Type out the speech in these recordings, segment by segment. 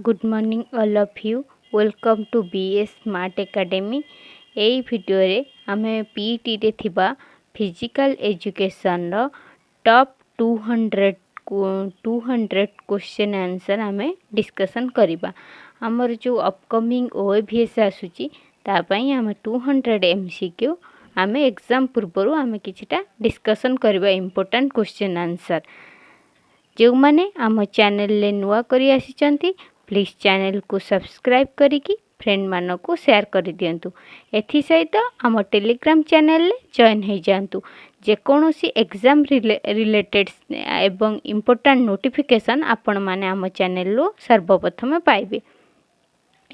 Good morning all of you. Welcome to BS Smart Academy. এই ভিডিওରେ ଆମେ PET ରେ ଥିବା physical education ର top 200 question answer ଆମେ discussion କରିବା। ଆମର जो upcoming OAVS आସୁची ता ପାଇଁ ଆମେ 200 MCQ ଆମେ एग्जाम पूर्वरु ଆମେ किछिटा discussion କରିବା important question answer। जो माने आम चैनल ले नुआ करी आसीचंती प्लीज चैनल को सब्सक्राइब करिकी फ्रेंड मानो को शेयर कर दियंतु। एथि सहित आम टेलीग्राम चैनल ले जॉइन हो जातु। जे कोनोसी एग्जाम रिलेटेड एवं इम्पोर्टेंट नोटिफिकेशन आपण माने आम चैनल लो सर्वप्रथम पाइबे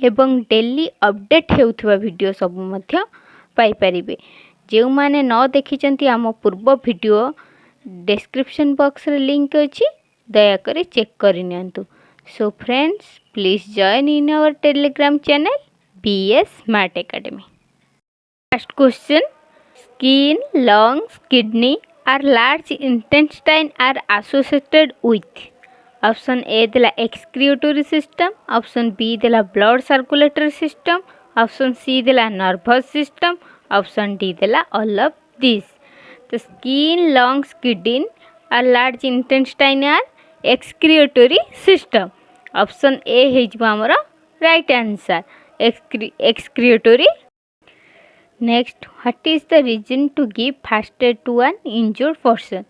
एवं डेली अपडेट हेउथबा वीडियो सब मध्य पाई परिबे। जे माने न देखिचंती आम पूर्व वीडियो डिस्क्रिप्शन बॉक्स रे लिंक अछि, दया करे चेक करि नियंतु। So friends, please join in our telegram channel BS Smart Academy. First question, skin, lungs, kidney or large intestine are associated with. Option A देला excretory system, option B देला blood circulatory system, option C देला nervous system, option D देला all of these. तो skin, lungs, kidney or large intestine are excretory system. Option A हेजबा हमर right answer excretory. Next, what is the reason to give first aid to an injured person?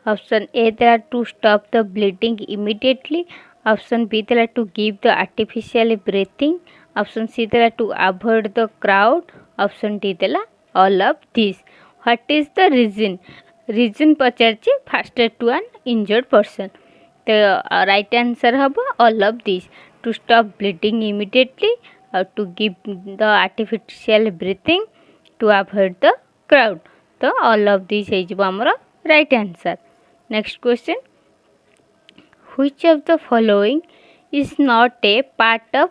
Option A देला to stop the bleeding immediately, option B देला to give the artificial breathing, option C देला to avoid the crowd, option D देला all of this. What is the reason पचारछि first aid to an injured person. तो right answer हम all of this, to stop bleeding immediately, to give the artificial breathing, to avoid the crowd. तो all of this हो आमर right answer. Next question, which of the following is not a part of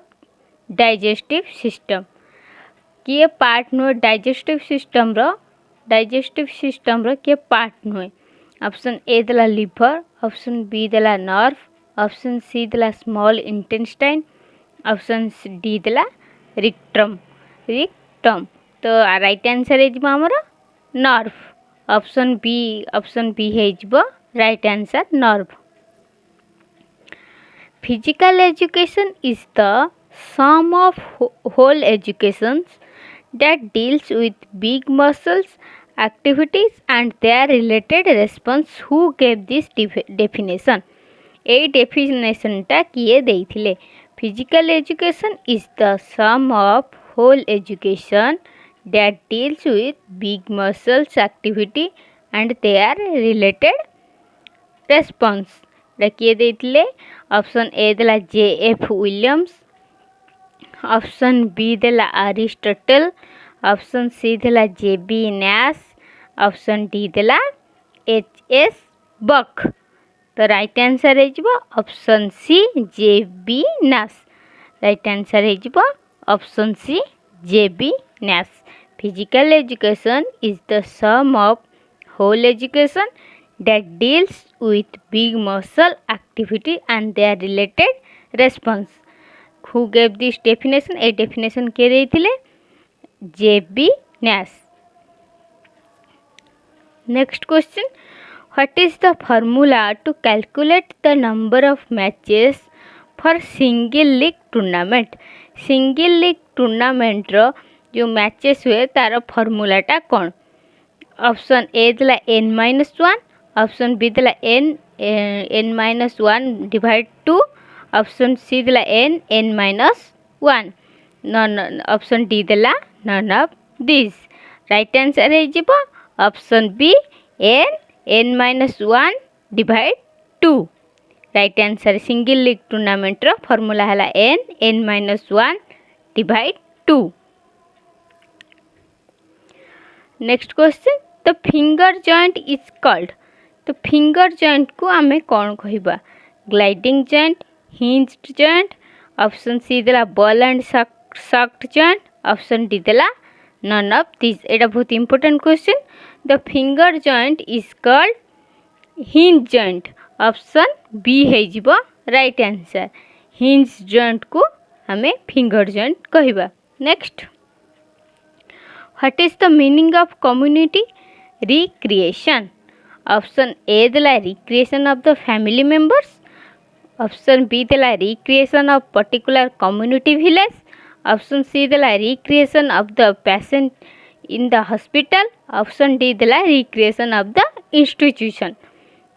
digestive system? किए part नुहे digestive system रो किए part नुहे? Option A देला liver, option B देला नर्व, ऑप्शन सी देला स्मॉल इंटेस्टाइन, ऑप्शन डी देला रिक्टम. तो राइट आंसर है हमर नर्व. ऑप्शन बी है right answer nerve. Physical education is the sum of whole education that deals with big muscles activities and their related response. Who gave this definition? A definition टा किए देइथिले? Physical education is the sum of whole education that deals with big muscles activity and their related response. टा किए देइथिले? Option A देला JF Williams, option B देला Aristotle, option C देला JB Nash, option D देला HS Buck. तो right answer है option C JB Nash. Right answer है option C JB Nash. Physical education is the sum of whole education that deals with big muscle activity and their related response. Who gave this definition? A definition के देइथिले? JB Nash. Next question, what is the formula to calculate the number of matches for single league tournament? Single league tournament रो जो matches हुए तार formula टा कौन? Option A देला n-1, option B देला n-1 divide 2, option C देला n-1, option D देला none of this. Right answer है option B n-1 divide 2. Right answer single league tournament रो फॉर्मूला है n-1 divide 2. Next question, the finger joint is called. तो finger joint को आमे कौन कहिबा? Gliding joint, hinged joint, option C देला ball and socket joint, option D देला none of this. एटा बहुत important question. The finger joint is called hinge joint. Option B है राइट आंसर. हिंज जॉइंट को हमें फिंगर जॉइंट कहबा। Next, what is the meaning of community recreation? Option A देला recreation of the family members, option B देला recreation of particular community village, option C देला recreation of the patient in the hospital, option D देला recreation of the institution.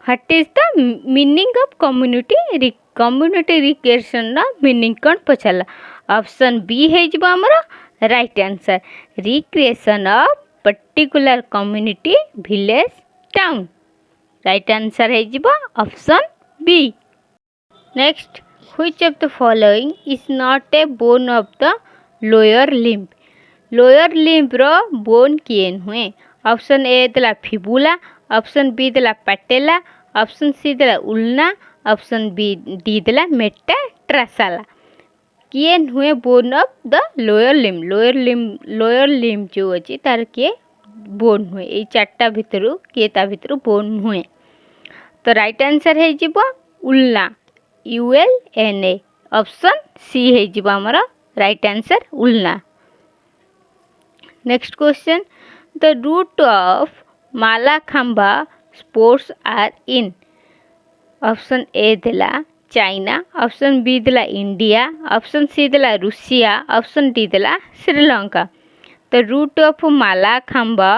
What is the meaning of community community recreation ना meaning कौन पचाला? Option B है जब हमारा right answer, recreation of particular community village town. Right answer है जब option B. Next, which of the following is not a bone of the lower limb? Lower limb रो bone किए हुए? ऑप्शन ए देला fibula, option B देला पैटेला, option C देला उल्ना, option B D देला मेटाटार्साला। किए हुए bone of the lower limb, lower limb जो अच्छी तार किए बोन हुए, ये चार्टा भितर किए ता भितर बोन हुए। तो राइट आंसर है जीव उल्ना, ULNA। ऑप्शन सी है जीव हमारा right answer ulna. Next question, the root of Mallakhamba sports are in? Option A देला चाइना, ऑप्शन बी देला इंडिया, ऑप्शन सी देला रूसिया, ऑप्शन डी देला Sri Lanka. The root of Mallakhamba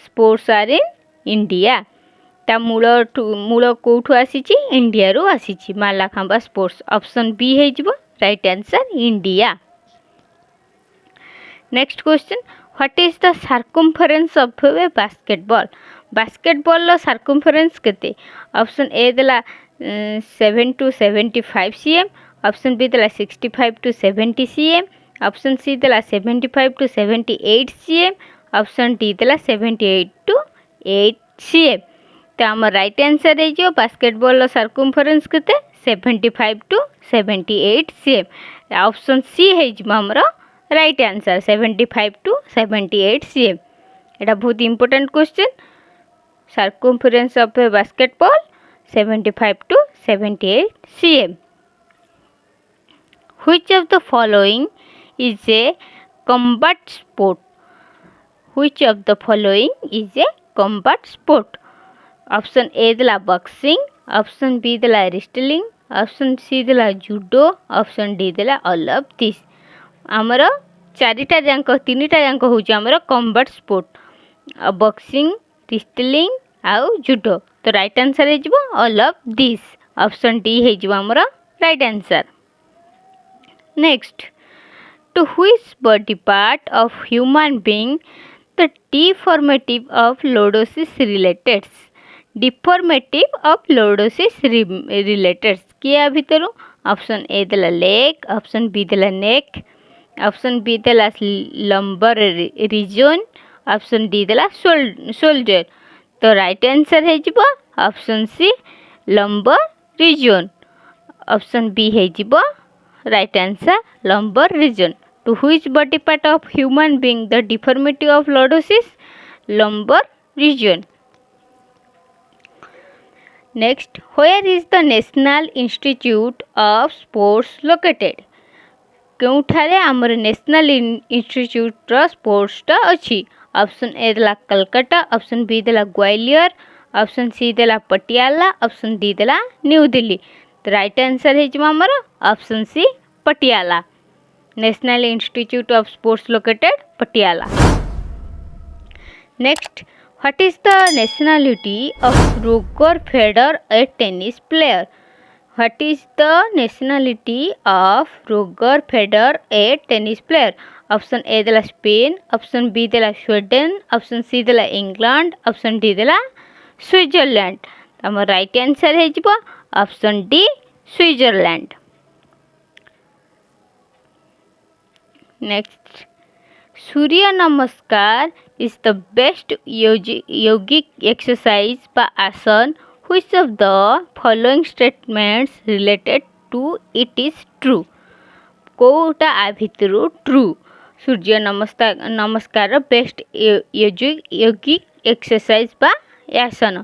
sports are in India. ता मूल कौठू आसी इंडिया रू आसी मालाखाम्बा स्पोर्ट्स। ऑप्शन बी है जीव right answer India. Next question, what is the circumference of a basketball? Basketball रो सर्कमफरेन्स केते? ऑप्शन ए देला 7 to 75 cm, ऑप्शन बी देला 65 to 70 cm, ऑप्शन सी देला 75 to 78 cm, ऑप्शन डी देला 78 to 8 cm। तो आम राइट आंसर है जो बास्केटबॉल रो सर्कमफरेन्स केते 75 to 78 cm। ऑप्शन सी है जो हमरो राइट आंसर 75 to 78 cm। एटा बहुत important question. Circumference of a basketball 75 to 78 cm. Which of the following is a combat sport? Which of the following is a combat sport? Option A देला boxing, option B देला wrestling, option C देला judo, option D देला all of this. आमर चारिटा जांक तीनिटा जांक होउची आमर कम्बाट स्पोर्ट, बॉक्सिंग, रेस्टलिंग आउ जूडो। तो राइट आंसर है जीवो all of this. Option D है जीवो आमर right answer. Next, to which body part of human being the deformative of lordosis relateds? Deformative of lordosis relateds किया भितर? Option A देला लेग, ऑप्शन बी देला neck, option B देला lumbar region, option D देला shoulder. तो right answer है जीव option C lumbar region. Option B है जीव right answer lumbar region. To which body part of human being the deformity of lordosis? Lumbar region. Next, where is the national institute of sports located? केउठारे आमर national institute स्पोर्ट्सटा अच्छी? Option A देला Calcutta, option B देला Gwalior, option C देला Patiala, option D देला New Delhi. तो right answer है जो हमारा option C Patiala. National institute of sports located Patiala. Next, what is the nationality of Roger Federer a tennis player? What is the nationality of Roger Federer a tennis player? Option A देला Spain, option B देला Sweden, option C देला England, option D देला Switzerland. आम right answer है जीवो option D Switzerland. Next, सूर्य नमस्कार is the best yogic exercise by आसन. Which of the following statements related to it is true? कोटा आ भितरु ट्रू? सूर्य नमस्कार बेस्ट योगिक एक्सरसाइज बा आसन।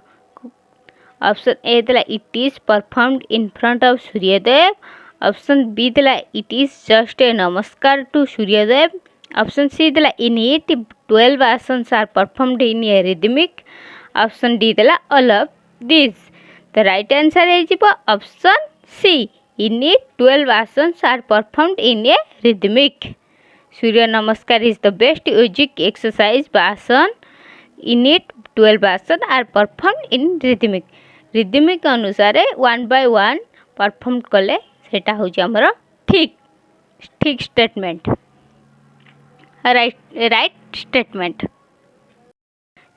ऑप्शन ए देला it is performed in front of Suryadev, option B देला it is just a namaskar to Suryadev. Option C देला in it 12 asanas are performed in a rhythmic. Option D देला all of this. The right answer है option C in it 12 asanas are performed in a rhythmic. Surya Namaskar is the best yogic exercise बा आसन। In it 12 आसन are performed in rhythmic. Rhythmic अनुसार 1 by 1 perform कले सेटा हो ठीक ठीक statement right statement.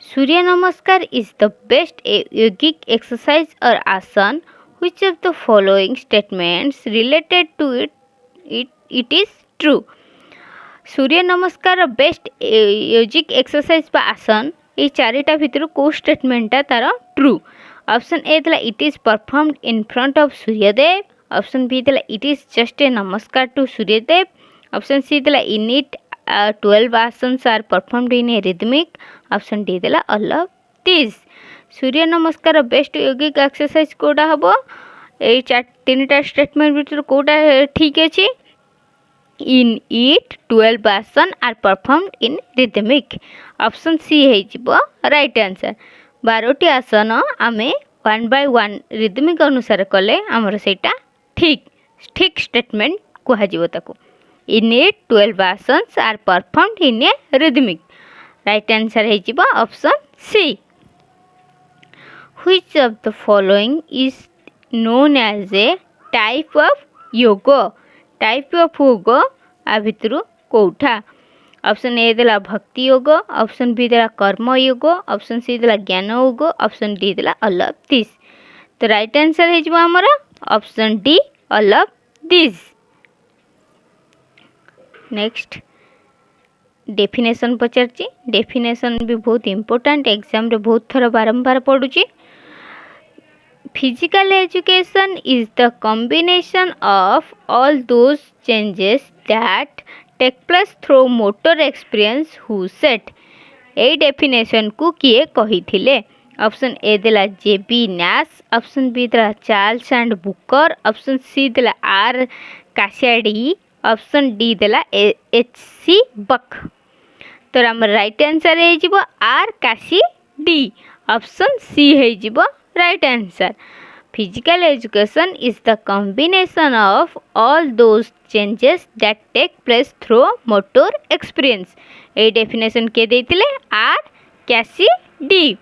Surya Namaskar is the best yogic exercise और asana which of the following statements related to it is true। सूर्य नमस्कार बेस्ट योगिक एक्सरसाइज बा आसन ये चारिटा भितर को स्टेटमेंटा तार ट्रू। ऑप्शन ए देला it is performed in front of Suryadev. Option B देला it is just a namaskar to Suryadev. Option C देला in it 12 asanas are performed in a rhythmic. Option D देला ऑल ऑफ दिस। सूर्य नमस्कार बेस्ट योगिक एक्सरसाइज कोटा हम ये तीनटा statement भितर कोटा ठीक अच्छे। इन इट 12 आसन are performed in rhythmic. Option C है राइट आंसर। 12टी आसन आमे 1 by 1 रिदमिक अनुसार कले आमर सेटा ठीक ठीक स्टेटमेंट कहुताको। In it 12 asanas are performed in a rhythmic. Right answer है option C. Which of the following is known as a type of yoga. Type of yoga आ भितर कोठा। ऑप्शन ए देला भक्ति योग। ऑप्शन बी देला कर्म योग। ऑप्शन सी देला ज्ञान योग। ऑप्शन डी देला ऑल ऑफ दिस। तो राइट आंसर है आमर option D all of this. Next definition पचारची। डेफिनेशन भी बहुत इंपोर्टेंट एग्जाम रे बहुत थर बारंबार पड़ुची। Physical education is the combination of all those changes that take place through motor experience who set. ए डेफिनेशन को किए कही थिले। ऑप्शन ए देला जेबी नैश। ऑप्शन बी देला Charles and Bucher. Option C देला आर कासियाडी। ऑप्शन डी देला H C Buck. तो आम राइट आंसर है R Cassidy. Option C है right answer. Physical education is the combination of all those changes that take place through motor experience. ए definition के देथिले R Cassidy.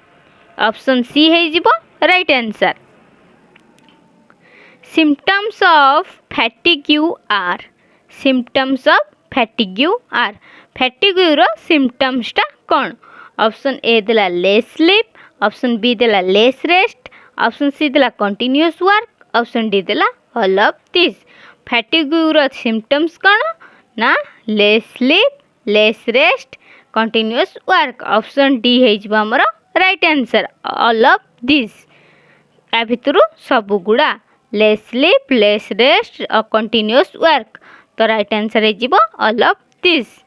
Option C है right answer. Symptoms of fatigue are. Symptoms of fatigue are. Fatigue रो symptoms टा कौन। Option A देला less sleep. Option B देला less rest. Option C देला कंटिन्यूअस वर्क। ऑप्शन डी देला all of this. Fatigue रो symptoms कौन ना less sleep less rest continuous work. Option D है आमर right answer all of this. या भितर सब गुड़ा लेस स्लीप लेस रेस्ट और कंटिन्यूअस वर्क। तो राइट आंसर है all of this.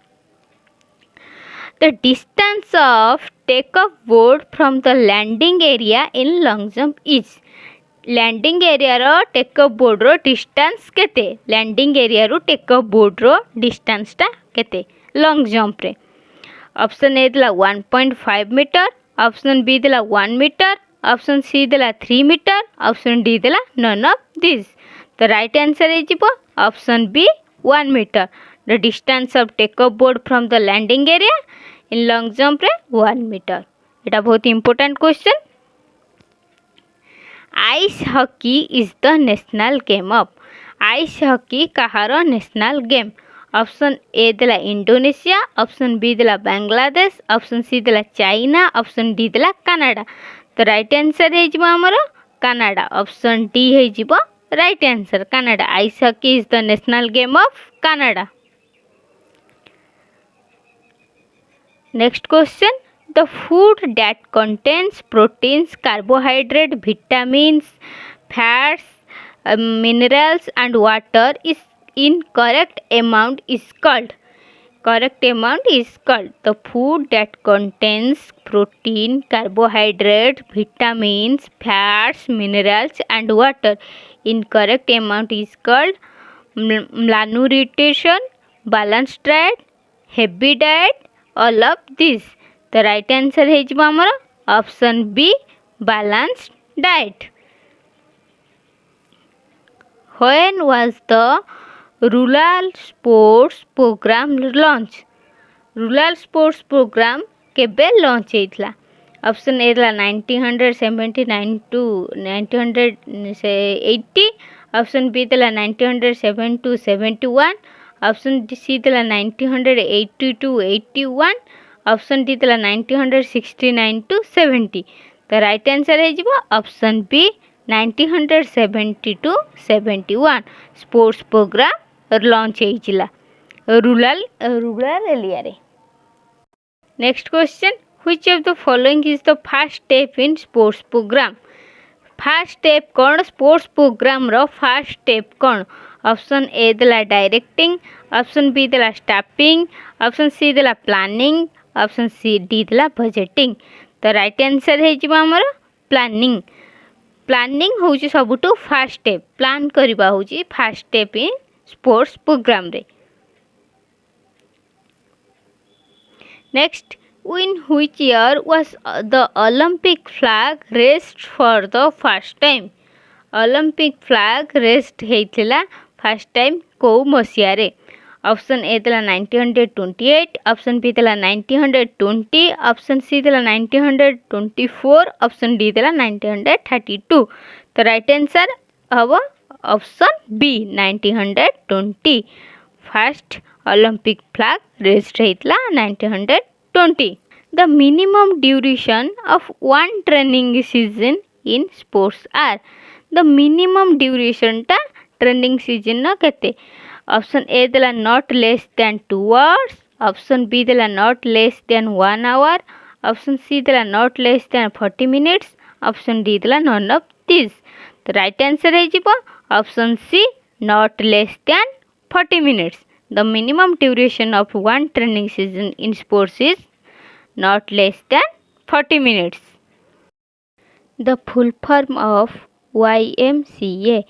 The distance of take-off board from the landing area in long jump is। landing area रो take-off board रो distance केते। landing area रो take-off board रो distance टा केते long jump रे। ऑप्शन ए देला 1.5 मीटर। ऑप्शन बी देला 1 मीटर। ऑप्शन सी देला 3 मीटर। ऑप्शन डी देला नन ऑफ दिस। तो राइट आंसर है option B 1 metre. The distance of take up board from the landing area in long jump रे 1 metre. एटा बहुत important question. Ice hockey is the national game of. Ice hockey कहार national game. Option A देला Indonesia. Option B देला Bangladesh. Option C देला China. Option D देला Canada. तो right answer है आमर कनाडा। ऑप्शन डी है right answer Canada. Ice hockey is the national game of Canada. Next question. The food that contains proteins carbohydrate vitamins fats minerals and water is in correct amount is called। correct amount is called the food that contains protein carbohydrate vitamins fats minerals and water in correct amount is called malnutrition, balanced diet, heavy diet, all of this. The right answer है आमर option B balanced diet. When was the rural sports program launched? Rural sports program केबे launch होता? Option A 1979 to 1980, option B 1970 to 71, option C 1980 to 81, option D 1969 to 70. The right answer है option B 1970 to 71 sports program launch होता rural area रे. Next question, which of the following is the first step in sports programme? First step कौन sports programme row first step कौन? Option A देला directing, option B देला staffing, option C देला planning, option C D देला budgeting. तो right answer है आमर planning. Planning होची सबुठु फर्स्ट स्टेप. प्लान करबा होची first step in sports programme रे. Next, in which year was the Olympic flag raised for the first time? Olympic flag raised ହେଇଥିଲା first time କୋଉ ମସିହାରେ? ऑप्शन ए ଥିଲା 1928, ऑप्शन बी ଥିଲା 1920, option C ଥିଲା 1924, option D ଥିଲା 1932. तो right answer हबो option B 1920. First Olympic flag raised होता 1920. The minimum duration of one training season in sports are? The minimum duration टा ट्रेनिंग सीजन न केते? ऑप्शन ए देला not less than 2 hours, option B देला not less than 1 hour, option C देला not less than 40 minutes, option D देला none of these. तो right answer है option C not less than 40 minutes. The minimum duration of one training season in sports is not less than 40 minutes. The full form of YMCA.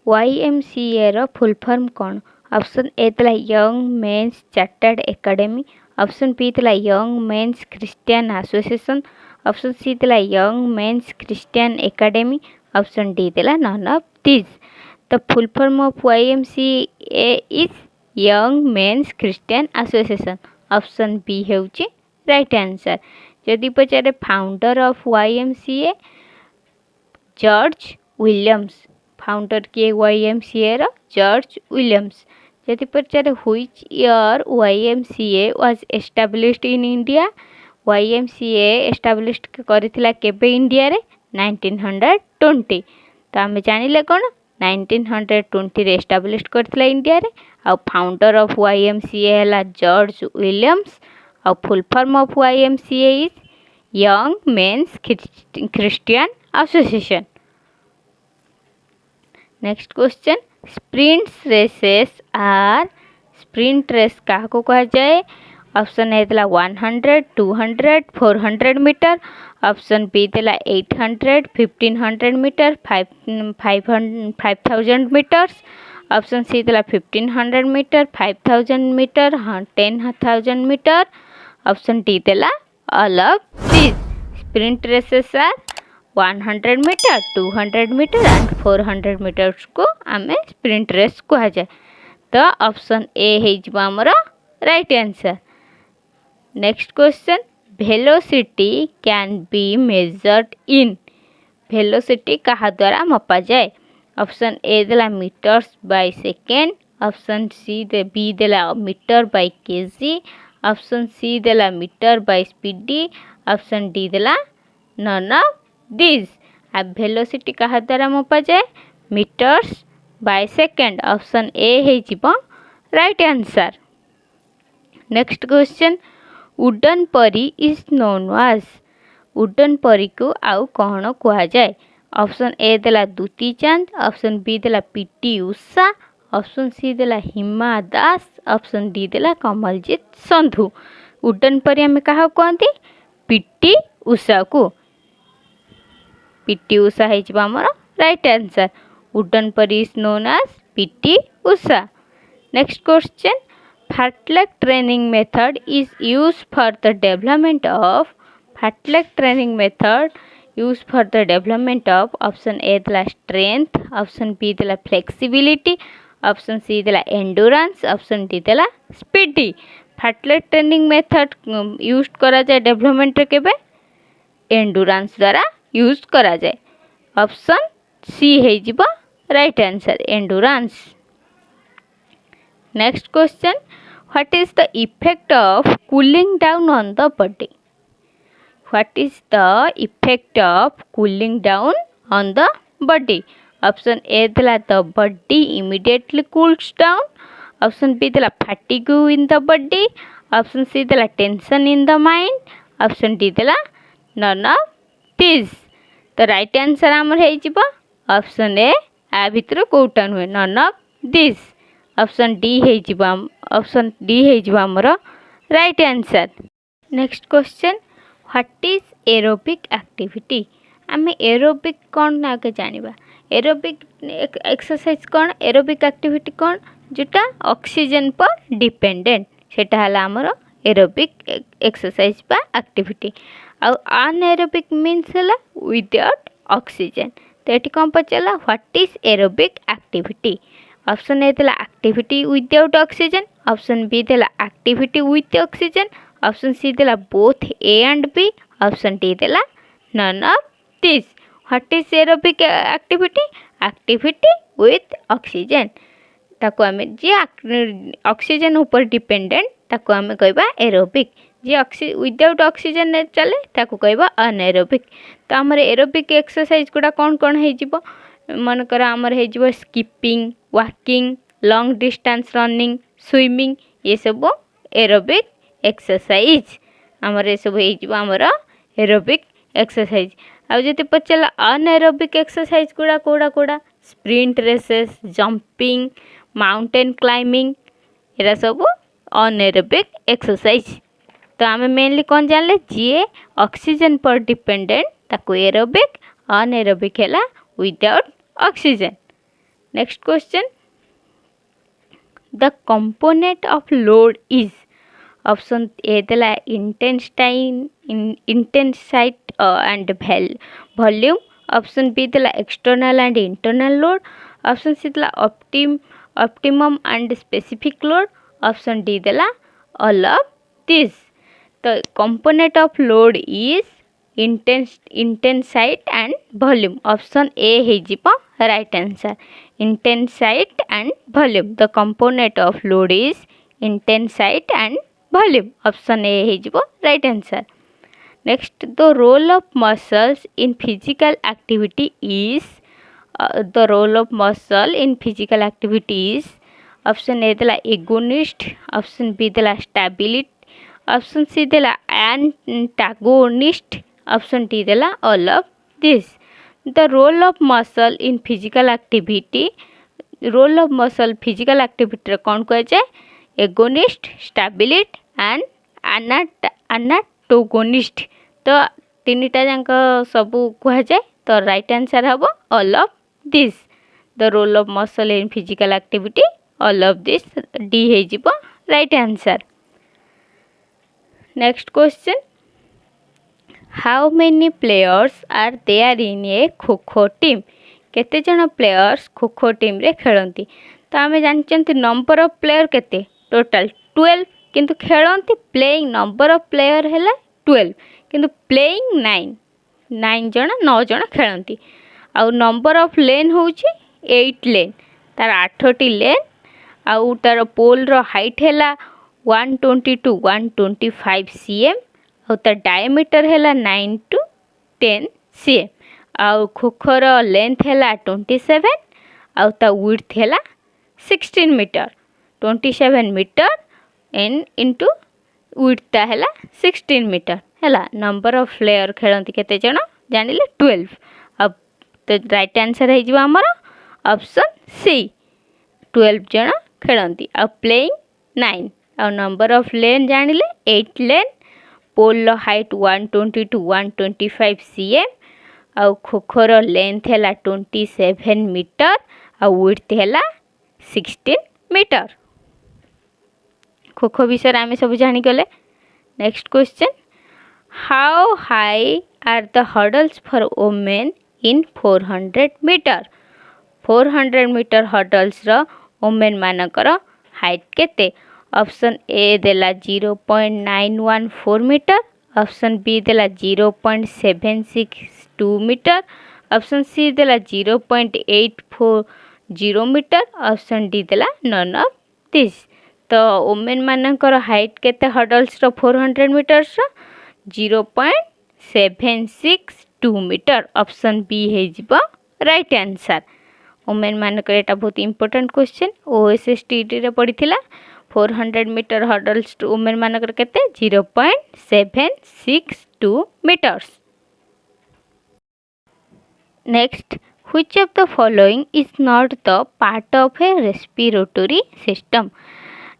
YMCA रो full form कौन? Option A तला young men's chartered academy, option B तला young men's Christian association, option C तला young men's Christian academy, option D तला none of this. The full form of YMCA is young men's Christian association. Option B हेउची right answer. जदि पचारे founder of YMCA George Williams. Founder किए YMCA रो George Williams. जदि पचारे which year YMCA was established in India? YMCA established करिथिला केबे India रे? 1920. तो आमे जानिले कोन 1920 रे एस्टाब्लिश्ड करथिला इंडिया रे. आ फाउंडर ऑफ YMCA हैला जॉर्ज विलियम्स. आ full form of YMCA is young men's Christian association. Next question, sprints races are? Sprint race क्या कहा जाए? ऑप्शन ए देला 100, 200, 400 मीटर, ऑप्शन बी देला 800, 1500 मीटर, 5000 मीटर्स, ऑप्शन सी देला 1500 metre, 5000 metre, 10,000 metre, option D देला all of this. Sprint races are 100 metre, 200 metre and 400 metres को आमे sprint race कहा जाए. तो ऑप्शन ए है आमर right answer. Next question, velocity can be measured in? Velocity कहा द्वारा मपा जाए? ऑप्शन ए देला metres by second, option C B देला metre by KG, option C देला metre by speedy, option D देला नन ऑफ दिस. अब velocity कहा द्वारा मपा जाए? Metres by second. Option A है right answer. Next question, Udan Pari is known was? उडन परी को आउ कौन कहा जाए? ऑप्शन ए देला दुती चांद, ऑप्शन बी देला पीटी उषा, ऑप्शन सी देला हिमा दास, ऑप्शन डी देला कमलजीत संधू. उडन परी आम क्या कहते? पीटी उषा को. पीटी उषा है आमर right answer. Udan Pari is known as P T Usha. Next question. Fartlek training method is used for the development of Fartlek training method used for the development of option A the strength, option B the flexibility, option C the endurance, option D the speedy. Fartlek training method used करा जाए development रे केबे एंडुरांस द्वारा use करा जाए option C है जीवा right answer endurance. Next question. What is the effect of cooling down on the body? What is the effect of cooling down on the body? Option A the body immediately cools down. Option B the fatigue in the body. Option C the tension in the mind. Option D the none of these. The right answer आमर है जीवा option A आ भितर कोटा नुहे none of this. Option D है जीवा option D है जीवा आमर right answer. Next question. What is aerobic activity? आम एरोबिक कौन ना के जानिबा. एरोबिक एक्सरसाइज कौन एरोबिक एक्टिविटी कौन जोटा ऑक्सीजन पर डिपेंडेंट सेटा हला आमर एरोबिक एक्सरसाइज बा एक्टिविटी. आउ अनएरोबिक मीन्स हला विदाउट ऑक्सीजन. तो ये कौन पचारा what is aerobic activity. Option A देला activity without oxygen. Option B देला activity with oxygen. Option C देला both A and B. Option D देला none of this. What is aerobic activity activity with oxygen ताको आमे जे oxygen ऊपर dependent ताको आमे कहबा एरोबिक. जे विदाउट ऑक्सीजन चले ताको कहबा अनएरोबिक. तो आमर एरोबिक एक्सरसाइज गुड़ा कौन कौन हो मनकर आमर हो skipping walking long distance running swimming ये सब एरोबिक एक्सरसाइज आमर ये सब हो आमर एरोबिक एक्सरसाइज. आउ जति पचारा अनएरोबिक एक्सरसाइज गुड़ा कोड़ा कोड़ा sprint races jumping mountain climbing एरा सब अनएरोबिक एक्सरसाइज. तो आम मेनली कौन जानले जी ऑक्सीजन पर डिपेंडेंट ताको एरोबिक अनएरोबिक है without oxygen. Next question. The component of load is option A देला intensity and volume. Option B देला external and internal load. Option C देला optimum and specific load. Option D देला all of this. The component of load is intensite and volume. Option A है जीपा right answer. Intensite and volume. The component of load is intensite and volume. Option A है जीपा right answer. Next, the role of muscles in physical activity is the role of muscle in physical activity is option A देला agonist. Option B देला stability. Option C देला antagonist. Option D देला all of this. The role of muscle in physical activity role of muscle physical activity कौन कह जाए agonist stability and एनाटोगोनिस्ट. तो तीन टा जाक सब कह जाए तो राइट आंसर हम all of this. The role of muscle in physical activity all of this D है जीवो right answer. Next question. How many players are there in a खो team? केते जन प्लेयर्स खो टीम रे खेलती. तो आम जानते नंबर ऑफ प्लेयर केते टोटल 12 किंतु खेलती प्लेइंग नंबर ऑफ प्लेयर है 12 किंतु प्लेइंग 9 जन 9 जन खेलती. आउ नंबर ऑफ लेन हूँ 8 लेन तार 8टी लेन. आउ तार पोल रो हाइट है 120 to 125 cm. और तार डायमीटर है 9 to 10 cm. आउ खोखोर लेंथ है 27 आउ ता विड्थ है 16 मीटर. 27 मीटर इंटू विड्थ है 16 मीटर है. नंबर ऑफ प्लेयर खेलती केते जन जानिले 12. अब तो राइट आंसर है आमर ऑप्शन सी 12 जन खेलती. आ प्लेइंग 9 आ नंबर ऑफ लेन जानिले 8 lane. Pole height 120 to 125 cm. आ खोखोर लेंथ है 27 मीटर आ विड्थ है 16 मीटर. खो खो विषय आम सब जानीगले। Next question, how high are the hurdles for women in 400 metre. 400 metre hurdles women मानकर हाइट केते? ऑप्शन ए देला 0.914 मीटर, ऑप्शन बी देला 0.762 मीटर, ऑप्शन सी देला 0.840 मीटर, ऑप्शन डी देला नन ऑफ दिस। तो वोमेन मानकर हाइट केते hurdles 400 metres 0.762 metre. Option B है राइट आंसर। वोमेन मानकर एटा बहुत इंपोर्टेंट क्वेश्चन, OSSC रे पड़ीथिला। 400 मीटर हर्डल्स वोमेन मानकर केते 0.762 metres. Next, which of the following is not the part of a respiratory system?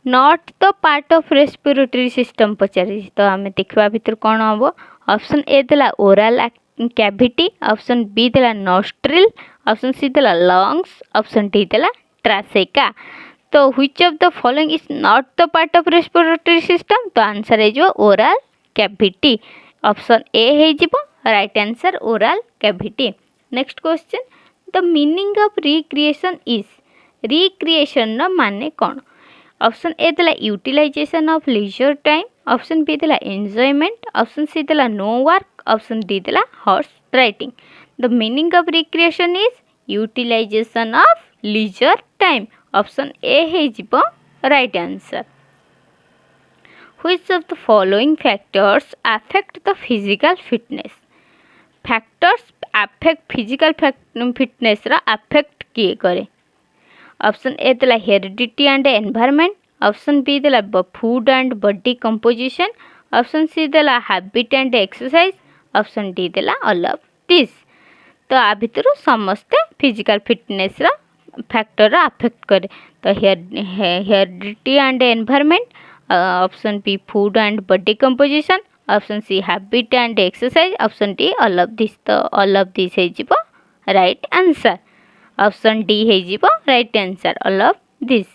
Not the part of respiratory system पचारि। तो आम देखा भितर कौन हम? ऑप्शन ए देला ओराल कैविटी, ऑप्शन बी देला नॉस्ट्रिल, ऑप्शन सी देला लंग्स, ऑप्शन डी देला ट्रासेका। तो which of the following is not the part of respiratory system? तो आंसर है ओराल कैविटी। ऑप्शन ए है right answer oral cavity. Next question, the meaning of recreation is. Recreation माने कौन? Option A देला utilization of leisure time, option B देला enjoyment, option C देला no work, option D देला horse riding. The meaning of recreation is utilization of leisure time. Option A है right answer. Which of the following factors affect the physical fitness? Factors affect physical fitness affect किए करे? Option A देला heredity and environment, option B देला food and body composition, option C देला habit and exercise, option D देला all of this. तो आ भितर समस्ते physical fitness factor affect करे। तो heredity and environment, option B food and body composition, option C habit and exercise, option D all of this. तो all of this है right answer. Option D है right answer all of this.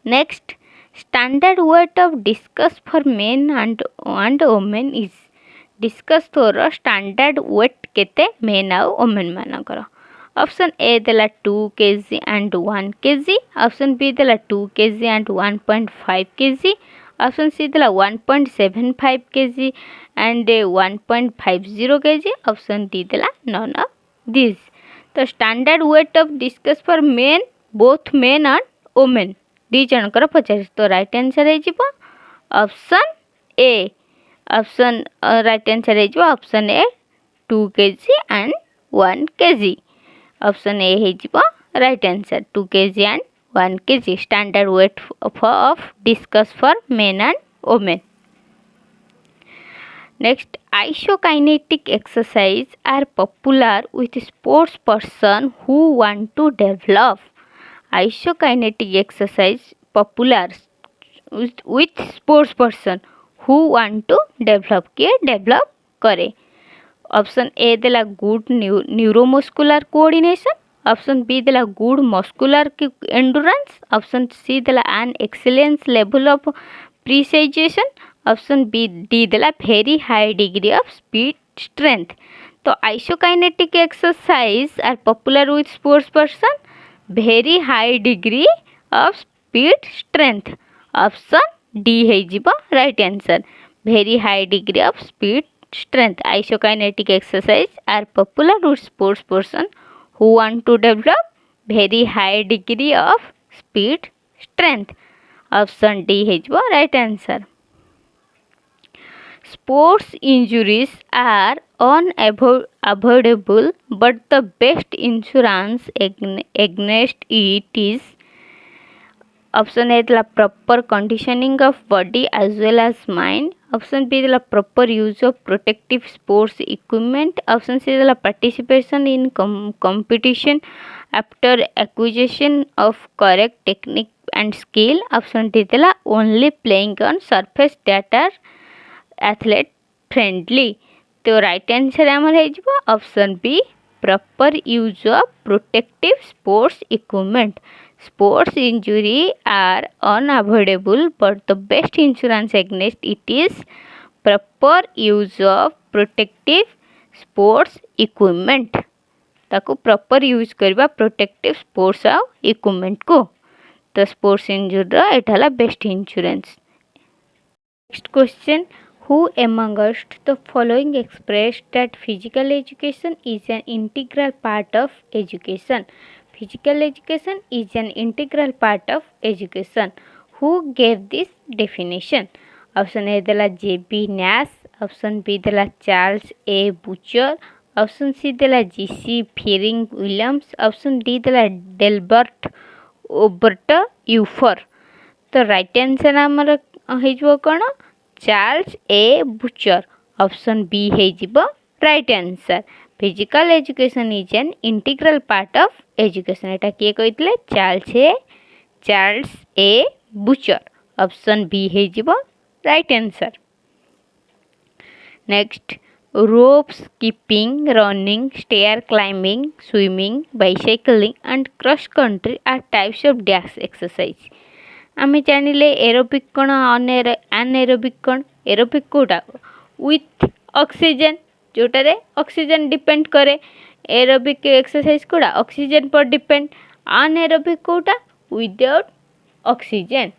Next, standard weight of discus for men and women is. Discus तोर standard weight केते men आउ women मानकर? Option A देला 2 kg and 1 kg, option B देला 2 kg and 1.5 kg, option C देला 1.75 kg and 1.50 kg, option D देला none of this. तो standard weight of discus for men, both men and women दी जनकर पचार। तो राइट आंसर है option A. Option right answer है option A 2 kg and 1 kg। Option A है right answer 2 kg and 1 kg standard weight of discus for men and women. Next, isokinetic exercise are popular with sports person who want to develop. Isokinetic exercise popular with sports person who want to develop के develop करे? Option A देला good neuromuscular coordination, option B देला good muscular endurance, option C देला an excellence level of precision, option B D देला very high degree of speed strength. तो isokinetic exercise are popular with sports person very high degree of speed strength. Option D है right answer very high degree of speed strength. Isokinetic exercise are popular with sports person who want to develop very high degree of speed strength. Option D है right answer. Sports injuries are unavoidable, but the best insurance against it is. Option A the proper conditioning of body as well as mind. Option B the proper use of protective sports equipment. Option C the participation in competition after acquisition of correct technique and skill. Option D the only playing on surface that are athlete friendly. तो right answer आमर है option B proper use of protective sports equipment. Sports injury are unavoidable, but the best insurance against it is proper use of protective sports equipment. ताको proper use करबा protective sports आ equipment को तो sports injury एटा ला best insurance. Next question. Who amongst the following expressed that physical education is an integral part of education? Physical education is an integral part of education. Who gave this definition? Option A dela J.B. Nash. Option B dela Charles A. Butcher. Option C dela G.C. Fearing Williams. Option D dela Delbert Obert Ufer. तो right answer आमर हो कौन Charles A Bucher. Option B हो right answer. Physical education is an integral part of education. एटा किए कहते Charles A Bucher. Option B हो right answer. Next. Rope skipping, running, stair climbing, swimming, bicycling and cross country are types of dash exercise. आम जानिले aerobic कौन anaerobic कौन. Aerobic कोटा with oxygen जोटारे ऑक्सीजन डिपेंड करे. एरोबिक एक्सरसाइज कोटा oxygen पर डिपेंड. अनएरोबिक कोटा विदाउट ऑक्सीजन.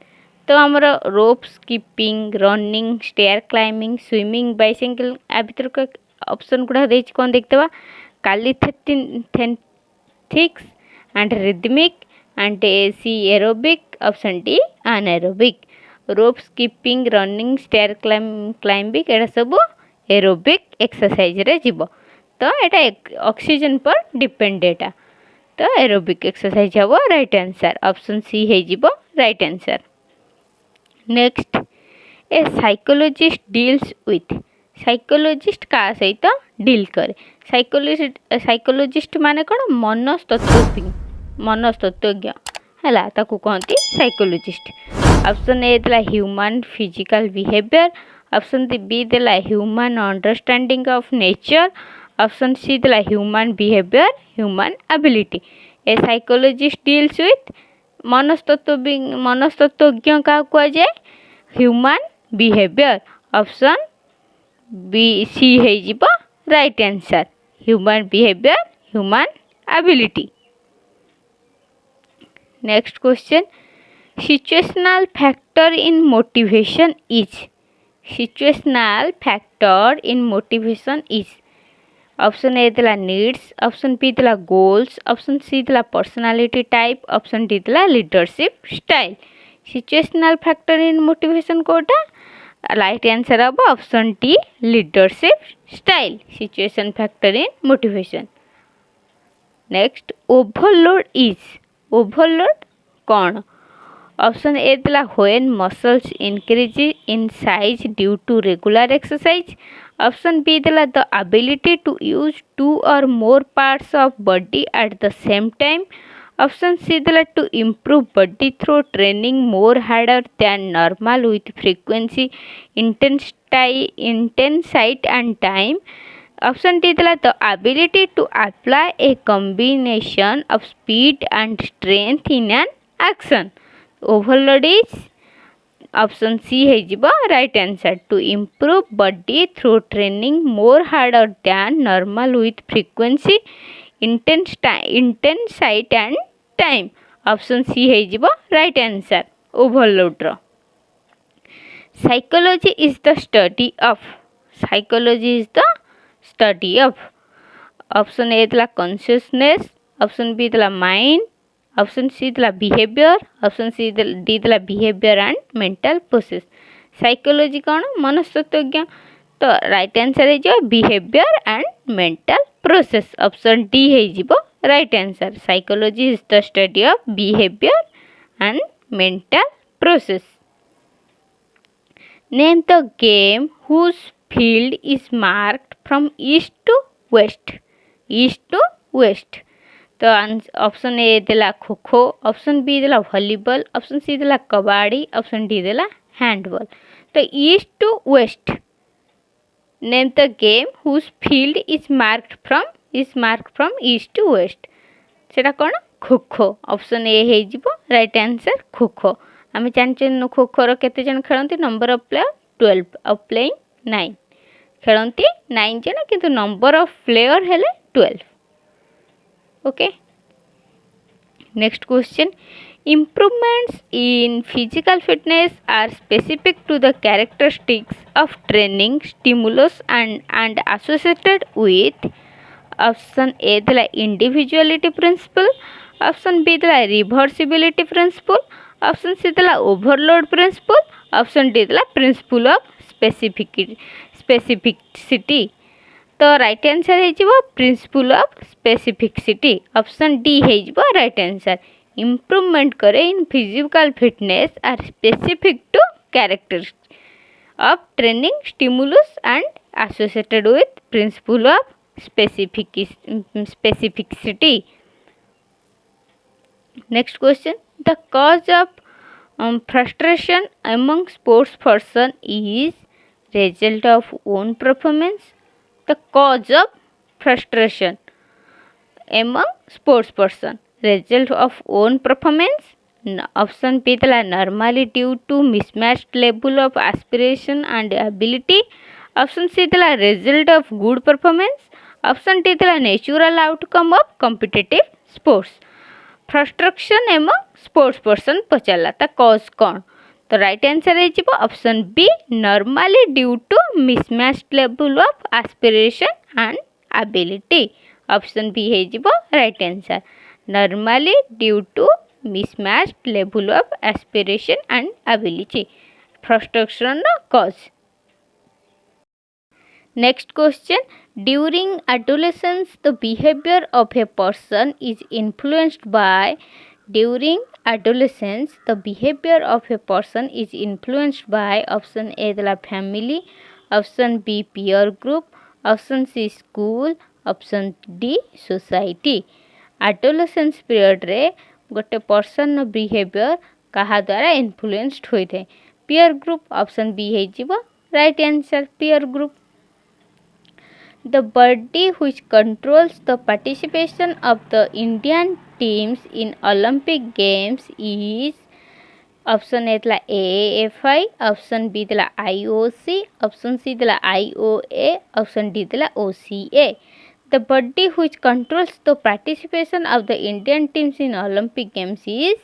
तो आमर rope skipping, running, stair climbing, swimming, bicycling आ भीतर का ऑप्शन गुड़ा देछि कौन देखतेबा. Calisthenics and rhythmic and C aerobic. Option D anaerobic. Rope skipping, running, stair climbing एटा सब एरोबिक एक्सरसाइज रे जीव. तो एटा ऑक्सीजन पर डिपेंड. एटा तो एरोबिक एक्सरसाइज हम राइट आंसर. ऑप्शन सी है जीव right answer. Next. A psychologist deals with. Psychologist का सहित डील करे. साइकोलॉजिस्ट माने कौन मनस्तत्वज्ञ है ताकू कहती साइकोलॉजिस्ट. ऑप्शन ए देला human physical behaviour. Option B देला human understanding of nature. Option C देला human behaviour human ability. A psychologist deals with मनस्तत्वज्ञ क्या कह जाए human behaviour. Option B C है right answer. Human behaviour human ability. Next question. Situational factor in motivation is. Situational factor in motivation is. Option A देला needs. Option B देला goals. Option C देला personality type. Option D देला leadership style. Situational factor in motivation कोटा right answer हम option D leadership style. Situation factor in motivation. Next. Overload is. Overload कौन. Option A देला when muscles increase in size due to regular exercise. Option B देला the ability to use 2 or more parts of body at the same time. Option C देला to improve body through training more harder than normal with frequency intensity and time. Option D देला the ability to apply a combination of speed and strength in an action. Overload is option C है right answer. To improve body through training more harder than normal with frequency intensity and time. Option C है right answer. Overload रो psychology is the study of. Psychology is the study of. Option A देला consciousness. Option B देला mind. Option C देला behaviour. Option C D देला behaviour and mental process. Psychology कौन मनस्तत्वज्ञ. तो right answer है behaviour and mental process. Option D है right answer. Psychology is the study of behaviour and mental process. Name the game whose field is marked from east to west. East to west. तो option A देला खो खो. Option B देला volleyball. Option C देला kabaddi. Option D देला handball. तो east to west. Name the game whose field is marked from east to west. सेटा कौन kho kho option A हो राइट आंसर खो खो आम जानते खो खोर केते जन खेलती नंबर ऑफ प्लेयर 12 और प्लेइंग 9 खेलती 9 जन किंतु नंबर ऑफ प्लेयर हेले 12 okay next question improvements in physical fitness are specific to the characteristics of training stimulus and associated with option A the individuality principle option B the reversibility principle option C the overload principle option D the principle of specificity तो right answer हो principle of specificity option D हो right answer improvement करे in physical fitness are specific to characteristics of training stimulus and associated with principle of specificity next question the cause of frustration among sports person is result of own performance the cause of frustration among sports person result of own performance option B the normally due to mismatched level of aspiration and ability option C the result of good performance option D the natural outcome of competitive sports frustration among sports person पचारा ता cause कौन तो right answer हो option B normally due to mismatched level of aspiration and ability option B हो right answer normally due to mismatched level of aspiration and ability frustration cause next question during adolescence the behavior of a person is influenced by during adolescence the behavior of a person is influenced by option A the family option B peer group option C school option D society adolescence period रे गोटे person behaviour कहा द्वारा influenced होता है peer group option B हो right answer peer group the body which controls the participation of the Indian teams in Olympic Games is option A the AAFI option B the IOC option C the IOA option D the OCA the body which controls the participation of the Indian teams in Olympic Games is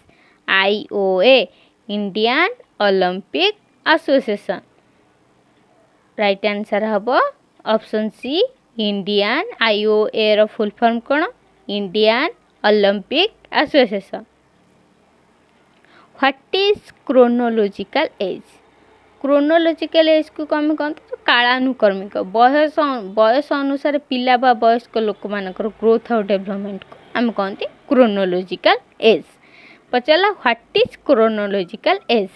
IOA Indian Olympic Association right answer habo option C Indian IOA रो full form कौन Indian Olympic Association what is chronological age को कम कहते कालानुक्रमिक बयस अनुसार पिला बा वयस्क लोक मानकर ग्रोथ और डेवलपमेंट को आम कहते क्रोनोलॉजिकल एज पचारा what is chronological age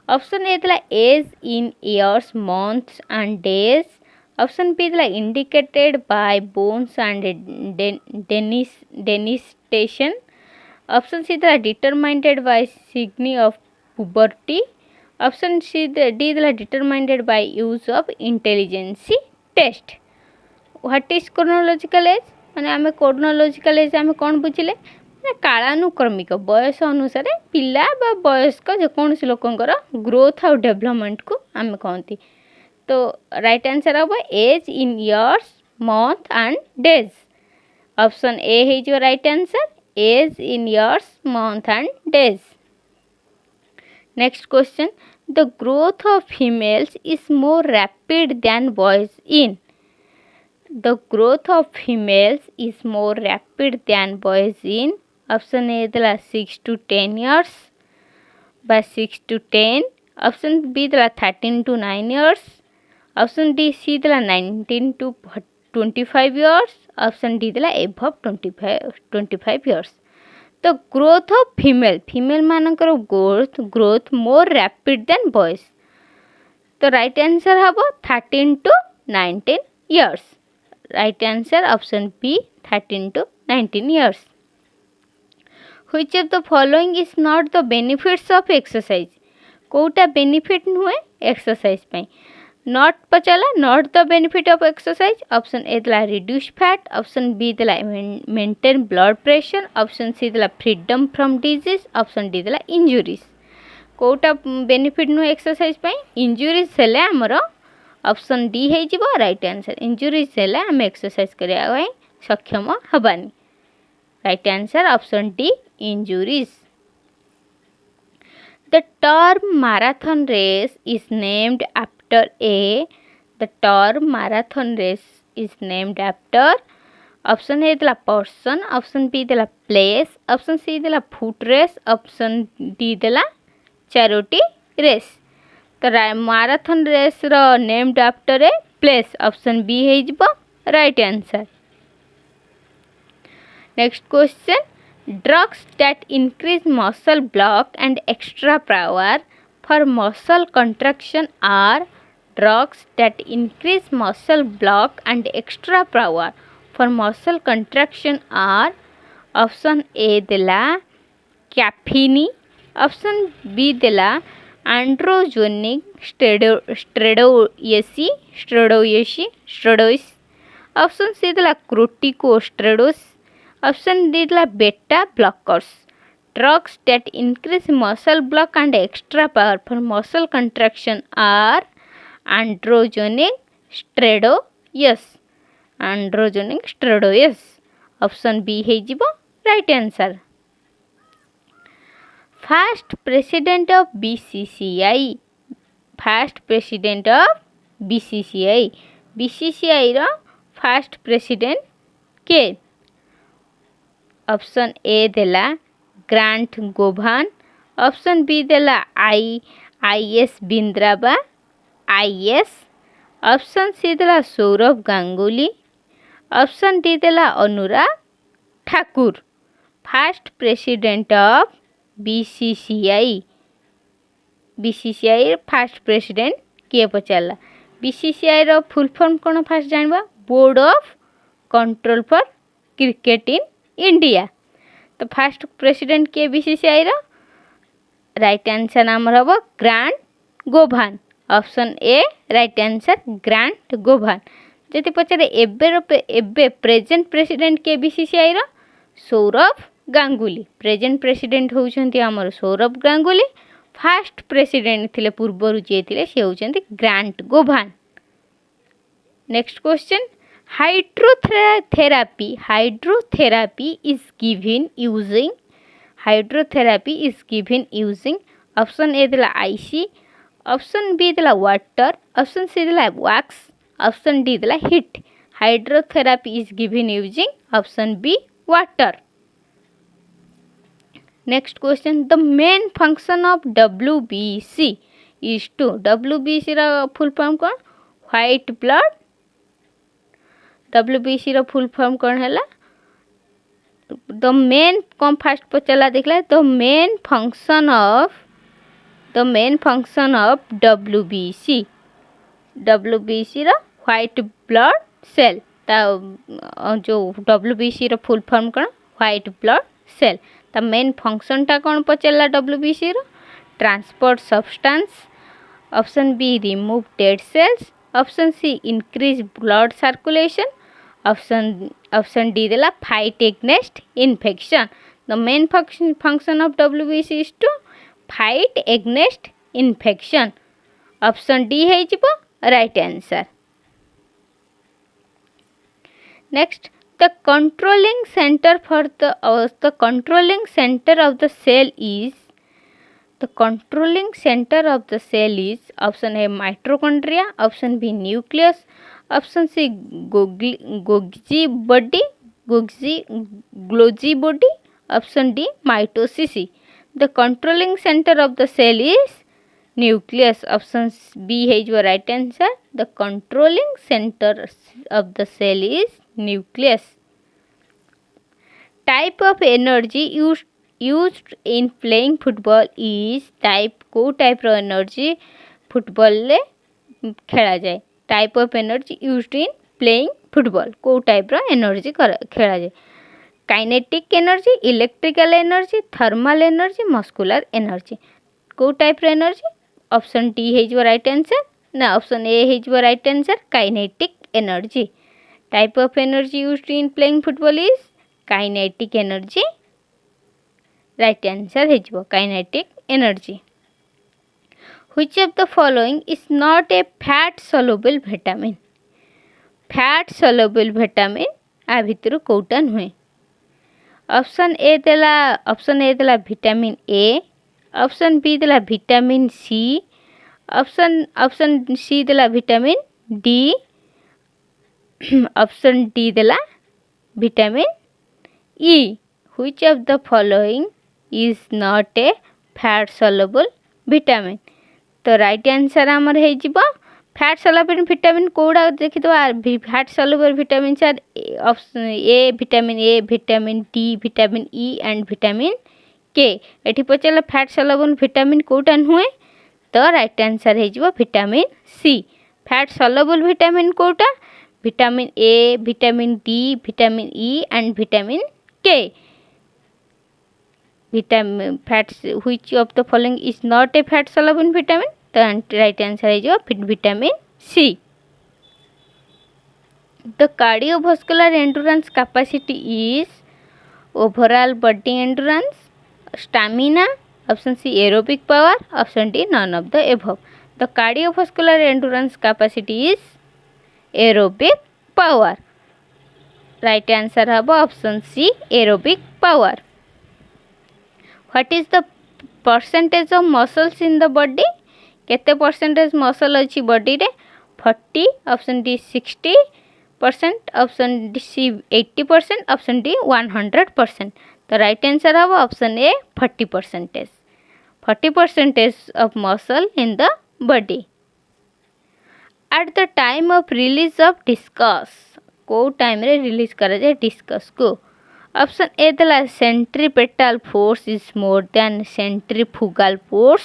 option A age in years months and days option B is indicated by bones and dentition option C is determined by sign of puberty option C D is determined by use of intelligence test what is chronological age माने आमे chronological age आमे कौन बुझिले कालानुक्रमिक बयस अनुसार पिला बा वयस्क जेकोसी लोकंकर growth और डेवलपमेंट को आमे कहती तो राइट आंसर हम age in years month and days option A हो right answer age in years month and days next question the growth of females is more rapid than boys in the growth of females is more rapid than boys in option A 6 to 10 years by 6 to 10 option B 13 to 9 years option D C 19 to 25 years option D above 25 years तो growth of female मानकर growth more rapid than boys तो right answer हम 13 to 19 years right answer option B 13 to 19 years which of the following is not the benefits of exercise कोटा benefit नुहे exercise not पचाला not the benefit of exercise option A देला reduce fat option B देला maintain blood pressure option C देला freedom from disease option D देला injuries Kota benefit नु exercise पई injuries हेले हमर ऑप्शन डी हे जिवो राइट आंसर इंजुरीज हेले हम एक्सरसाइज करिया पई सक्षम हबानी right answer option D injuries The term marathon race is named after a. The term marathon race is named after. Option A the person. Option B the place. Option C the foot race. Option D the charity race. The marathon race named after a place. Option B is the right answer. Next question. Drugs that increase muscle block and extra power for muscle contraction are drugs that increase muscle block and extra power for muscle contraction are option A dela caffeine option B dela androgenic steroids option C dela corticosteroids option D la beta blockers drugs that increase muscle block and extra power for muscle contraction are androgenic steroids option B है जीवो right answer first president of BCCI रो first president के option A देला Grant Govan option B देला IS. बिंद्राबा IS. Option C देला Sourav Ganguly option D देला Anurag Thakur first president of BCCI first president किए पचारा बीसीसीआई रो फुल फॉर्म कौन फास्ट जानवा board of control for cricket in India तो फर्स्ट प्रेसिडेंट किए बीसीसीआई रो राइट आंसर नाम हम Grant Govan option A right answer Grant Govan जति पचारे एबे प्रेजेंट प्रेसिडेंट किए बीसीसीआई रो सौरभ गांगुली प्रेजेंट प्रेसिडेंट होउछन्ती हमर सौरभ गांगुली फर्स्ट प्रेसिडेंट थिले पूर्वरु जे थिले से होउछन्ती Grant Govan next question hydrotherapy is given using option A dela ice option B dela water option C dela wax option D dela heat hydrotherapy is given using option B water next question the main function of WBC is to WBC रा full form कौन white blood WBC रो full form कौन है the main कौन first पचला देखला the main function of WBC रो white blood cell ता जो WBC रो फुल फॉर्म कौन व्हाइट ब्लड सेल ता मेन फंक्शन टा कौन पचला WBC रो transport substance option B remove dead cells option C increase blood circulation option D देला fight against infection the main function of WBC is to fight against infection option D है जिवो right answer next the controlling center of the cell is option A mitochondria option B nucleus option C Golgi body option D mitosis the controlling center of the cell is nucleus option B है जो right answer the controlling center of the cell is nucleus type of energy used in playing football is को type रो energy football ले खेला जाए type of energy used in playing football को type रो energy खेला जाए kinetic energy electrical energy thermal energy muscular energy को type रो एनर्जी ऑप्शन डी है जो राइट आंसर ना ऑप्शन ए हो right answer kinetic energy. Type of energy used in playing football is kinetic energy. Right answer हो kinetic energy. Which of the following is not a fat soluble vitamin. Fat soluble vitamin आ भितर कोटा नुहे। Option A देला vitamin A, option B देला vitamin C, option C देला vitamin D, option D देला vitamin E. Which of the following is not a fat soluble vitamin. तो right answer आमर हो फैट सॉल्युबल विटामिन कोड़ा देखि तो fat soluble vitamin sir option A, vitamin D, vitamin E and vitamin के। एठी पचाला fat soluble vitamin Kota नुहे तो right answer हो vitamin C. Fat soluble vitamin कोटा vitamin A, vitamin D, vitamin E and vitamin K. Vitamin fats which of the following is not a fat soluble vitamin तो right answer हो vitamin C. The cardiovascular endurance capacity is overall body endurance, stamina, option C aerobic power, option D none of the above. The cardiovascular endurance capacity is aerobic power. Right answer हम option C aerobic power. What is the percentage of muscles in the body. केते percentage muscle अच्छी body रे 40, option D 60%, option D C 80%, option D 100%। तो right answer हम option A 40%। 40% of muscle in the body. At the time of release of discus को time रे release करा जाए discus को। ऑप्शन ए देला centripetal force is more than centrifugal force,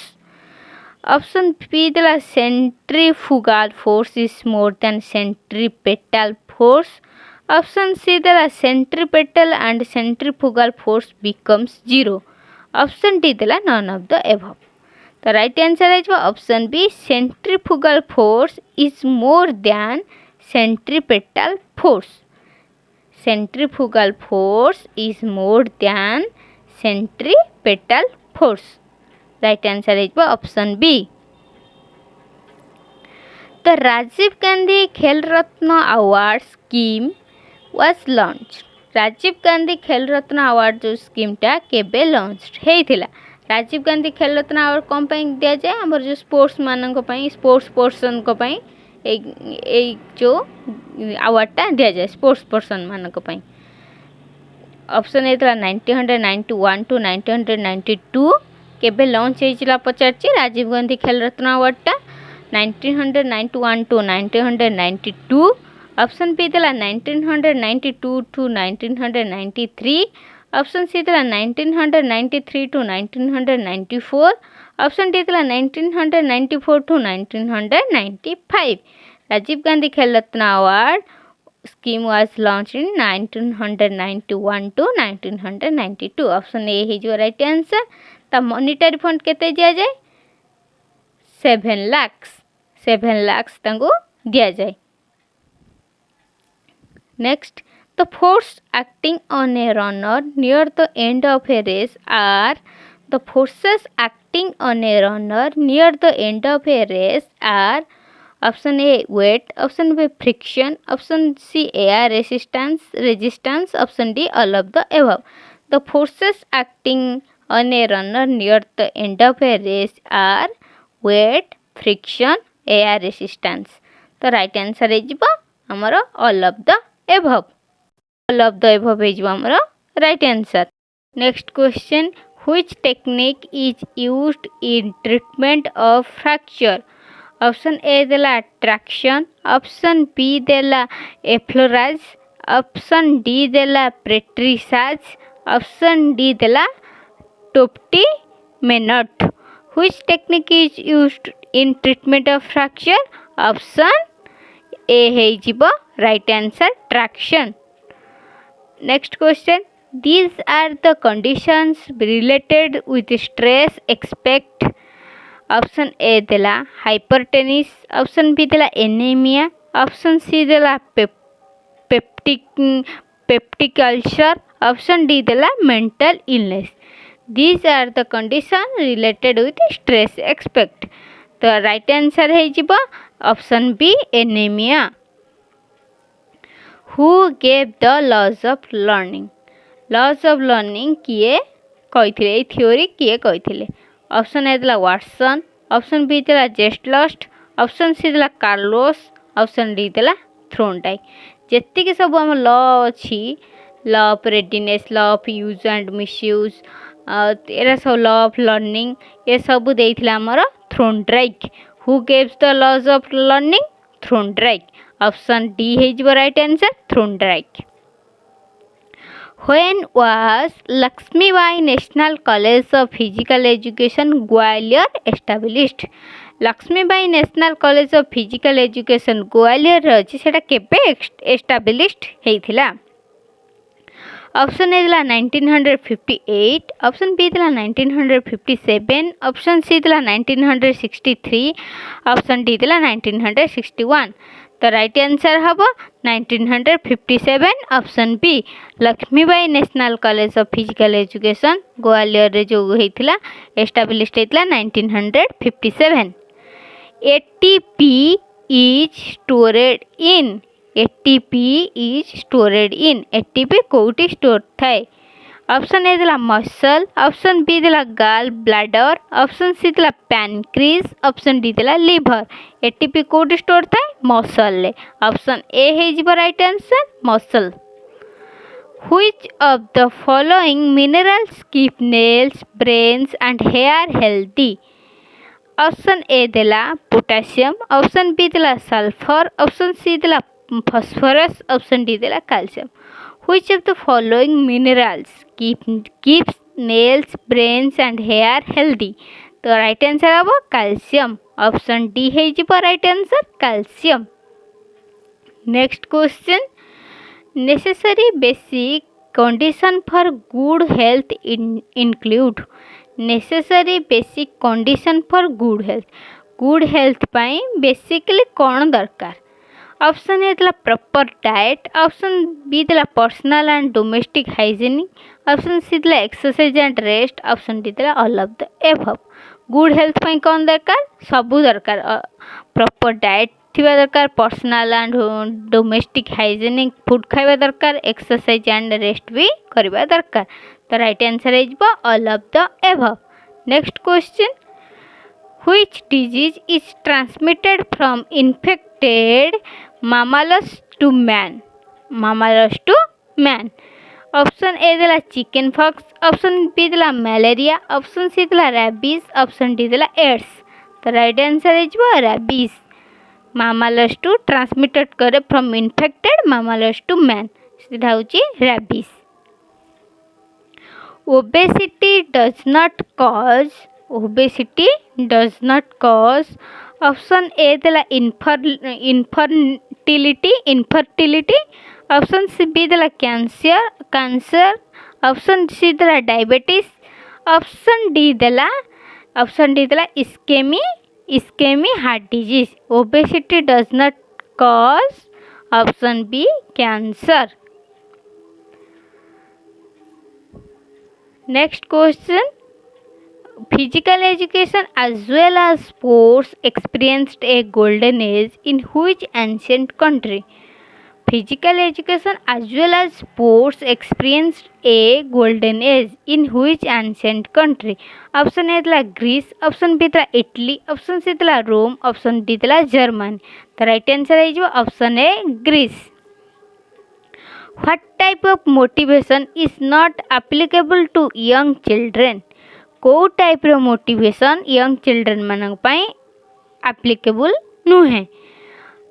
option B देला centrifugal force is more than centripetal force, option C देला centripetal and centrifugal force becomes 0, option D देला none of the above. तो right answer है option B centrifugal force is more than centripetal force. Centrifugal force is more than centripetal force. Right answer is option B. The Rajiv Gandhi Khel Ratna Award scheme was launched. Rajiv Gandhi Khel Ratna award जो scheme टा केबे launch हेइथिला। Rajiv Gandhi Khel Ratna award कौन पाई दिया जाए हमर जो sports मानन को पाई, स्पोर्ट्स पर्सन को पाई ए जो अवार्डटा दिया जाए स्पोर्ट्स पर्सन मानक पाई। ऑप्शन ए 1991 टू 1992 केबे launch होइचिला पचारछि Rajiv Gandhi Khel Ratna अवार्डटा 1991 to 1992, option B देला 1992 टू 1993, ऑप्शन सी देला 1993 टू 1994, ऑप्शन डी देला 1994 to 1995। Rajiv Gandhi Khel Ratna award scheme was launch in 1991 to 1992। Option A ही जो राइट आंसर। ता मॉनिटरी फंड केते दिया जाए 7 लाख तांको दिया जाए। Next, the force acting on a runner near the end of a race are the forces acting on a runner near the end of a race are option A weight, option B friction, option C air resistance, option D all of the above. The forces acting on a runner near the end of a race are weight, friction, air resistance. तो right answer is हमरो all of the above. All of the above is हमरो right answer. Next question, which technique is used in treatment of fracture? Option A देला traction, option B देला एफ्लोराज, option D देला प्रेट्रिसाज, option D देला टोप्टी मेनट। Which technique is used in treatment of fracture? Option A है right answer traction. Next question, these are the conditions related with stress expect option A देला hypertension, option B देला anaemia, option C देला peptic ulcer, option D देला mental illness. These are the condition related with stress expect. तो right answer है जीवा option B anaemia. Who gave the laws of learning? Laws of learning किए कहिथिले ए theory किए कहिथिले? Option A देला Watson, option B देला जेस्टलस्ट, option C देला Carlos, option D देला थ्रोनडाइक. जेतिक सब हम लॉ अछि, law of readiness, law of use and misuse, एरा सब लॉ ऑफ लर्निंग ये सब देइथिला हमर Thorndike. Who gives the laws of learning? Thorndike. Option D है जो right answer Thorndike. When was Lakshmibai National College of Physical Education Gwalior established? Laxmibai national college of physical education Gwalior अच्छी सेटा केबे established हेइथिला? Option A दिला 1958, option B दिला 1957, option C दिला 1963, option D दिला 1961. तो राइट आंसर हम 1957 option B. Lakshmibai national college of physical education Gwalior रे जो हेइथिला एस्टाब्लिश्ड हेइथिला 1957. ATP is stored in. ATP is stored in. ATP कोउटी स्टोर थाए? ऑप्शन ए दिला मसल, ऑप्शन बी दिला गाल ब्लैडर, ऑप्शन सी दिला पैनक्रीज, ऑप्शन डी दिला लिवर. एटीपी कोउटी स्टोर थाए? मसल ले. ऑप्शन ए है जिबो right answer muscle. Which of the following minerals keep nails, brains and hair healthy? Option A देला potassium, option B देला sulphur, option C देला फॉस्फोरस, ऑप्शन डी देला calcium. Which of the following minerals keeps nails, brains and hair healthy? तो right answer हम calcium. Option D है जीवा right answer calcium. Next question. Necessary basic condition for good health include. Necessary basic condition for good health. Good health पाई basically कौन दरकार? Option A दिला proper diet, option B दिला personal and domestic hygienic, option C दिला exercise and rest, option D दिला all of the above. Good health पाई कौन दरकार? सबू दरकार. प्रॉपर डाइट थिबा दरकार, personal and domestic hygienic food खाइबा दरकार, एक्सरसाइज एंड रेस्ट भी करबा दरकार. तो राइट आंसर है all of the above. Next question. Which disease is transmitted from infected mammals to man? Mammals to man. Option A दिला चिकन फॉक्स, ऑप्शन बी दिला malaria, option C दिला rabies, option D दिला ads. तो right answer है rabies. mammals to transmitted करे from infected mammals to man. सीधा होची rabies. Obesity does not cause. Obesity does not cause. Option A दिला infertility, option C B दिला cancer, option C दिला diabetes, option D दिला ischaemic heart disease. Obesity does not cause option B cancer. Next question. Physical education as well as sports experienced a golden age in which ancient country? Physical education as well as sports experienced a golden age in which ancient country? Option A दिला Greece, option B दिला Italy, option C दिला Rome, option D दिला Germany. तो right answer है जो option A Greece. What type of motivation is not applicable to young children? को type रो motivation young children मान applicable नुहे?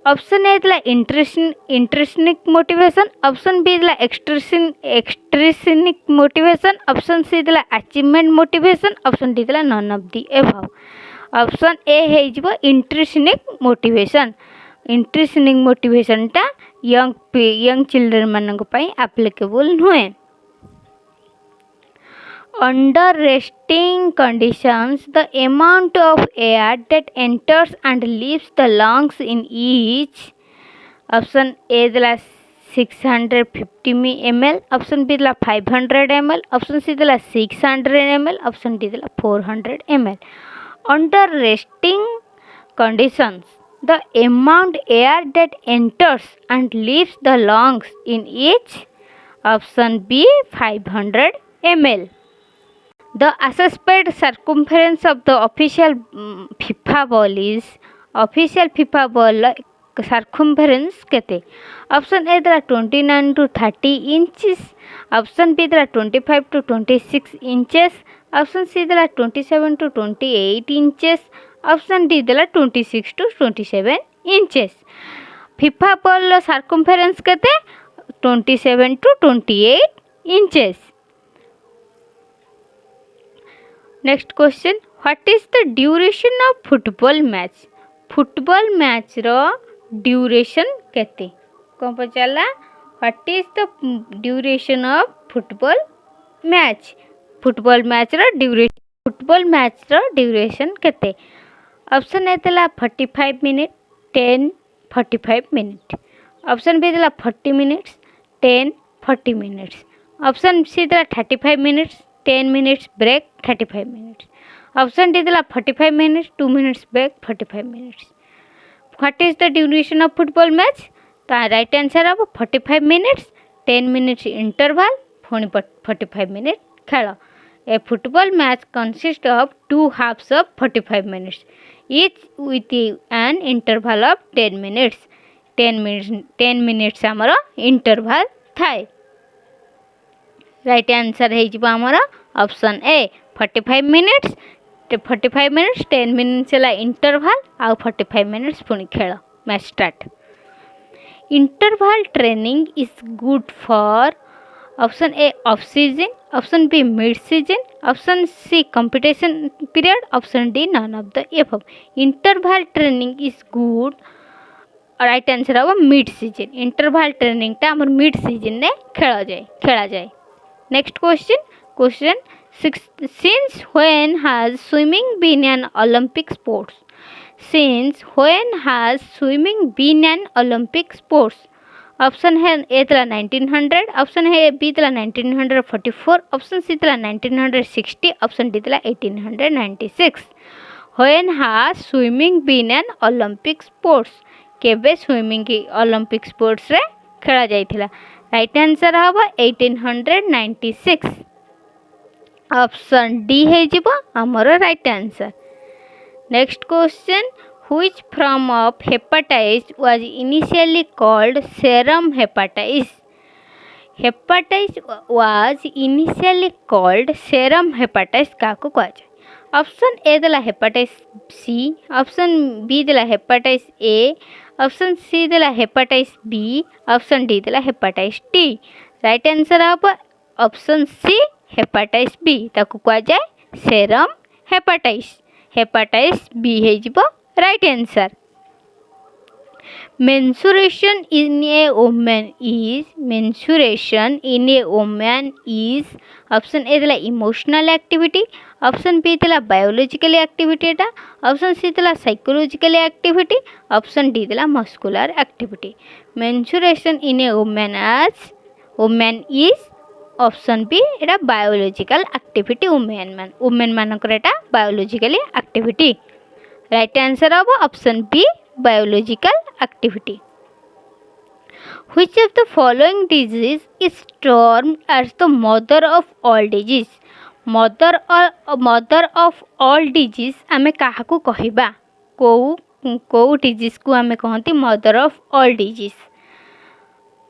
ऑप्शन ए दिला इंट्रेस्निक मोटिवेशन, ऑप्शन बी दिला एक्सट्रिसिनिक मोटिवेशन, ऑप्शन सी दिला अचीवमेंट मोटिवेशन, ऑप्शन डी दिला none of the above. Option A है जिवो intrinsic motivation. Intrinsic motivation टा यंग चिल्ड्रन मान एप्लिकेबल नुहे. Under resting conditions, the amount of air that enters and leaves the lungs in each option A दिला 650 ml, option B दिला 500 ml, option C दिला 600 ml, option D दिला 400 ml. Under resting conditions, the amount air that enters and leaves the lungs in each option B 500 ml. The assessed circumference of the official FIFA ball is official FIFA ball circumference केते option ए द्वारा 29 to 30 inches, option B द्वारा 25 to 26 inches, option C द्वारा 27 to 28 inches, option D द्वारा 26 to 27 inches. FIFA ball circumference केते 27 to 28 inches. Next question, what is the duration of football match? Football match रो duration केते कौन पचाला? What is the duration of football match? Football match रो duration, football match रो duration केते? Option A दिला 45 minutes, 10 45 minutes, option B दिला 40 minutes, 10 40 minutes, option C दिला 35 minutes, 10 minutes break 35 minutes, option D दिला 45 minutes, 2 minutes break 45 minutes. What is the duration of football match? The right answer of 45 minutes, 10 minutes interval, 45 minutes खेल. A football match consists of two halves of 45 minutes, each with an interval of 10 minutes. 10 minutes आमर interval थाए. Right answer है आमर option A 45 minutes. 45 minutes 10 minutes है interval आउ 45 minutes पुणी खेल match start. Interval training is good for option A off season, option B mid season, option C competition period, option D none of the above. Interval training is good. Right answer है mid season. Interval training टा हमर mid season ने खेला जाए. Next question 6, since when has swimming been an Olympic sport? Since when has swimming been an Olympic sport? Option है ए दिला 1900, option है B दिला 1944, ऑप्शन सी दिला 1960, ऑप्शन डी दिला 1896. When has swimming been an Olympic sports? केबे swimming की Olympic sports रे खेला जाइथिला? राइट आंसर हबा 1896. ऑप्शन डी है जिवो हमर right answer. Next question, which form of hepatitis was initially called serum hepatitis? Hepatitis was initially called serum hepatitis काको कहा जाए? ऑप्शन ए दिला हेपाटाइटिस सी, ऑप्शन बी दिला हेपाटाइटिस ए, ऑप्शन सी दिला hepatitis B, option D दिला hepatitis T. Right answer आप option C hepatitis B ताको कहा जाए सेरम हेपाटाइटिस. हेपाटाइटिस बी है जिवो right answer. Menstruation in a woman is option A दिला emotional activity, option B दिला biological activity टा, option C दिला psychological activity, option D दिला muscular activity. Menstruation in a woman is option B Etah biological activity. women मानकर एटा biological activity. Right answer of option B biological activity. Which of the following disease is termed as the mother of all disease? mother of all disease आमे काहाकू कहिबा? को disease को आमे कहती mother of all disease?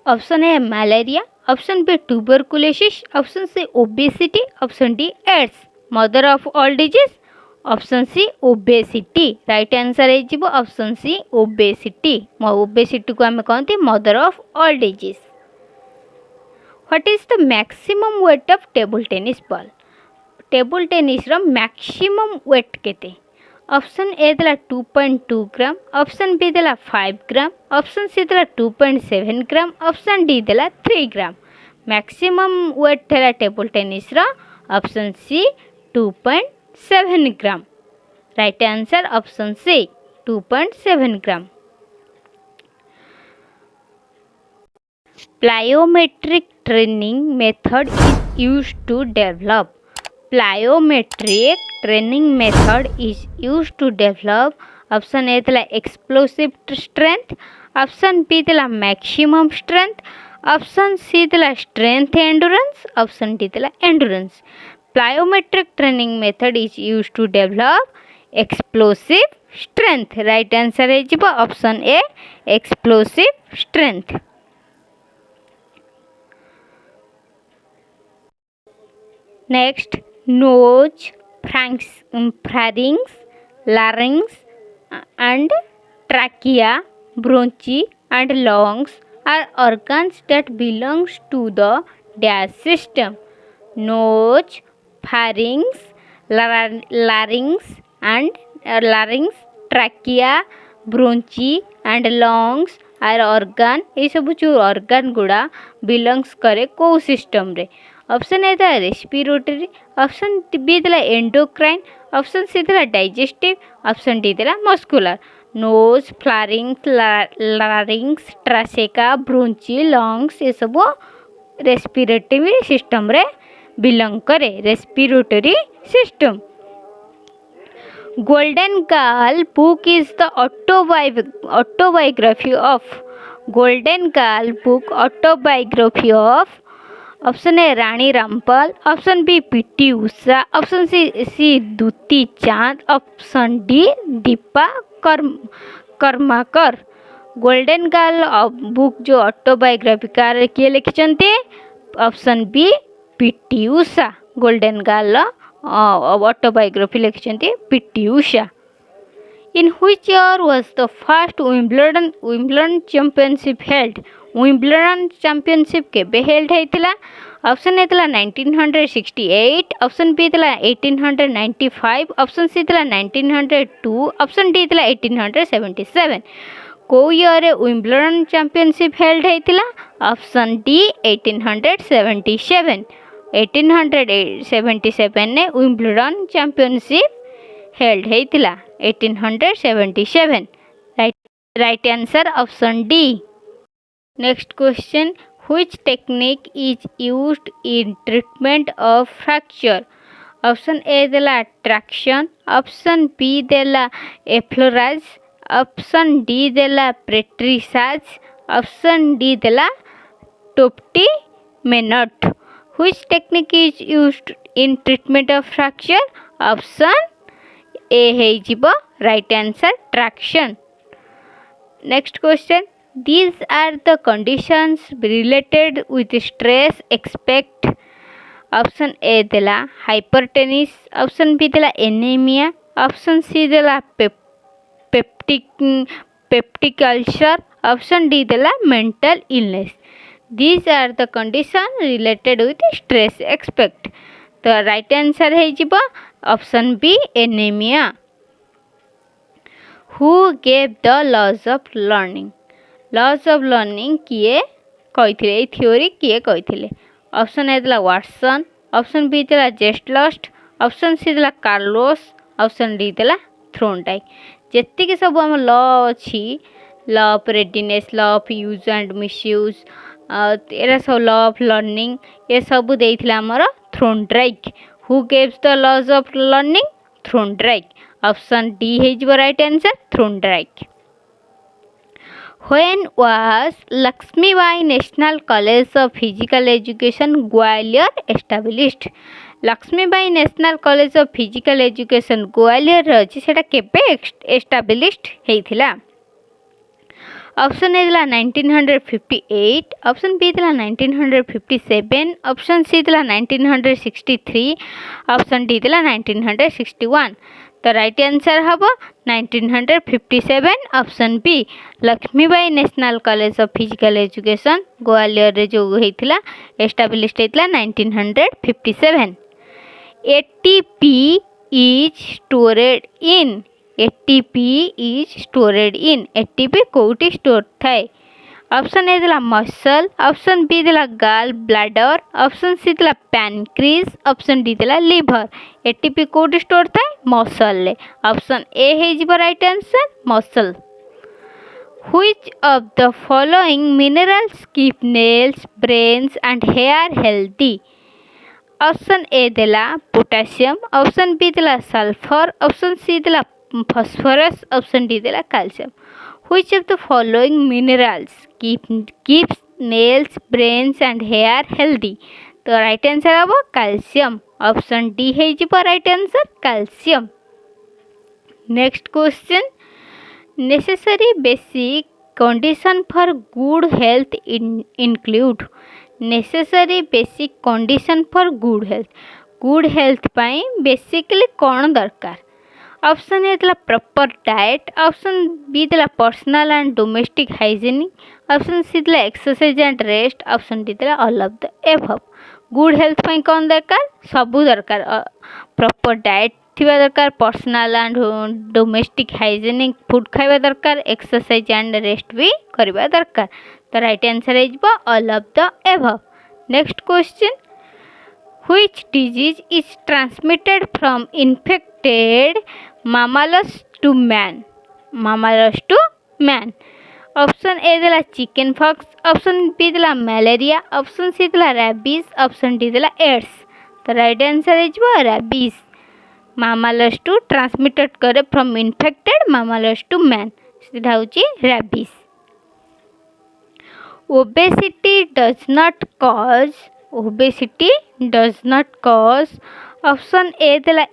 Option A malaria, option B tuberculosis, option C obesity, option D AIDS. mother of all disease option C obesity. Right answer है जीवो option C obesity. Obesity को आमे कहते mother of all disease. What is the maximum weight of table tennis ball? Table tennis रो maximum weight केते? Option A दिला 2.2 ग्राम, option B दिला 5 ग्राम, option C दिला 2.7 ग्राम, ऑप्शन डी दिला 3 ग्राम. मैक्सिमम वेट है table tennis row option C 2.7 gram. Right answer option C 2.7 gram. Plyometric training method is used to develop. Plyometric training method is used to develop. Option A थला explosive strength, option B थला maximum strength, option C थला strength endurance, option D थला endurance. Plyometric training method is use to develop explosive strength. Right answer है जीव option A explosive strength. Next, nose, pharynx, larynx and trachea, bronchi and lungs are organs that belongs to the dash system. Nose, pharynx, larynx and trachea, bronchi and lungs are organ। ये सब जो organ गुड़ा belongs करे को system रे। Option A था respiratory, option B था endocrine, option C था डाइजेस्टिव, ऑप्शन डी था muscular. Nose, pharynx, larynx, trachea, bronchi, lungs ये सब रेस्पिरेटरी सिस्टम रे बिलोंग करे, respiratory system. Golden girl book is the autobiography of. Golden girl book autobiography of. Option A Rani Rampal, option B PT Usha, option C Dutee Chand, option D Dipa Karmakar. Golden girl book जो autobiography किए लिखिଛନ୍ତି? Option B PT Usha. Golden girl autobiography लिखिଛନ୍ତି PT Usha. In which year was the first Wimbledon championship held? Wimbledon championship केबे held हैतिला? Option A थला 1968, option B थला 1895, option C थला 1902, option D थला 1877। को ईयर रे विम्बलडन चैंपियनशिप हेल्ड हैतिला? Option D 1877। 1877 ने विम्बलडन चैंपियनशिप हेल्ड हैतिला 1877। Right answer option D. Next question, which technique is used in treatment of fracture? Option A देला traction, option B देला एफ्लोराज, option D देला प्रेट्रिसाज, option D देला टोप्टी मेनट। which technique is used in treatment of fracture? Option A है जीव right answer traction. Next question, these are the conditions related with stress expect। Option A देला hypertension, option B देला anaemia, option C देला peptic ulcer, option D देला mental illness. these are the conditions related with stress expect। तो right answer है जीव option B anaemia. Who gave the laws of learning? Laws of learning किए कही theory किए कही? Option A देला Watson, option B देला जेस्टलस्ट, ऑप्शन सी देला कार्लोस, ऑप्शन डी देला थ्रोनडाइक। जेतिक सब आम लॉ अच्छी, law of readiness, law of use and misuse, एरा सब लॉ ऑफ लर्निंग ये सब देइथिला हमर Thorndike. Who gives the laws of learning? Thorndike. Option D है जो right answer Thorndike. When was Lakshmibai National College of Physical Education Gwalior established? Lakshmibai National College of Physical Education Gwalior अछि सेटा केबे established हेइथिला? Option A दिला 1958, option B दिला 1957, option C दिला 1963, option D दिला 1961। तो राइट आंसर हम 1957 option B Lakshmibai national college of physical education Gwalior रे जो होइथिला एस्टाब्लिश्ड होइथिला 1957। ATP is stored in. ATP is stored in. ATP कोउटी स्टोर थाए? ऑप्शन ए देला मसल, ऑप्शन बी देला गाल ब्लाडर, ऑप्शन सी देला पैनक्रीज, ऑप्शन डी देला लिवर। एटीपी कोड स्टोर थाए मसल ले। ऑप्शन ए हे जिवो right answer muscle. Which of the following minerals keep nails, brains and hair healthy? Option A देला potassium, option B देला sulphur, option C देला phosphorus, option D देला calcium. Which of the following minerals keeps nails, brains and hair healthy? तो right answer हम calcium. Option D है जी पर right answer calcium. Next question, necessary basic condition for good health include. Necessary basic condition for good health पाई basically कौन दरकार? Option A देला proper diet, option B देला personal and domestic hygienic, option C देला exercise and rest, option D देला all of the above. Good health पाई कौन दरकार? सबू दरकार। प्रॉपर डाइट थिबा दरकार, personal and domestic hygienic food खाइबा दरकार, एक्सरसाइज एंड रेस्ट भी करबा दरकार। तो राइट आंसर है जिवो all of the above. Next question, which disease is transmitted from infected mammals to man? Mammals to man. Option A देला चिकन फॉक्स, ऑप्शन बी देला मलेरिया, ऑप्शन सी देला rabies, option D देला AIDS. तो right answer है जो rabies. Mammals to transmitted करे from infected mammals to man, सीधा होची rabies. Obesity does not cause, obesity does not cause, option A देला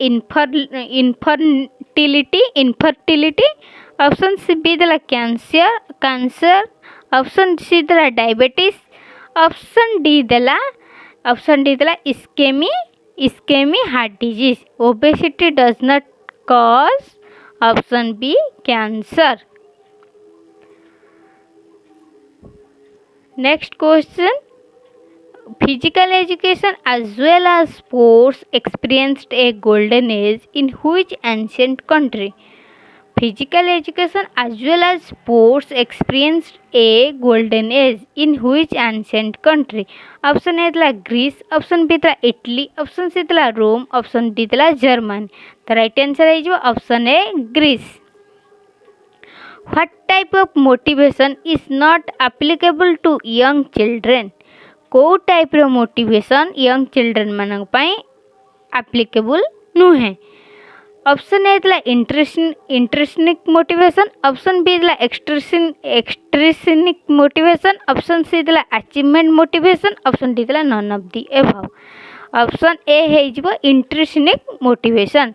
इनफर्टिलिटी, ऑप्शन सी बी देला कैंसर, ऑप्शन सी देला डायबिटीज, ऑप्शन डी देला ischaemic heart disease. Obesity does not cause, option B cancer. Next question, physical education as well as sports experienced a golden age in which ancient country? Physical education as well as sports experienced a golden age in which ancient country? Option A दिला Greece, option B दिला Italy, option C दिला Rome, option D दिला Germany. तो right answer है जो option A Greece. What type of motivation is not applicable to young children? को type रो motivation young children मानक पाई एप्लीकेबल नुहे। ऑप्शन ए दिला इंट्रेस्निक मोटिवेशन, ऑप्शन बी दिला एक्सट्रेसिनिक मोटिवेशन, ऑप्शन सी दिला अचीवमेंट मोटिवेशन, ऑप्शन डी दिला none of the above. Option A है जिवो इंट्रेस्निक मोटिवेशन।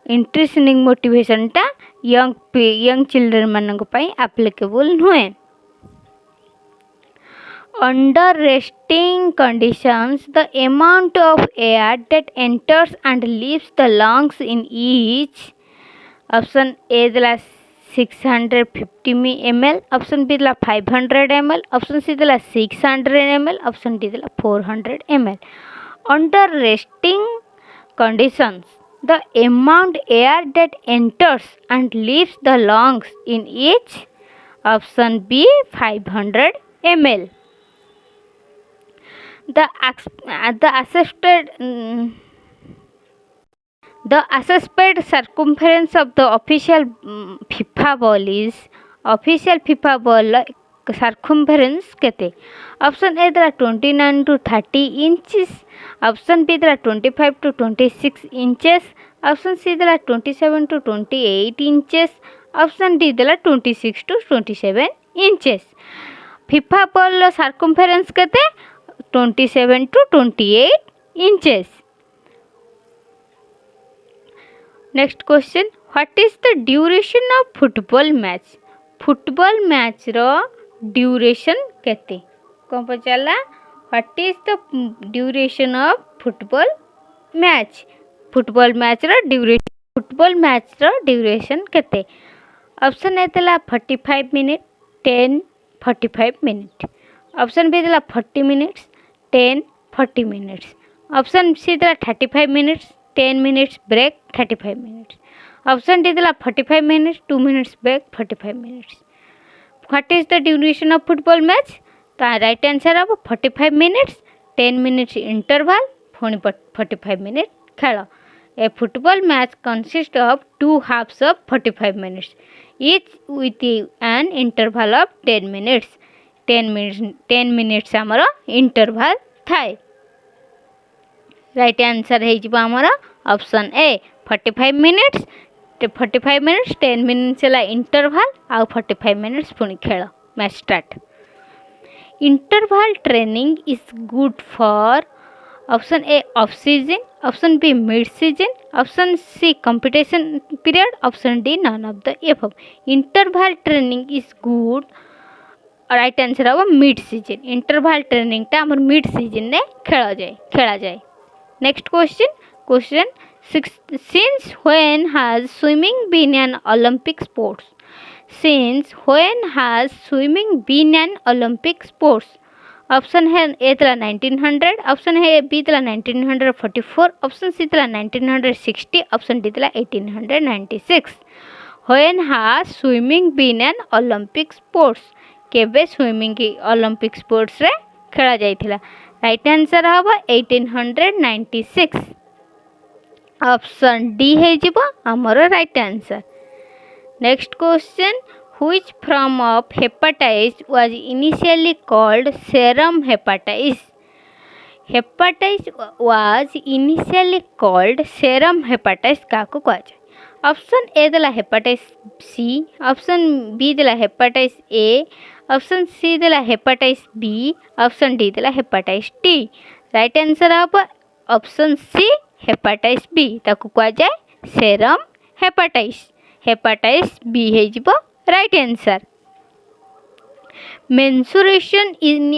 इंट्रेस्निक मोटिवेशन टा यंग चिल्ड्रन मानक पाई एप्लीकेबल नुहे। Under resting conditions, the amount of air that enters and leaves the lungs in each, option A दिला 650 ml, option B दिला 500 ml, option C दिला 600 ml, option D दिला 400 ml. Under resting conditions, the amount air that enters and leaves the lungs in each, option B 500 ml. The assessed circumference of the official FIFA ball is, official FIFA ball circumference केते? Option A दिला 29 to 30 inches, option B दिला 25 to 26 inches, option C दिला 27 to 28 inches, option D दिला 26 to 27 inches। FIFA ball circumference केते? 27 to 28 inches. Next question, what is the duration of football match? Football match रो duration केते? कौन पचाला? What is the duration of football match? Football match रो duration, football match रो duration केते? Option A दिला 45 minutes, 10 45 minutes, option B दिला 40 minutes, 10 40 minutes, option C दिला 35 minutes, 10 minutes break 35 minutes, option D दिला 45 minutes, 2 minutes break 45 minutes। What is the duration of football match तो right answer हम 45 minutes 10 minutes interval पुणी 45 minute खेल a football match consist of 2 halves of 45 minutes each with an interval of 10 minutes 10 minutes आमर interval थाए right answer है आमर option A 45 minutes 10 minutes है interval आ 45 मिनिट्स पुणी खेल match start interval training is good for option A off season option B mid season option C competition period option D none of the above interval training is good right answer हम mid season interval training टा हमर mid season ने खेला जाए next question since when has swimming been an Olympic sports since when has swimming been an Olympic sports option है ए तला 1900 option है B तला 1944 ऑप्शन सी तला 1960 ऑप्शन डी तला 1896 when has swimming been an Olympic sports केबे swimming की Olympic sports रे खेला जाइथिला राइट आंसर हबा 1896 ऑप्शन डी है जीवो हमर right answer next question which form of hepatitis was initially called serum hepatitis hepatitis was initially called serum hepatitis काको कहा जाए ऑप्शन ए दला हेपाटाइटिस सी ऑप्शन बी दला हेपाटाइटिस ए ऑप्शन सी दला hepatitis B option D दला hepatitis T right answer आप option C hepatitis B ताको कहा जाए सेरम हेपाटाइटिस बी है जीवो right answer menstruation in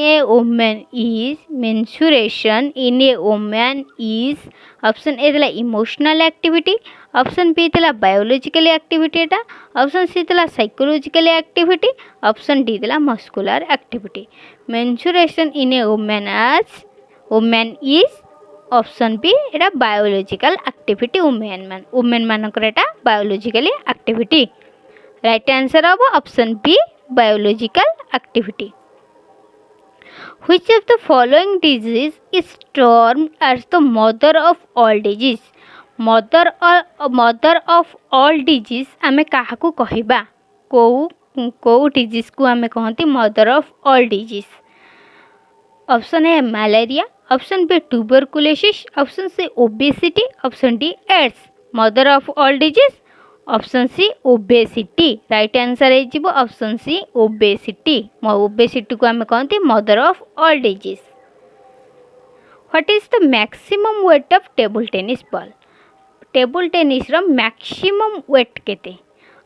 a woman is option A दला इमोशनल एक्टिविटी ऑप्शन बी दला बायोलॉजिकल एक्टिविटी टा ऑप्शन सी दला साइकोलॉजिकल एक्टिविटी ऑप्शन डी दला muscular activity menstruation in a woman is option B एटा biological activity women मानकर एटा biological activity right answer हम option B biological activity which of the following disease is termed as the mother of all disease mother of all disease आमे काहाकू कहिबा को disease को आमे कहंती mother of all disease option A malaria option B tuberculosis option C obesity option D AIDS mother of all disease option C obesity right answer है जीवो option C obesity को आमे कहंती mother of all disease what is the maximum weight of table tennis ball table tennis रो maximum weight केते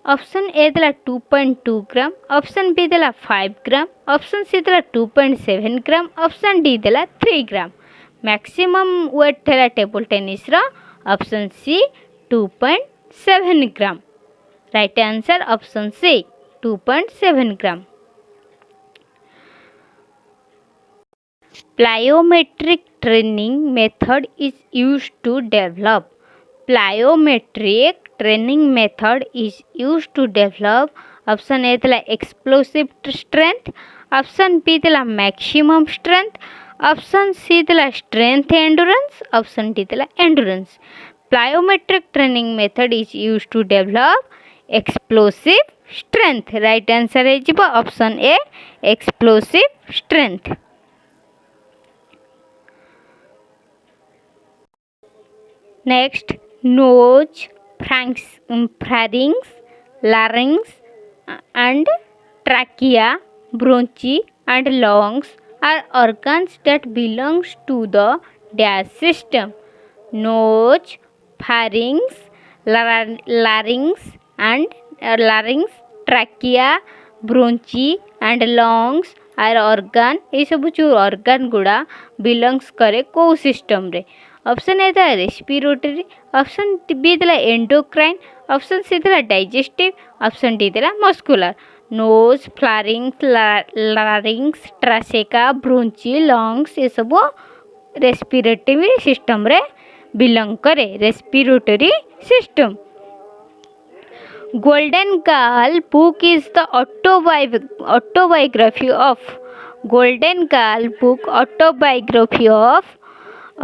option A दला 2.2 ग्राम option B दला 5 ग्राम option C दला 2.7 ग्राम ऑप्शन डी दला 3 ग्राम मैक्सिमम वेट है table tennis row option C 2.7 gram right answer option C 2.7 gram plyometric training method is used to develop plyometric training method is used to develop option A दला explosive strength option B दला maximum strength option C दला strength endurance option D दला एंडुरेंस plyometric training method is used to develop explosive strength right answer है जीवो option A explosive strength next nose pharynx larynx and trachea bronchi and lungs are organs that belongs to the dash system nose pharynx larynx trachea bronchi and lungs are organ ये सब जो organ गुड़ा belongs करे को system रे option A था respiratory option B दला endocrine option C दला डाइजेस्टिव ऑप्शन डी दला muscular nose pharynx larynx trachea bronchi lungs ये सब रेस्पिरेटरी सिस्टम रे बिलोंग करे respiratory system Golden Girl book is the autobiography of Golden Girl book autobiography of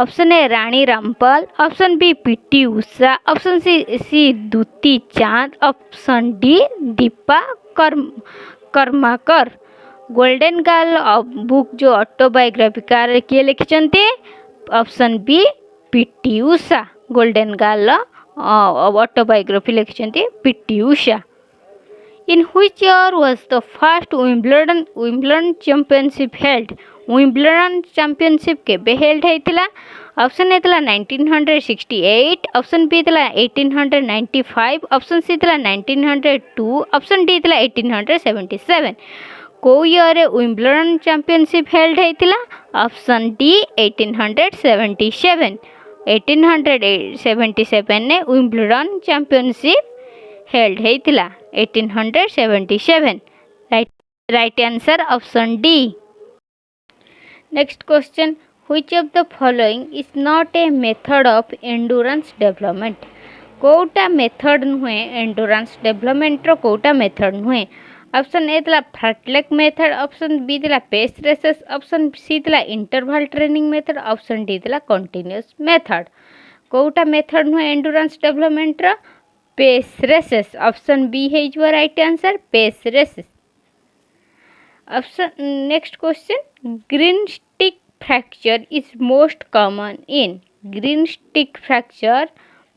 option A Rani Rampal, option B PT Usha, option C Dutee Chand, option D Dipa Karmakar. Golden girl book जो autobiography किए लिखिଛନ୍ତି option B PT Usha. Golden girl autobiography लिखिଛନ୍ତି PT Usha. In which year was the first Wimbledon championship held? Wimbledon championship केबे held ହେଇଥିଲା? Option एଥିଲା 1968, option बीଥିଲା 1895, option सीଥିଲା 1902, option डीଥିଲା 1877। କୋଉ ଇୟରରେ ୱିମ୍ବଲଡନ୍ ଚାମ୍ପିଅନସିପ୍ ହେଲ୍ଡ ହେଇଥିଲା? Option D 1877। 1877ରେ ୱିମ୍ବଲଡନ୍ ଚାମ୍ପିଅନସିପ୍ ହେଲ୍ଡ ହେଇଥିଲା 1877। Right answer option D. Next question, which of the following is not a method of endurance development? कोटा मेथड नुहे एंडुरेंस डेवलपमेंट रो कोटा मेथड नुहे? ऑप्शन ए थला fartlek method, option B थला pace races, option C थला interval training method, option D थला continuous method. कोटा मेथड नुहे एंडुरेंस डेवलपमेंट रो? Pace races. ऑप्शन बी है जो right answer pace races. Option next question, greenstick fracture is most common in? Greenstick fracture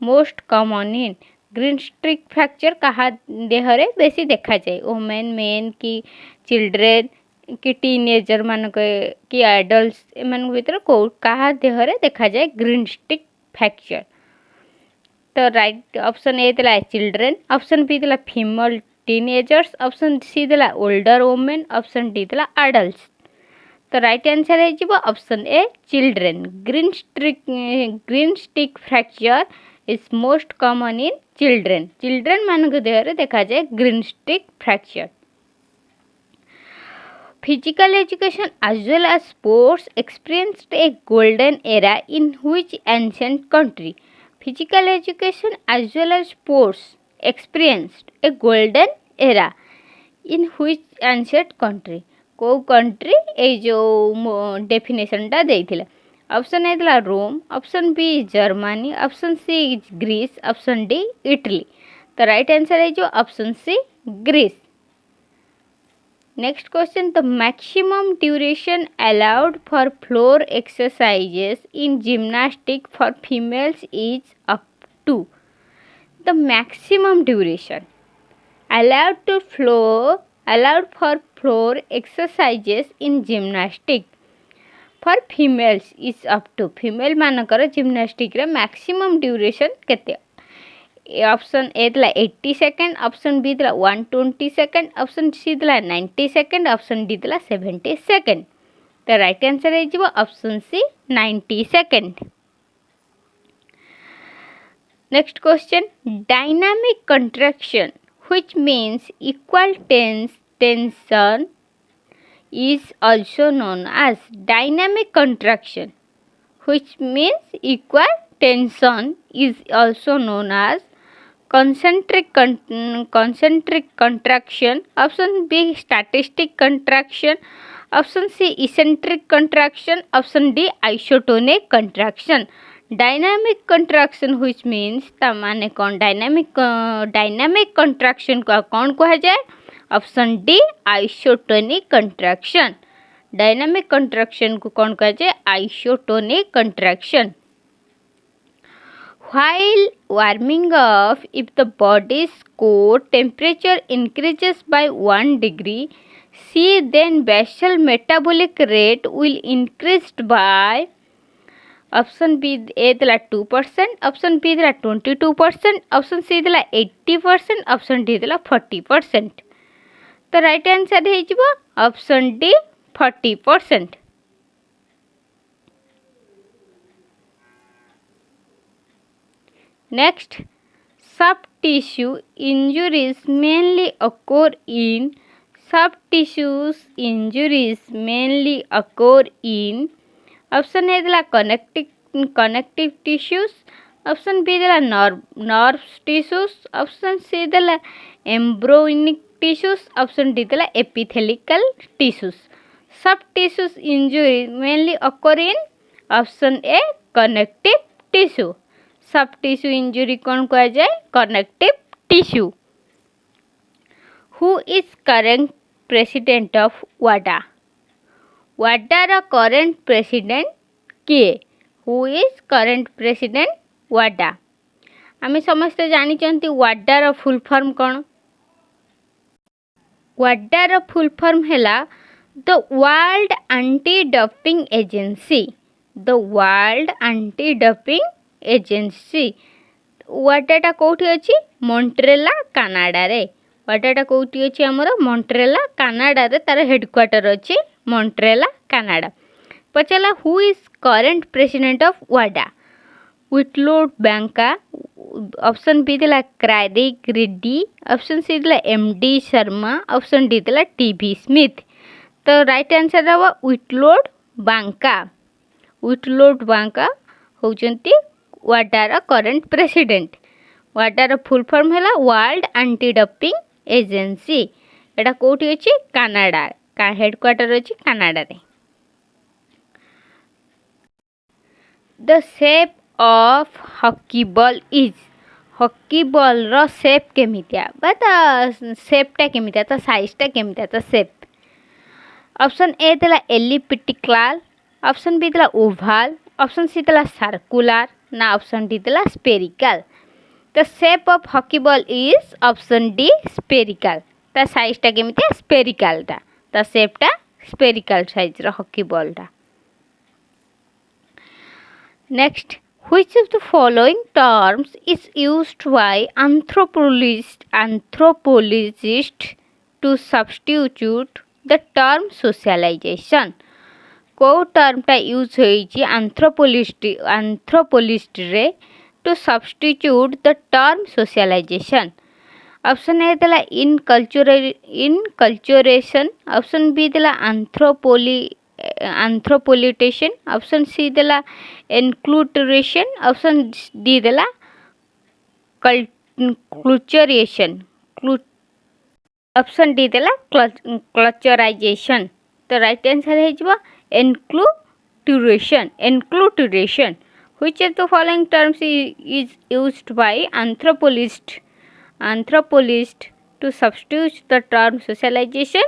most common in? Greenstick fracture कहा देहरे बेसी देखा जाए? वुमेन, मेन कि children कि टीनेजर मान कि एडल्ट्स एमान भीतर को कहा देहरे देखा जाए ग्रीन स्टिक फ्रैक्चर? तो राइट ऑप्शन ए थला चिल्ड्रेन, ऑप्शन बी थला फीमेल टीनेजर्स, ऑप्शन सी थला ओल्डर वुमेन, ऑप्शन डी थला एडल्ट्स। तो राइट आंसर है जीवो option A children. Green stick fracture is most common in children. Children मान देहरे देखा जाए green stick fracture. Physical education as well as sports experienced a golden era in which ancient country? Physical education as well as sports experienced a golden era in which ancient country? को country ए जो definition टा देइथिला? Option A थला Rome, option B Germany, option C Greece, option D Italy. तो right answer है जो option C Greece. Next question, the maximum duration allowed for floor exercises in gymnastic for females is up to? The maximum duration allowed for floor exercises in gymnastic for females is up to? female मानकर gymnastic रे maximum duration केते? Option A थला 80 second, option B थला 120 second, option C थला 90 second, option D थला 70 second. तो right answer है जीवो option C 90 second. Next question, dynamic contraction which means equal tension is also known as? dynamic contraction which means equal tension is also known as concentric contraction, option B static contraction, option C eccentric contraction, option D isotonic contraction। Dynamic contraction which means तमाने कौन dynamic contraction को कौन कहा जाए? Option D isotonic contraction. Dynamic contraction को कौन कहा जाए? Isotonic contraction. While warming up, if the body's core temperature increases by 1 degree C, then basal metabolic rate will increase by? Option B ए थला 2%, ऑप्शन बी थला 22%, option C थला 80%, option D थला 40%। तो राइट आंसर है जीवो option D 40%। Next, soft tissue injuries mainly occur in option A थला connective tissues, option B देला नर्व टिश्यूज, ऑप्शन सी देला एम्ब्रोनिक टिश्यूज, ऑप्शन डी देला epithelial tissues. Soft tissues injury mainly occur in option A connective tissue. Soft tissue injury कौन कहा जाए? Connective tissue. Who is current president of वाडा? वाडार current president किए? Who is current president वाडा? आमे समस्ते जानिचंती वाडार फुल फॉर्म कौन? वाडार फुल फॉर्म हैला the world anti doping agency. The world anti doping agency. वाडाटा कोठी अछि? मॉन्ट्रेला कनाडा रे। वाडाटा कोठी अछि? हमर मॉन्ट्रेला कनाडा रे, तार हेडक्वार्टर अछि मॉन्ट्रेला कनाडा। पचला who is current president of वाडा? विटलोड बैंका, ऑप्शन बी देला क्राइरिक रेड्डी, ऑप्शन सी देला एमडी शर्मा, ऑप्शन डी देला टीबी स्मिथ। तो राइट आंसर हवा विटलोड बैंका। विटलोड बैंका होचंती वाडार करेंट प्रेसिडेंट। वाडार फुल फॉर्म हैला वर्ल्ड एंटी डोपिंग एजेंसी। एटा कोठी अछि? कनाडा का हेडक्वार्टर अछि कनाडा रे। The shape of hockey ball is? Hockey ball रो शेप केमितिया बता? शेपटा केमितिया? तो साइजटा केमितिया? तो शेप। ऑप्शन ए देला एलिप्टिकल, ऑप्शन बी देला ओवल, ऑप्शन सी देला सर्कुलर ना ऑप्शन डी देला spherical. The shape of hockey ball is option D spherical. ता साइजटा केमितिया? स्फेरिकलटा। ता शेपटा स्फेरिकल साइज रो हॉकी बॉलटा। Next, which of the following terms is used by anthropologists to substitute the term socialization? को टर्मटा यूज होइछि anthropologist रे to substitute the term socialization? Option A देला इनकल्चरेशन, ऑप्शन बी देला anthropolitation, ऑप्शन सी देला एनक्लूटरेशन, option D देला क्लचरेशन, option D देला क्लचराइजेशन। तो right answer है जो enculturation. Enculturation. Which of the following terms is used by anthropologist to substitute the term socialization?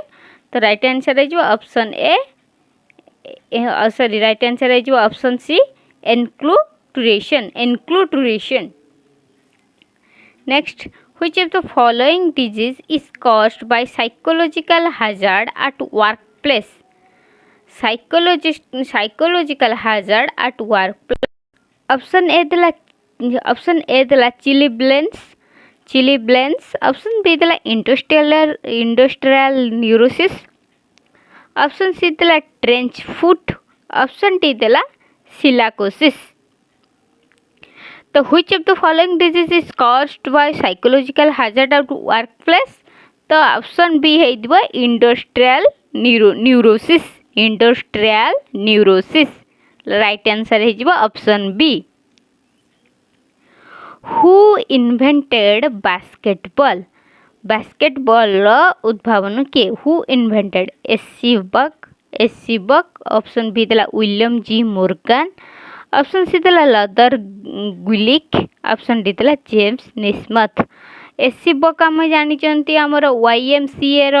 तो right answer है जो option A, sorry right answer है जो option C enculturation. Enculturation. Next, which of the following disease is caused by psychological hazard at workplace? psychological hazard at workplace. Option A देला चिलीब्लेंस, option B देला industrial neurosis, option C देला trench foot, option D देला सिलाकोसिस। तो which of the following disease is caused by psychological hazard at workplace? तो option B है दिबो industrial neurosis. Industrial neurosis. Right answer है दिबो option B. Who invented basketball? Basketball रो उद्भावन के who invented? SC Buck, option B देला William G Morgan, option C देला लदर गुलिक, ऑप्शन डी देला जेम्स निस्मथ। एससी बक आम जानी आमर YMCA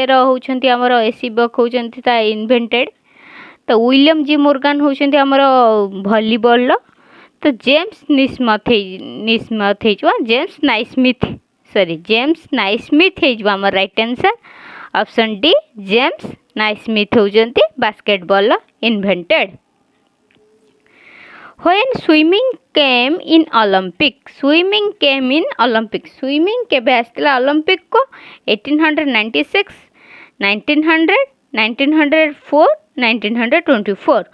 रो होउछंती आमर एससी बक होउछंती ता इन्वेंटेड। तो विलियम जी मोर्गन होउछंती आमर वॉलीबॉल रो। तो जेम्स निस्मथ है जो जेम्स नाइस्मिथ है जो आमर right answer option D James Naismith होउछंती बास्केटबॉल रो invented. When swimming came in Olympic? Swimming केबे आसला ओलंपिक को? 1896, 1900, 1904, 1924।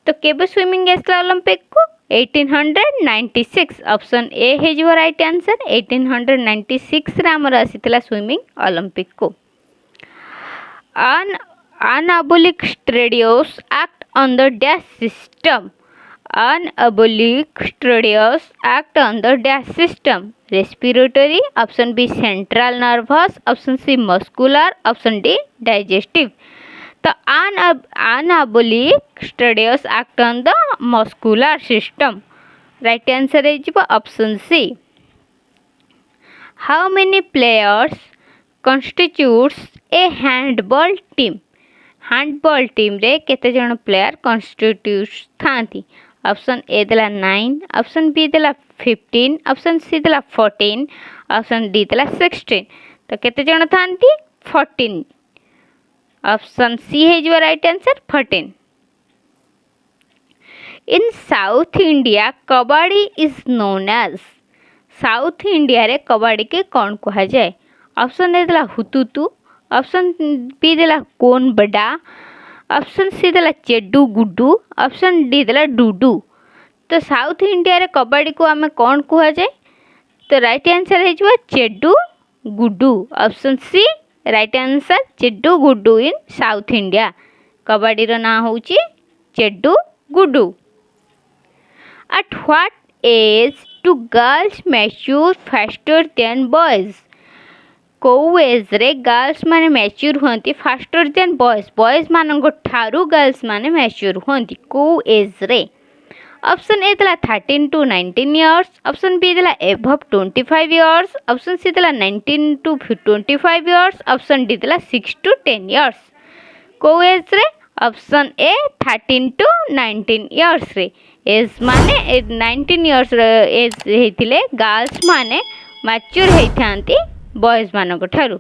तो केबे स्विमिंग आसला ओलंपिक को? 1896। ऑप्शन ए है जो राइट आंसर 1896 रे हमर आसीतला स्विमिंग ओलंपिक को। Anabolic steroids act on the dash system. anabolic steroids act on the dash system. Respiratory, option B central nervous, option C muscular, option D digestive. The anabolic steroids act on the muscular system. Right answer is option C. How many players constitutes a handball team? handball team रे केते जन player constitutes थांती. Option A देला 9, option B देला 15, option C देला 14, option D देला 16. तो केते जन थांती 14. ऑप्शन सी है जो right answer 14. In South India kabaddi is known as. South India रे कबड्डी के कौन कहा जाए? ऑप्शन ए देला हुतुतु, ऑप्शन बी देला कोन बड़ा, ऑप्शन सी देला चेड्डू गुड्डू, ऑप्शन डी देला डुडू. तो साउथ इंडिया रे कबड्डी को आमे कौन कहा जाए? तो राइट आंसर है जो Chedu Gudu. Option C right answer Chedu Gudu in South India. Kabaddi रो ना होची Chedu Gudu. At what age do girls mature faster than boys? को एज रे गर्ल्स माने मैच्योर होती फास्टर देन बॉयज. बॉयज मानक ठारू गर्ल्स माने मैच्योर होती को एज रे? ऑप्शन ए देला 13 to 19 years, ऑप्शन बी देला एबव 25 years, ऑप्शन सी देला 19 to 25 years, ऑप्शन डी देला 6 to 10 years. को एज रे? ऑप्शन ए 13 to 19 years रे. एज माने 19 years एज हेतिले गर्ल्स माने मैच्योर हेइथांती बॉयज मानक ठारू.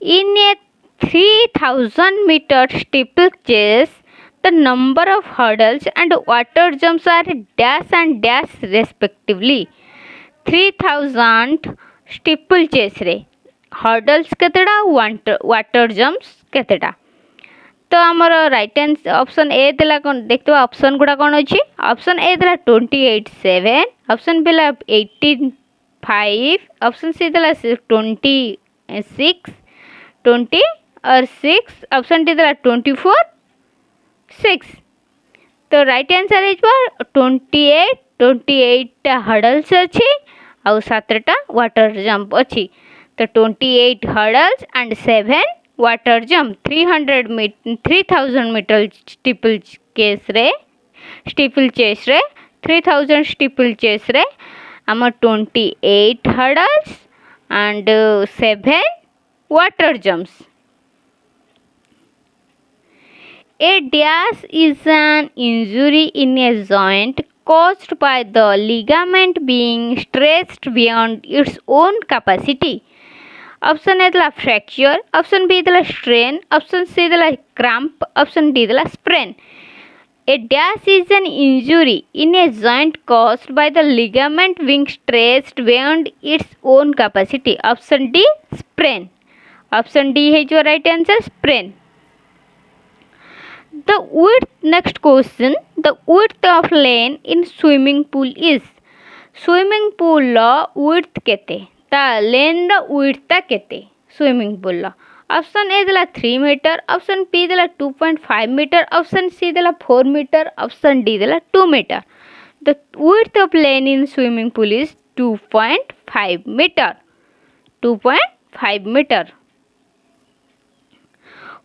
इन ए 3000 meter steeplechase the number of hurdles and water jumps are dash and dash respectively. 3000 steeplechase रे hurdles केतेडा water jumps केतेडा? तो आमर राइट आंसर ऑप्शन ए देला कोन देखते ऑप्शन गुडा कोन अछि? ऑप्शन ए देला 28/7, ऑप्शन बी देला 18/5, ऑप्शन सी देला 26 20 और 6, ऑप्शन डी देला 24/6. तो राइट आंसर इज 28 हर्डल्स अछि और 7टा वाटर जंप अछि. तो 28 hurdles and 7 water jump. 3000 metre steeplechase रे 3000 स्टीपल चेस रे आम 28 hurdles and 7 water jumps. A dash is an injury in a joint caused by the ligament being stretched beyond its own capacity. Option A देला fracture, option B देला strain, option C देला cramp, option D देला sprain. A dash is an injury in a joint caused by the ligament being stretched beyond its own capacity. Option D sprain. Option D है जो right answer sprain. The width, next question, the width of lane in swimming pool is. Swimming pool low width केते ता लेन रो width ता केते swimming pool low? Option A देला 3 metre, option B देला 2.5 metre, option C देला 4 metre, option D देला 2 metre. The width of lane in swimming pool is 2.5 meter. 2.5 meter.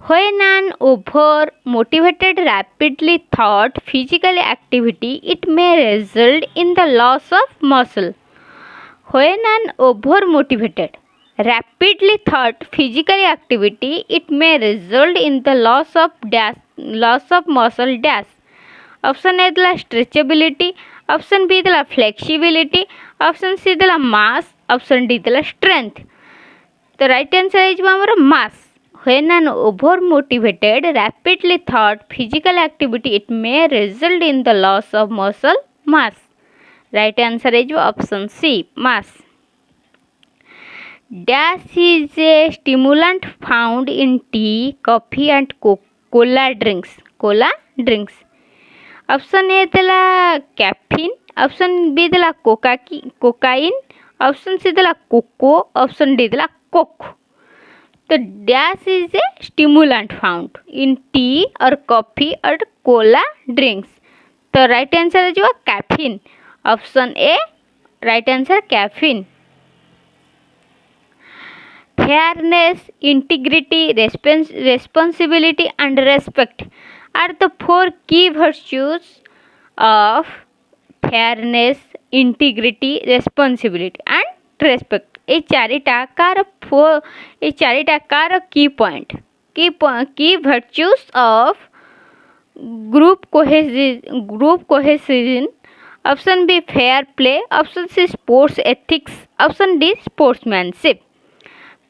When an over-motivated, rapidly thought physical activity, it may result in the loss of muscle. When an over-motivated, rapidly thought physical activity, it may result in the loss of muscle dash. Option A देला stretchability, option B देला flexibility, option C देला मास, option D देला strength. तो right answer है हमर मास. When an over-motivated, rapidly thought physical activity, it may result in the loss of muscle mass. Right answer is option C, mass. Dash is a stimulant found in tea, coffee and cola drinks. Cola drinks. Option A देला caffeine, option B देला cocaine, option C देला cocoa, option D देला Coke. तो dash is a stimulant found in tea or coffee or cola drinks. तो right answer है जो caffeine, option A right answer caffeine. Fairness, integrity, responsibility and respect are the four key virtues of fairness, integrity, responsibility and respect. ये चारिटा car की point की virtues of group cohesion. Option B fair play, option C sports ethics, option D sportsmanship.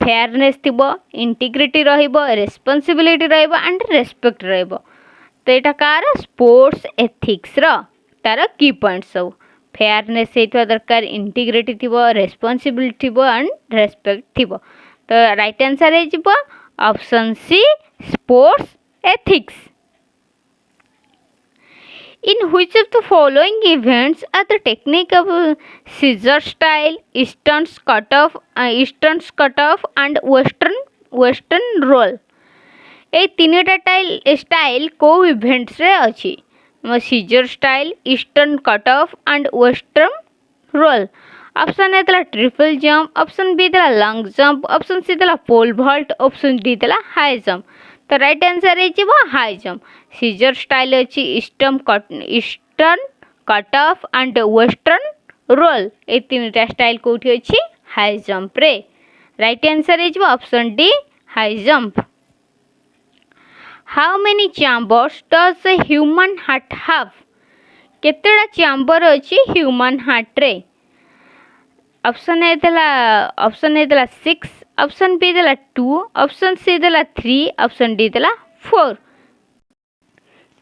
Fairness थिबो, integrity रहिबो, responsibility रहिबो and respect रहिबो. तो यहाँ कार स्पोर्ट्स एथिक्स तार की पॉइंट सब फेयरनेस होता दरकार, इंटीग्रिटी थिबो, रेस्पॉन्सिबिलिटी थिबो एंड रेस्पेक्ट थिबो. तो राइट आंसर है option C sports ethics. In which of the following events are the technique of scissor style, eastern cutoff and western roll? ये तीनटा स्टाइल को इवेंट्स रे अच्छी scissor style, eastern cut off and western roll. Option A देला triple jump, option B देला long jump, option C देला pole vault, option D देला high jump. तो राइट आंसर है हाई जंप. सीजर स्टाइल अच्छी eastern cut off and western roll. ये तीनटा style कौटी अच्छी हाई जंप रे. राइट आंसर है option D high jump. How many chambers does a human heart have? केतेटा chamber अच्छी ह्यूमन हार्ट रे? ऑप्शन ए देला 6, ऑप्शन बी देला 2, ऑप्शन सी देला 3, ऑप्शन डी देला 4.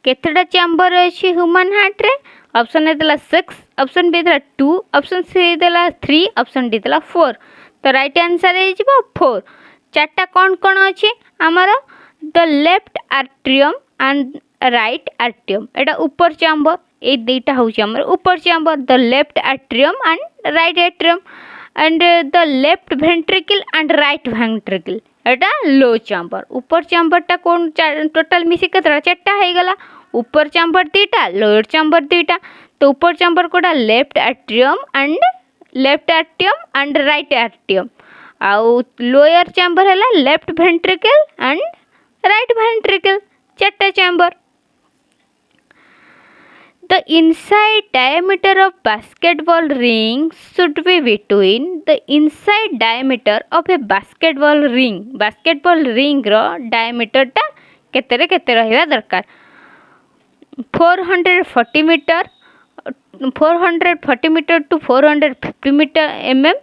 केतेटा चैम्बर अच्छी ह्यूमन हार्ट रे? ऑप्शन ए देला 6, ऑप्शन बी देला 2, ऑप्शन सी देला 3, ऑप्शन डी देला 4. तो राइट आंसर है 4. चारटा कौन कौन अच्छी आमर the left atrium and right atrium. एटा ऊपर चैम्बर, ये दुईटा हूँ आमर ऊपर chamber, the left atrium and right atrium. And the left ventricle and right ventricle Etah low chamber. ऊपर चैम्बरटा कौन टोटाल मिसी केतटा चारटा हो गला. ऊपर चैम्बर दुईटा, लोअर चैम्बर दुईटा. तो ऊपर चैम्बर कोटा left atrium and right atrium. आउ लोअर चैम्बर है left ventricle and right ventricle. चारटा chamber. The inside diameter of basketball ring should be between the inside diameter of a basketball ring. Basketball ring ro diameter टा केते रहिबा दरकार. 440 metre to 450 metre mm.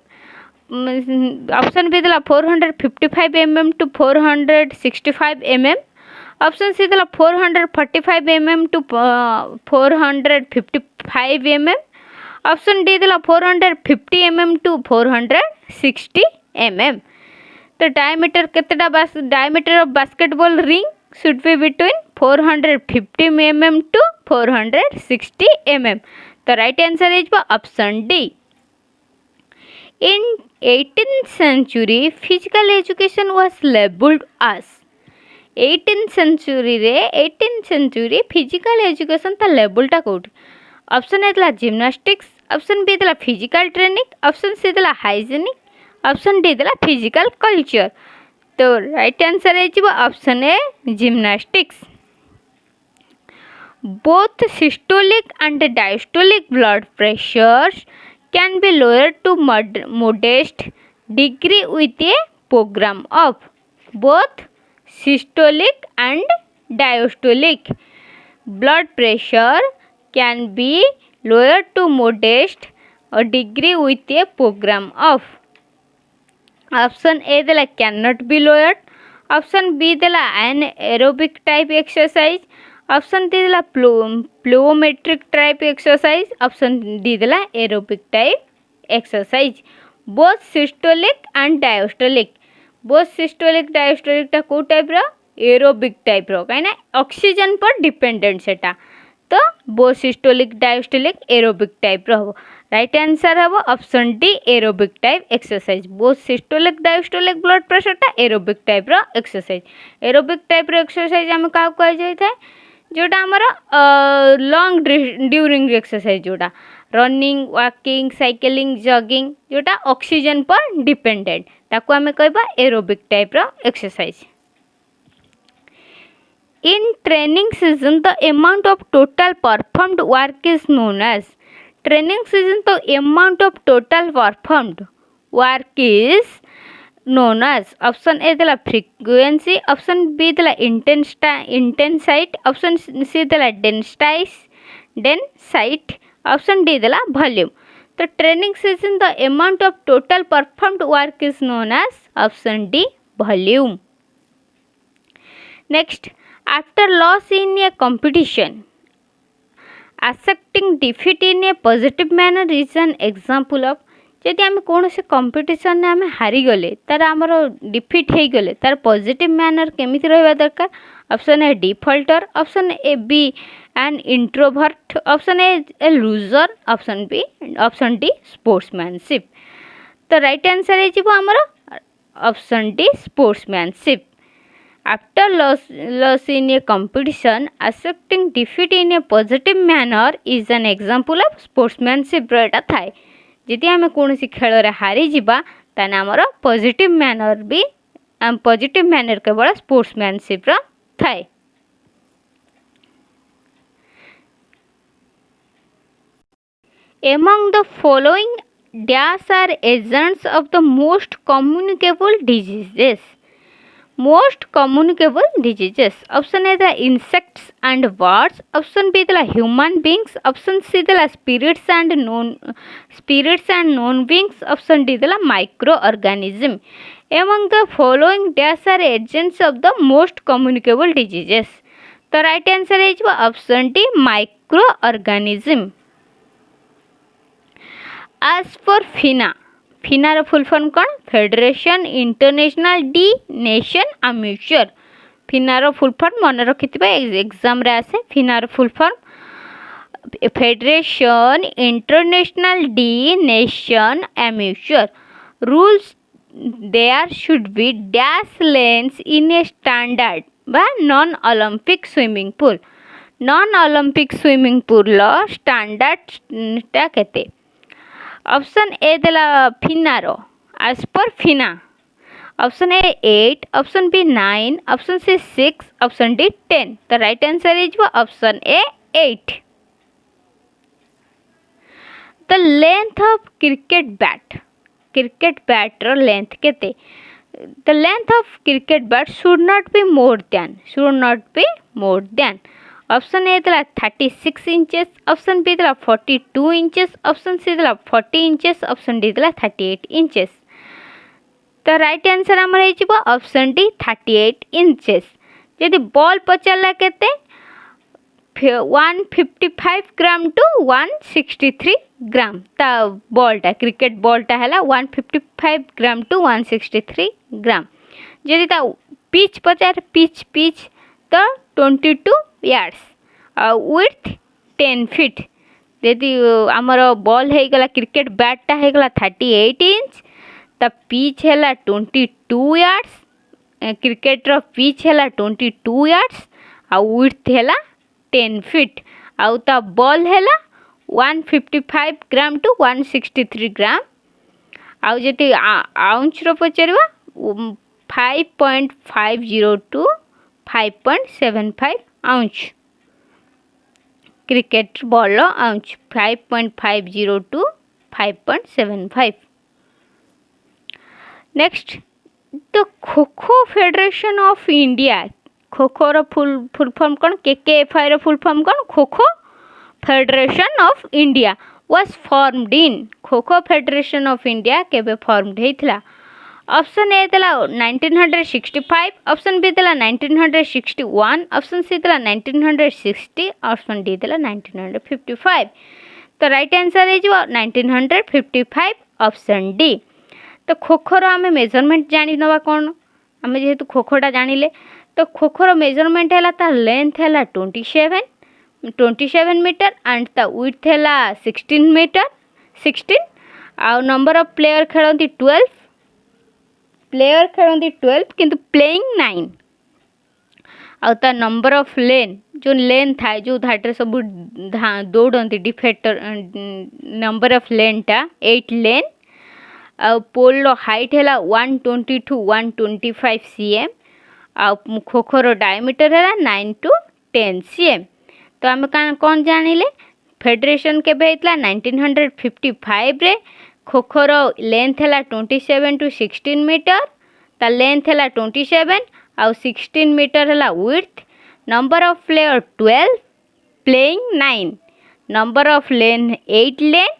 Option B देला 455 mm to 465 mm. Option C देला 445 mm to 455 mm. Option D देला 450 mm to 460 mm. तो diameter केतेटा diameter of basketball ring should be between 450 mm to 460 mm. तो right answer is option D. In 18th century, physical education was labeled as. 18th century physical education ता level टा code. Option A देला gymnastics, option B देला physical training, option C देला hygienic, option D देला physical culture. तो right answer है option A gymnastics. Both systolic and diastolic blood pressures can be lowered to modest degree with a program of. Both systolic and diastolic blood pressure can be lowered to modest degree with a program of. Option A देला cannot be lowered, option B देला anaerobic type exercise, option D देला plyometric type exercise, option D देला aerobic type exercise. Both systolic and diastolic. Both systolic diastolic टा को type रो aerobic type रो कहीं oxygen पर डिपेंडेंट सेटा. तो both systolic diastolic aerobic type रो. राइट आंसर हम option D aerobic type exercise both systolic diastolic blood pressure टा एरोबिक टाइप रो एक्सरसाइज एरोबिक टाइप रो एक्सरसाइज हम का कह जाय थाए जोटा हमर लॉन्ग ड्यूरिंग एक्सरसाइज जोटा रनिंग वॉकिंग साइकिलिंग जॉगिंग जोटा ऑक्सीजन पर डिपेंडेंट ताको हमें कहबा एरोबिक टाइप रो exercise In training season, the amount of total performed work is known as training season. The amount of total performed work is known as option A the frequency, option B the intensity, option C the density, option D the volume. The training season, the amount of total performed work is known as option D volume. Next, after loss in a competition, accepting defeat in a positive manner is an example of जदि आम कौन से competition आम हारी गले तार आमर defeat हो गले तार पॉजिटिव मैनर केमी रहा दरकार option A defaulter option A B an introvert option A loser option D sportsmanship तो राइट आंसर है आमर option D sportsmanship After loss in a competition, accepting defeat in a positive manner is an example of sportsmanship एटा थाए जदि आम कौन खेल हारी जावा ताने आमर पॉजिटिव मैनर भी पॉजिटिव मैनर केवल स्पोर्ट्समैनशिप थाए Among the following dash are agents of the most communicable diseases. Most communicable diseases. Option A the insects and birds. Option B the human beings. Option C the spirits and non beings. Option D the microorganism. Among the following dash are agents of the most communicable diseases. The right answer is option D microorganism. As for FINA. फिनार full form कौन Federation Internationale de Natation Amateur फिनार full form मन रखि exam रे आसे फिनार full form Federation Internationale de Natation Amateur rules there should be dash lens in a standard बा non Olympic swimming pool लो स्टैंडर्ड टा केते ऑप्शन ए देला फिनारो as per FINA option A 8 option B 9 option C 6 option D 10 the right answer is option A 8 the length of cricket bat रो length केते the length of cricket bat should not be more than option A दिला 36 inches option B दिला 42 inches option C दिला 40 inches option D दिला 38 inches तो right answer आमर है option D 38 inches यदि बॉल पचारा केते 155 ग्राम टू 163 ग्राम ता बॉलटा क्रिकेट बॉलटा है 155 ग्राम टू 163 ग्राम यदि ता पिच पचार पिच तो 22 यार्ड्स विथ 10 फीट यदि आमर बॉल हो गला क्रिकेट बैटा हो गला 38 इंच तो पिच है 22 यार्ड्स क्रिकेट रो पिच है 22 यार्ड्स आ विथ है 10 फीट आउ ता बॉल है 155 ग्राम टू 163 ग्राम आउ जति आउंच रो पचार 5.50 to 5.75 ounce cricket ball ounce 5.50 to 5.75 next the Kho federation of India Kho रो फुल फॉर्म कौन KKFI रो फुल फॉर्म कौन Kho federation of India was formed in Kho federation of India केबे फॉर्मड हेतला ऑप्शन ए देला 1965 ऑप्शन बी देला 1961 ऑप्शन सी देला 1960 option D देला 1955 तो राइट आंसर है 1955 ऑप्शन डी तो खो रो आमे मेजरमेंट जानि नवा कोन आमे जेहेतु खोखोटा जानिले तो खो रो मेजरमेंट है ता लेंथ है 27 मीटर एंड ता विड्थ है 16 मीटर 16 आउ नंबर ऑफ प्लेयर खेलती 12 प्लेयर खेलती 12 किंतु प्लेइंग 9 आउ ता नंबर ऑफ लेन जो लेन थाए जो धाटे सब दौड़ती डिफेक्टर नंबर ऑफ लेन टा 8 लेन आउ पोल रो हाइट है 120 टू 125 cm आउ खोखोर डायमीटर है 9 टू 10 cm। तो आम कौन जानिले फेडरेशन केबे हेतला 1955 रे खोखोर लेंथ है 27 टू 16 मीटर ता लेंथ है 27 आउ 16 मीटर है width number of player 12 playing 9 number of lane 8 lane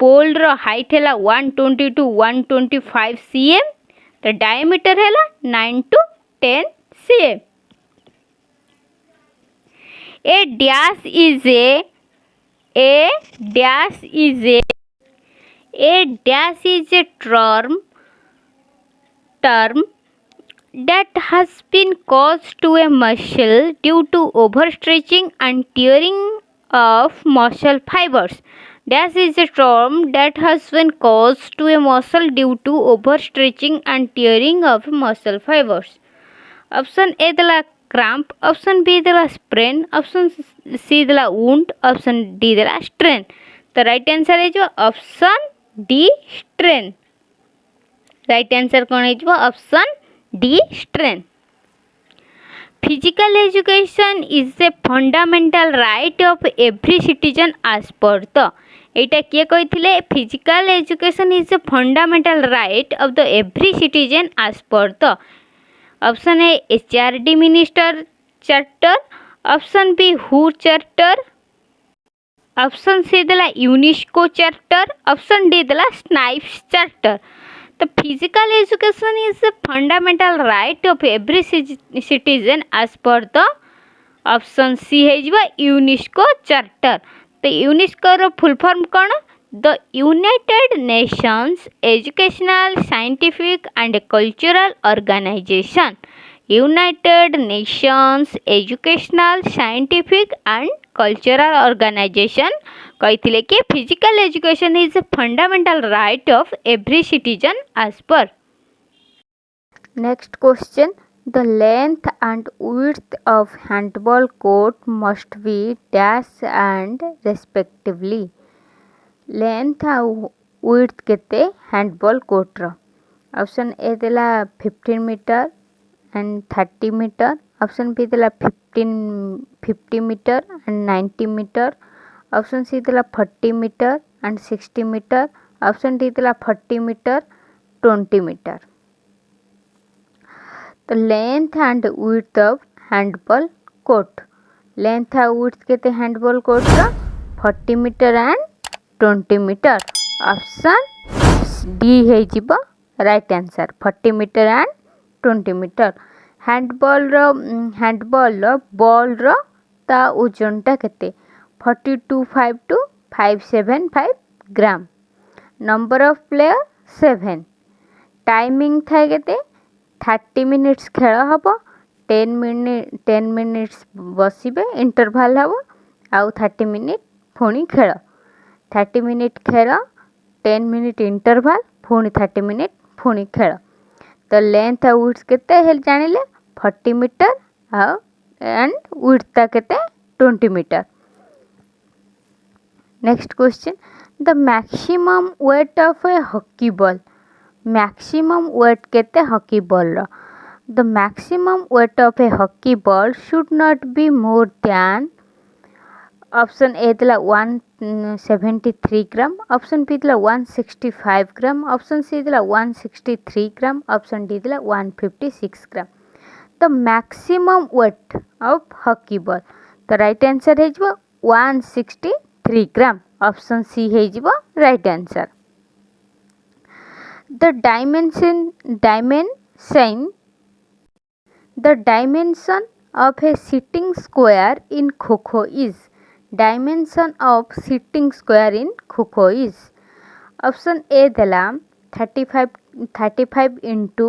pole रो हाइट है 120 टू 125 cm तो डायमीटर है 9 to 10 cm। A dash is a term that has been caused to a muscle due to overstretching and tearing of muscle fibers. Dash is a term that has been caused to a muscle due to overstretching and tearing of muscle fibers. Option A दला cramp, option B दला sprain, option C दला wound, option D दला strain। तो right answer है जो option D strain। Right answer कौन है जो option D strain। Physical education is a fundamental right of every citizen as per the एटा किए कही physical education is a fundamental right of the every citizen as per the option A HRD minister charter, option B हु charter, option C दला UNESCO charter, option D दला snipes charter. तो physical education is a fundamental right of every citizen as per the option C है UNESCO charter. तो UNESCO रो full form कौन the United Nations Educational Scientific and Cultural Organization United Nations Educational Scientific and Cultural Organization कही कि physical education is a fundamental right of every citizen as per। Next question The length and width of handball court must be dash and respectively। Length आ width केते handball court रो option A देला 15 metre and 30 metre, option B देला 50 metre and 90 metre, option C देला 40 metre and 60 metre, option D देला 40 metre 20 metre. तो length and width of handball court length आ width केते हैंडबॉल कोर्ट रो 40 metre and 20 metre option D है जीबो right answer 40 metre and 20 metre. Handball रो ball रो ता ओजनटा केते 425 to 575 gram. Number of player 7। Timing थाए केते 30 मिनिट्स खेल हम 10 मिनिट्स बसबे इंटरभाल हम आउ 30 मिनिट पुणी खेल 30 मिनिट खेल 10 मिनिट इंटरभाल पुणी 30 मिनिट पुणी खेल। तो लेंथ आ विड्थ केते हेल जानिले 40 मीटर आउ एंड विड्थ केते 20 metre. Next question the maximum weight of a hockey ball maximum weight केते हॉकी बॉल रो the maximum weight of a hockey ball should not be more than option A दिला 173 ग्राम, option B दिला 165 ग्राम, option C दिला 163 gram, option D दिला 156 gram. The maximum weight of hockey ball तो right answer है 163 gram option C है right answer. The dimension of a sitting square in Kho is dimension of sitting square in Kho is option A dala 35 into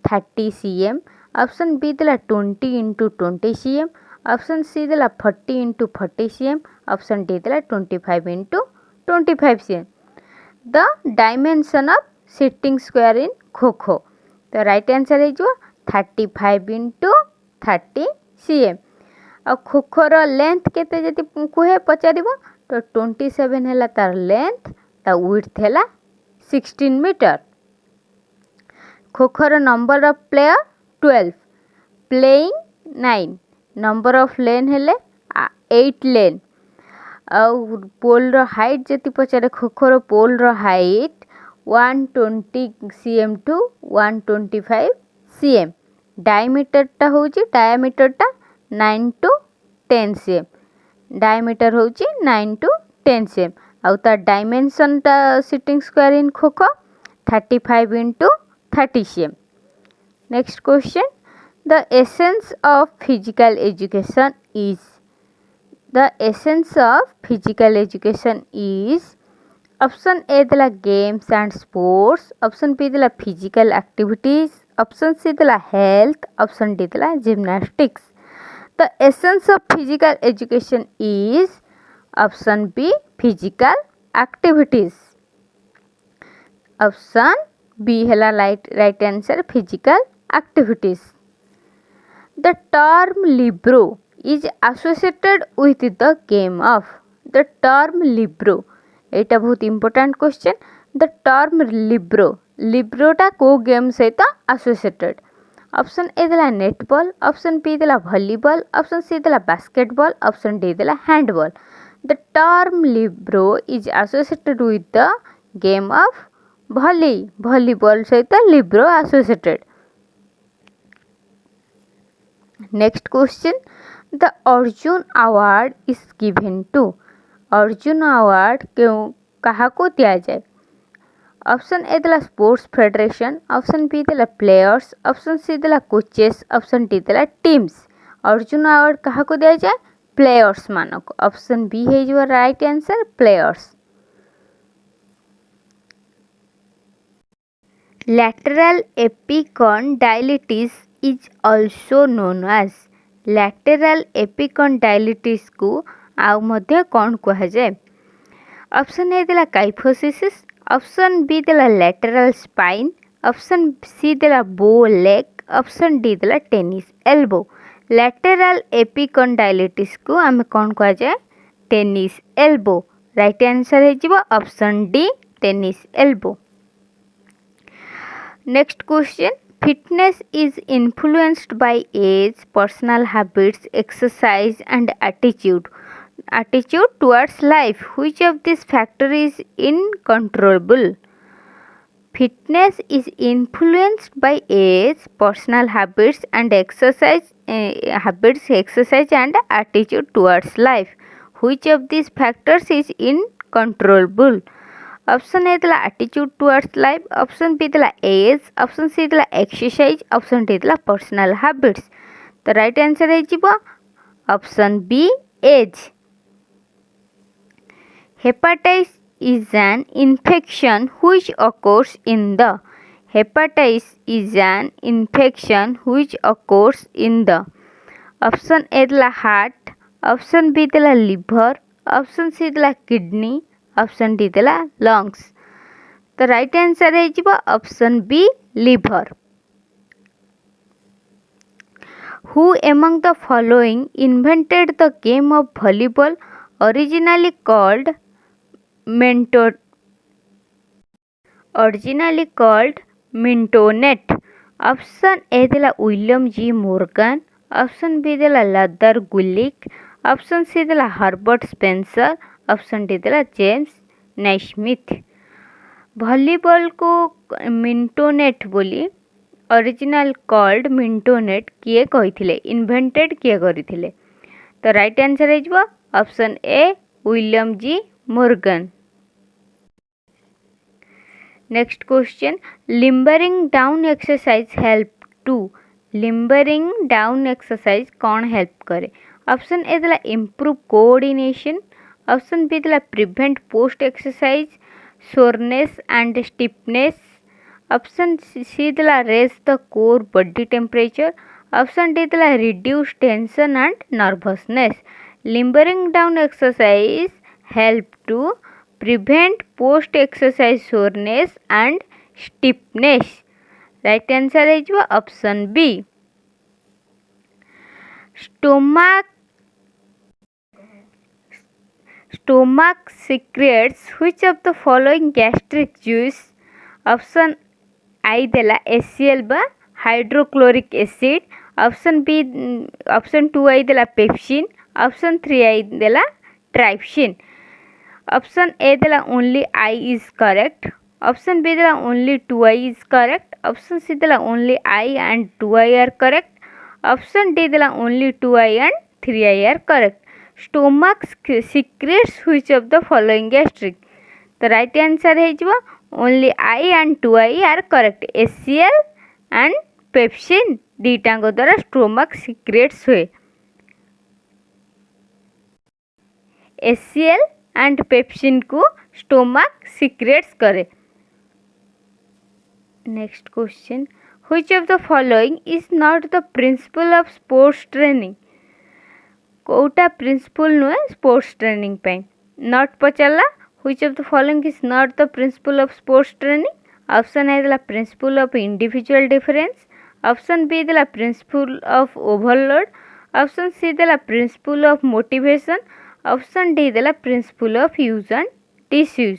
30 cm, option B dala 20 into 20 cm, option C dala 40 into 40 cm, option D dala 25 into 25 cm। The dimension of sitting square in Kho Kho तो right answer हो 35 into 30 cm आ खो खोर length केते जदि कहे पचार तो 27 है तार लेंथ ता विड्थ है 16 मीटर खो खोर number of player 12 playing 9 number of lane हेले 8 लेन आउ पोल रो हाइट जति पचारे खो खोर पोल रो height 120 cm to 125 cm diameter टा होची डायमीटर टा 9 टू 10 cm डायमीटर होची 9 टू 10 cm आउ ता डायमेंशन टा sitting square in Kho Kho 35 into 30 cm next question the essence of physical education is the essence of physical education is option A दिला games and sports option B दिला physical activities option C दिला health option D दिला gymnastics the essence of physical education is option B physical activities option B है right answer physical activities the term libero is associated with the game of the term libero एटा बहुत important question the term लिब्रोटा को game सहित associated option A दिला netball option B दिला volleyball option C दिला basketball option D दिला handball the term libero is associated with the game of volleyball सहित libero associated next question the Arjuna award is given to Arjuna award क्यों कहा को दिया जाए ऑप्शन ए दिला स्पोर्ट्स फेडरेशन ऑप्शन बी दिला प्लेयर्स ऑप्शन सी दिला कोचेस ऑप्शन डी दिला टीम्स अर्जुन अवार्ड कहा को दिया जाए प्लेयर्स मानक ऑप्शन बी है जो right answer players lateral epicondylitis is also known as lateral epicondylitis को आउ मध्य कौन कहा जाए ऑप्शन ए दिला काइफोसिस ऑप्शन बी दिला लैटरल स्पाइन ऑप्शन सी दिला बो लेग ऑप्शन डी दिला टेनिस एल्बो लैटरल एपिकंडाइलिटिस को आम कौन कहा जाए टेनिस एल्बो राइट आंसर है option D tennis elbow next question fitness is influenced by age personal habits exercise and attitude towards life which of these factor is incontrollable fitness is influenced by age personal habits and exercise and attitude towards life which of these factors is incontrollable option A दिला attitude towards life option B दिला age option C दिला exercise option D दिला personal habits तो right answer है option B age hepatitis is an infection which occurs in the hepatitis is an infection which occurs in the option A दिला heart option B दिला liver option C दिला kidney option D दिला lungs तो right answer है option B liver who among the following invented the game of volleyball originally called mintonet option A दिला William G Morgan option B दिला Luther Gulick option C दिला Herbert Spencer option D दिला James Naismith volleyball को mintonette बोली original called मिंटोनेट किए कही invented किए करी तो राइट आंसर है option A William G Morgan next question limbering down exercise help to limbering down exercise कौन हेल्प करे ऑप्शन ए दिला इम्प्रूव कोऑर्डिनेशन ऑप्शन बी दिला prevent post exercise soreness and stiffness option C दिला raise the core body temperature option D दिला reduce tension and nervousness limbering down exercise help to prevent post exercise soreness and stiffness. Right answer is option B. Stomach secretes which of the following gastric juice? Option I देला HCl बा hydrochloric acid, option B option 2 I देला pepsin, option 3 आई देला trypsin. Option A देला only I is correct, option B देला only 2 I is correct, option C देला only I and 2 I are correct, option D देला only 2 I and 3 I are correct. Stomach secretes which of the following gastric? The right answer है only I and 2I are correct. HCl and pepsin दीटांग द्वारा stomach secretes हुए. HCl and pepsin को stomach secretes करे. Next question. Which of the following is not the principle of sports training? कोटा principle नुहे sports training पे not पचाला. Which of the following is not the principle of sports training? Option A देला principle of individual difference, option B देला principle of overload, option C देला principle of motivation, option D देला principle of use and disuse.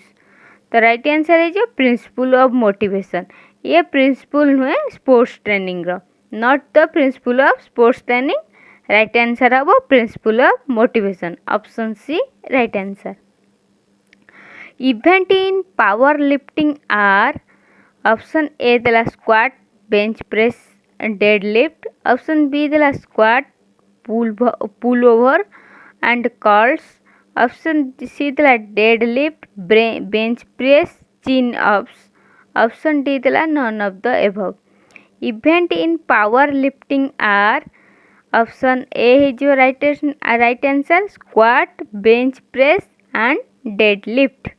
तो right answer है principle of motivation. ये principle नुहे sports training रो, not the principle of sports training. Right answer हम principle of motivation, option C right answer. Event in power lifting are option A देला squat, bench press, dead lift, option B देला squat, pull over and curls, option C देला dead lift, bench press, chin ups, option D देला none of the above. Event in power lifting are option A है जो right answer squat, bench press and dead lift.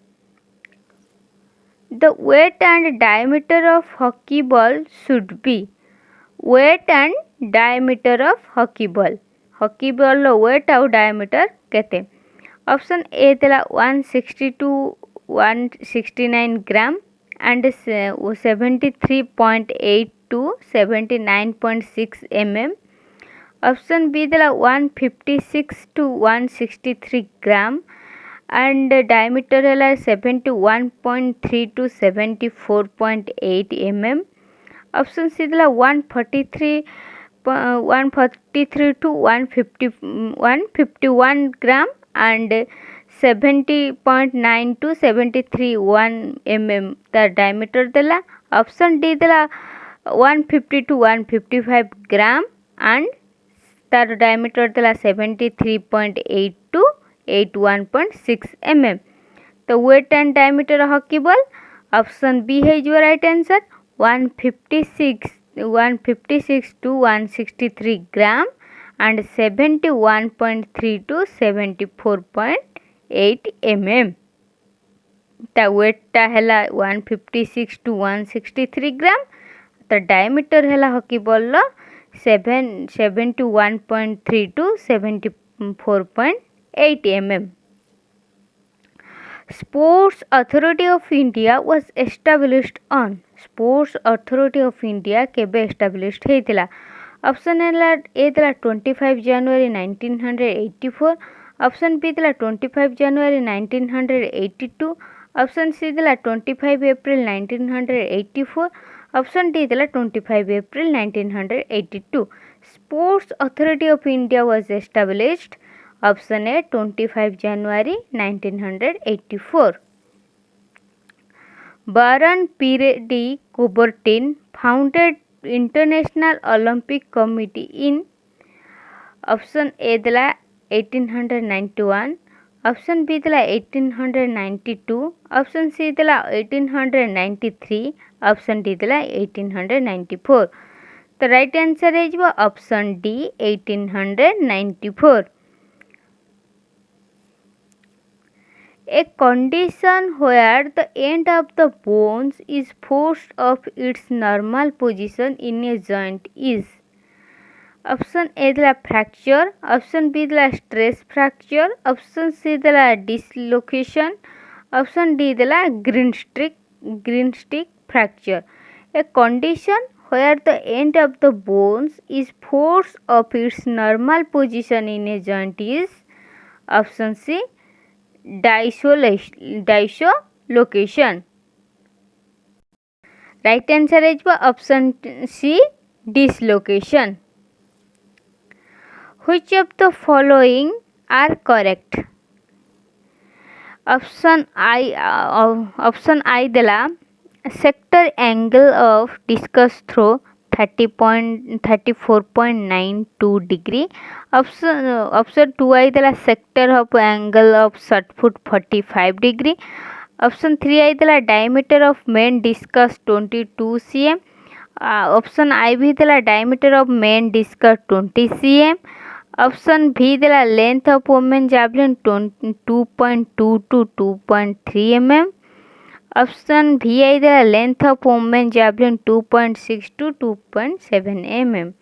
The weight and diameter of hockey ball should be. Weight and diameter of hockey ball weight और diameter केते? Option A देला 160 to 169 gram and 73.8 to 79.6 mm. Option B देला 156 to 163 gram and diameter है 71.3 to 74.8 mm. Option C देला 143 to 151 gram and 70.9 to 73.1 mm तार diameter देला. Option D देला 150 to 155 gram and तार डायमीटर देला 73.8 to 81.6 mm. तो weight and diameter hockey ball option B है जो right answer 156 to 163 gram and 71.3 to 74.8 mm. ता वेटटा है 156 to 163 ग्राम, तो डायमीटर है hockey ball 71.3 to 74.8 mm. Sports Authority of India was established on. Sports Authority of India केबे established हेतिला? Option A देला 25 January 1984, option B देला 25 जनवरी 1982, option C देला 25 अप्रैल 1984, option D देला 25 April 1982. Sports authority of India was established. Option A 25 January 1984. Baron Pierre de Coubertin founded International Olympic Committee in. Option A देला 1891, option B देला 1892, option C देला 1893, option D देला 1894. तो right answer है option D 1894. A condition where the end of the bones is forced off its normal position in a joint is. Option A देला fracture, option B देला stress fracture, option C देला dislocation, option D देला green stick fracture, a condition where the end of the bones is forced of its normal position in a joint is option C dislocation. Right answer is option C dislocation. Which of the following are correct? Option I देला sector angle of discus throw 34.92 degree. Option 2I देला sector of angle of short put 45 degree. Option 3I देला diameter of main discus 22 cm. Option IV देला diameter of main discus 20 cm. Option B देला length of women javelin 2.2 to 2.3 mm. Option VI देला length of women javelin 2.6 to 2.7 mm.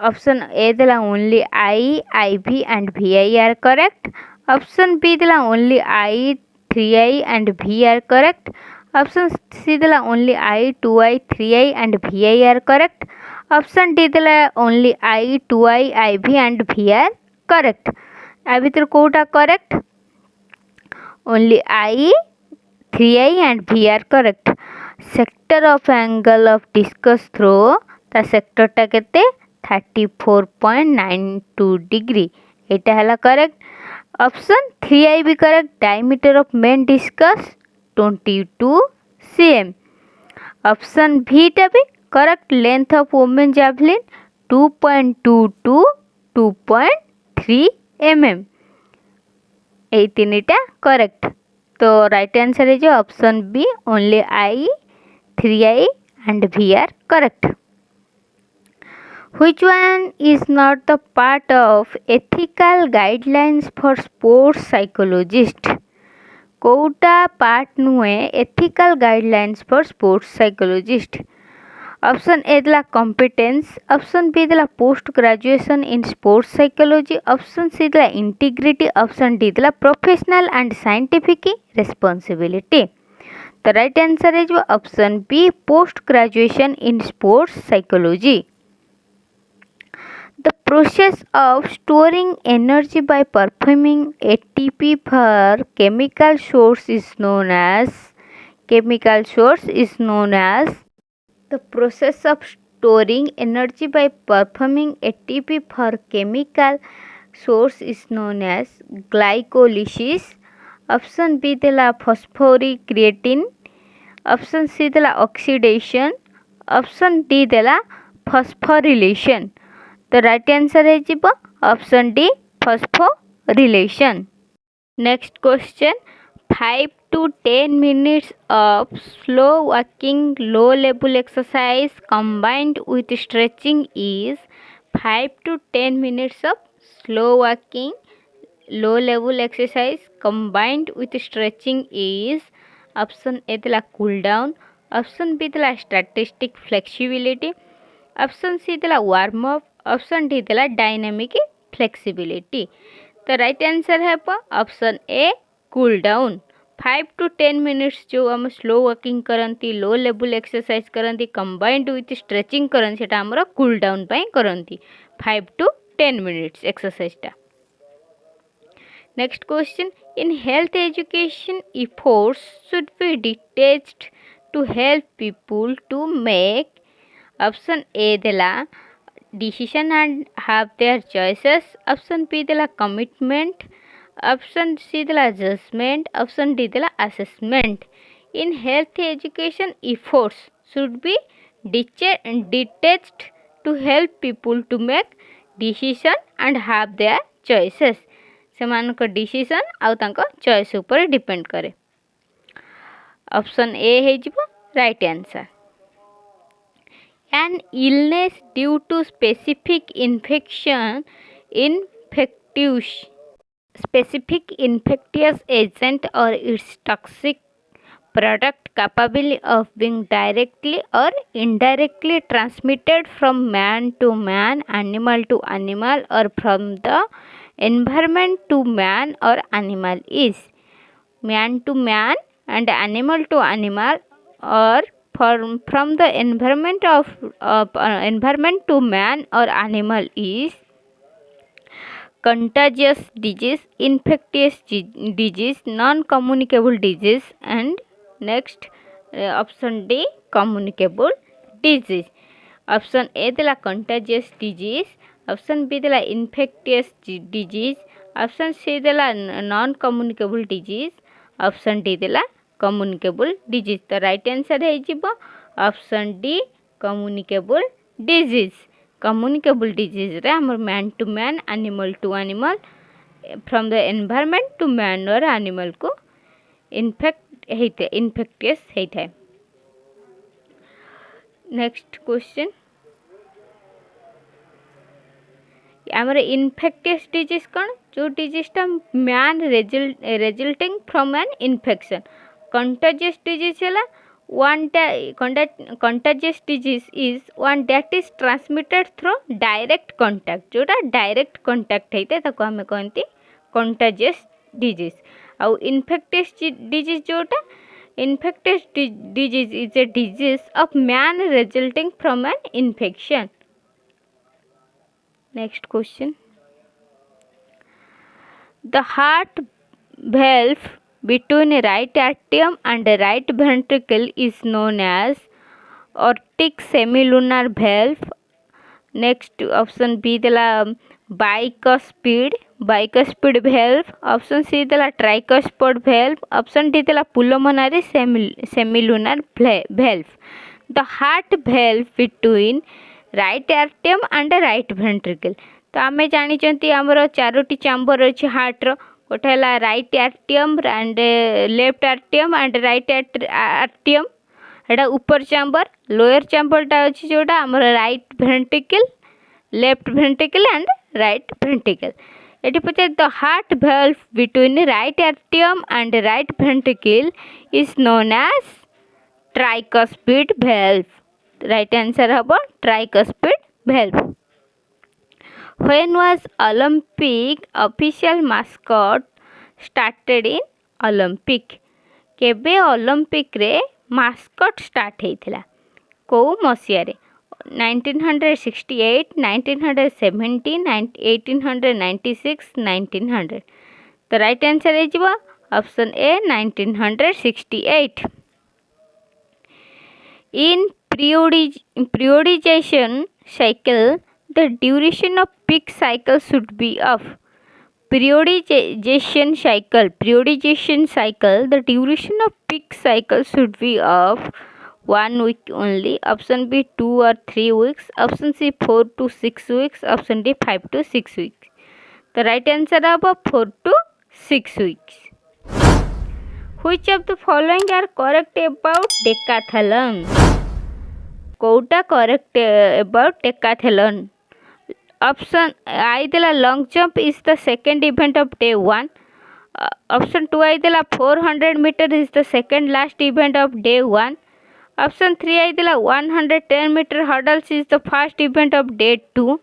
Option A देला only I, IV and VI are correct. Option B देला only I, 3I and V are correct. Option C देला only I, 2I, 3I and VI are correct. Option D देला only I, 2I, IV and V are correct. आ भीतर कोटा correct? Only I, 3I and V are correct. Sector of angle of discus throw ता sector टा केते 34.92 degree, एटा हला correct. Option 3I भी correct, diameter of men discus 22 cm. Option B टा भी correct, length of women javelin 2.2 to 2.3 mm. ए तीनटा correct. तो राइट आंसर है जो option B only I, 3I and V are correct. Which one is not the part of ethical guidelines for sports psychologists? कोटा part नुए ethical guidelines for sports psychologist. Option A देला competence, option B देला post graduation in sports psychology, option C देला integrity, option D देला professional and scientific responsibility. तो right answer है जो option B post graduation in sports psychology. The process of storing energy by performing ATP for chemical source is known as the process of storing energy by performing ATP for chemical source is known as glycolysis. Option B देला phosphorylcreatine, option C देला oxidation, option D देला phosphorylation. तो right answer है जी option D phosphorylation. Next question, 5 to 10 minutes of slow walking low level exercise combined with stretching is 5 to 10 minutes of slow walking low level exercise combined with stretching is option A देला cool down, option B देला static flexibility, option C देला warm up, option D देला dynamic flexibility. तो right answer है option A cool down. 5 to 10 minutes जो आम slow walking करती low level exercise करती कंबाइंड विथ स्ट्रेचिंग करती सेटा आमर कूल डाउन करती 5 to 10 मिनिट्स एक्सरसाइजटा. Next question, in health education efforts should be detached to help people to make. Option A देला decision and have their choices, option B देला commitment, option C देला judgment, option D देला assessment. In health education efforts should be detached to help people to make decision and have their choices. सेमानक decision आउ तांको choice ऊपर depend करे. Option A है जिवो right answer. An illness due to specific infectious agent or its toxic product capable of being directly or indirectly transmitted from man to man, animal to animal, or from the environment to man or animal is. man to man and animal to animal, or from the environment to man or animal is contagious disease, infectious disease, non-communicable disease, and next option D, communicable disease. Option A देला contagious disease, option B देला infectious disease, option C देला non-communicable disease, option D देला communicable disease. तो right answer है जीवो option D, communicable disease. Communicable disease रे हमर man to man, animal to animal, from the environment to man or animal को infectious होता है. नेक्स्ट क्वेश्चन, आमर इनफेक्टियस डिजीज कौन, जो डिजीजटा मैन resulting from an infection. Contagious disease है contagious disease is one that is transmitted through direct contact. जोटा डायरेक्ट कंटाक्ट होता है आम कहते कंटाजियस डिजीज. आउ इनफेक्टियस डिजीज जोटा infectious disease is a disease of man resulting from an infection. Next question, the heart valve between right atrium and right ventricle is known as aortic semilunar valve. Next option B देला bicuspid valve, option C देला tricuspid valve, option D देला pulmonary semilunar valve. The heart valve between right atrium and right ventricle. तो आमे जानी चंती हमरो चारोटी chamber अछि हार्ट रो. गोटे हला right atrium and left atrium and right atrium, एटा ऊपर चैम्बर. लोअर चैम्बरटा अछि जोटा हमर right ventricle, left ventricle and right ventricle. एटी पचे the heart valve between right atrium and right ventricle is known as tricuspid valve. Right answer habo tricuspid valve. When was Olympic official mascot started in Olympic? केबे Olympic रे mascot start हेथिला, को मसिया रे? 1968, 1970, 1896, 1900. तो right answer है जीवा option A 1968. In periodization cycle, the duration of peak cycle should be of. Periodization cycle, the duration of peak cycle should be of 1 week only. Option B 2 or 3 weeks, option C 4 to 6 weeks, option D 5 to 6 weeks. The right answer is 4 to 6 weeks. Which of the following are correct about decathlon? कोटा correct about decathlon? Option I देला long jump is the second event of day 1. Option 2 I देला 400 meter is the second last event of day 1. Option 3 I देला 110 meter hurdles is the first event of day 2.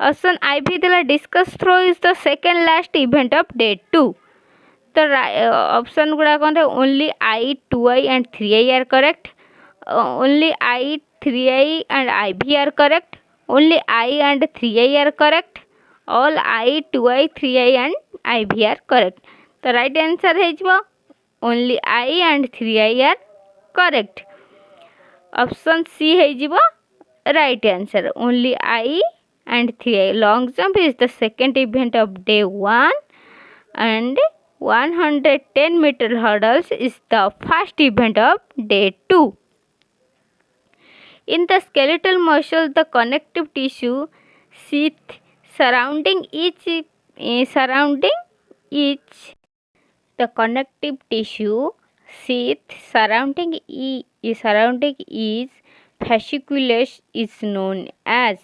Option I भी देला discus throw is the second last event of day 2. The option गुड़ा कौन है? Only I, 2I and 3I are correct. Only I, 3I and IB are correct. Only I and 3I are correct. All I, 2I, 3I and IB are correct. The right answer है जो only I and 3I are correct. Option C है जो right answer. Only I and 3I. Long jump is the second event of day 1 and 110 meter hurdles is the first event of day 2. In the skeletal muscle, the connective tissue sheath surrounding each the connective tissue sheath surrounding each fasciculus is known as.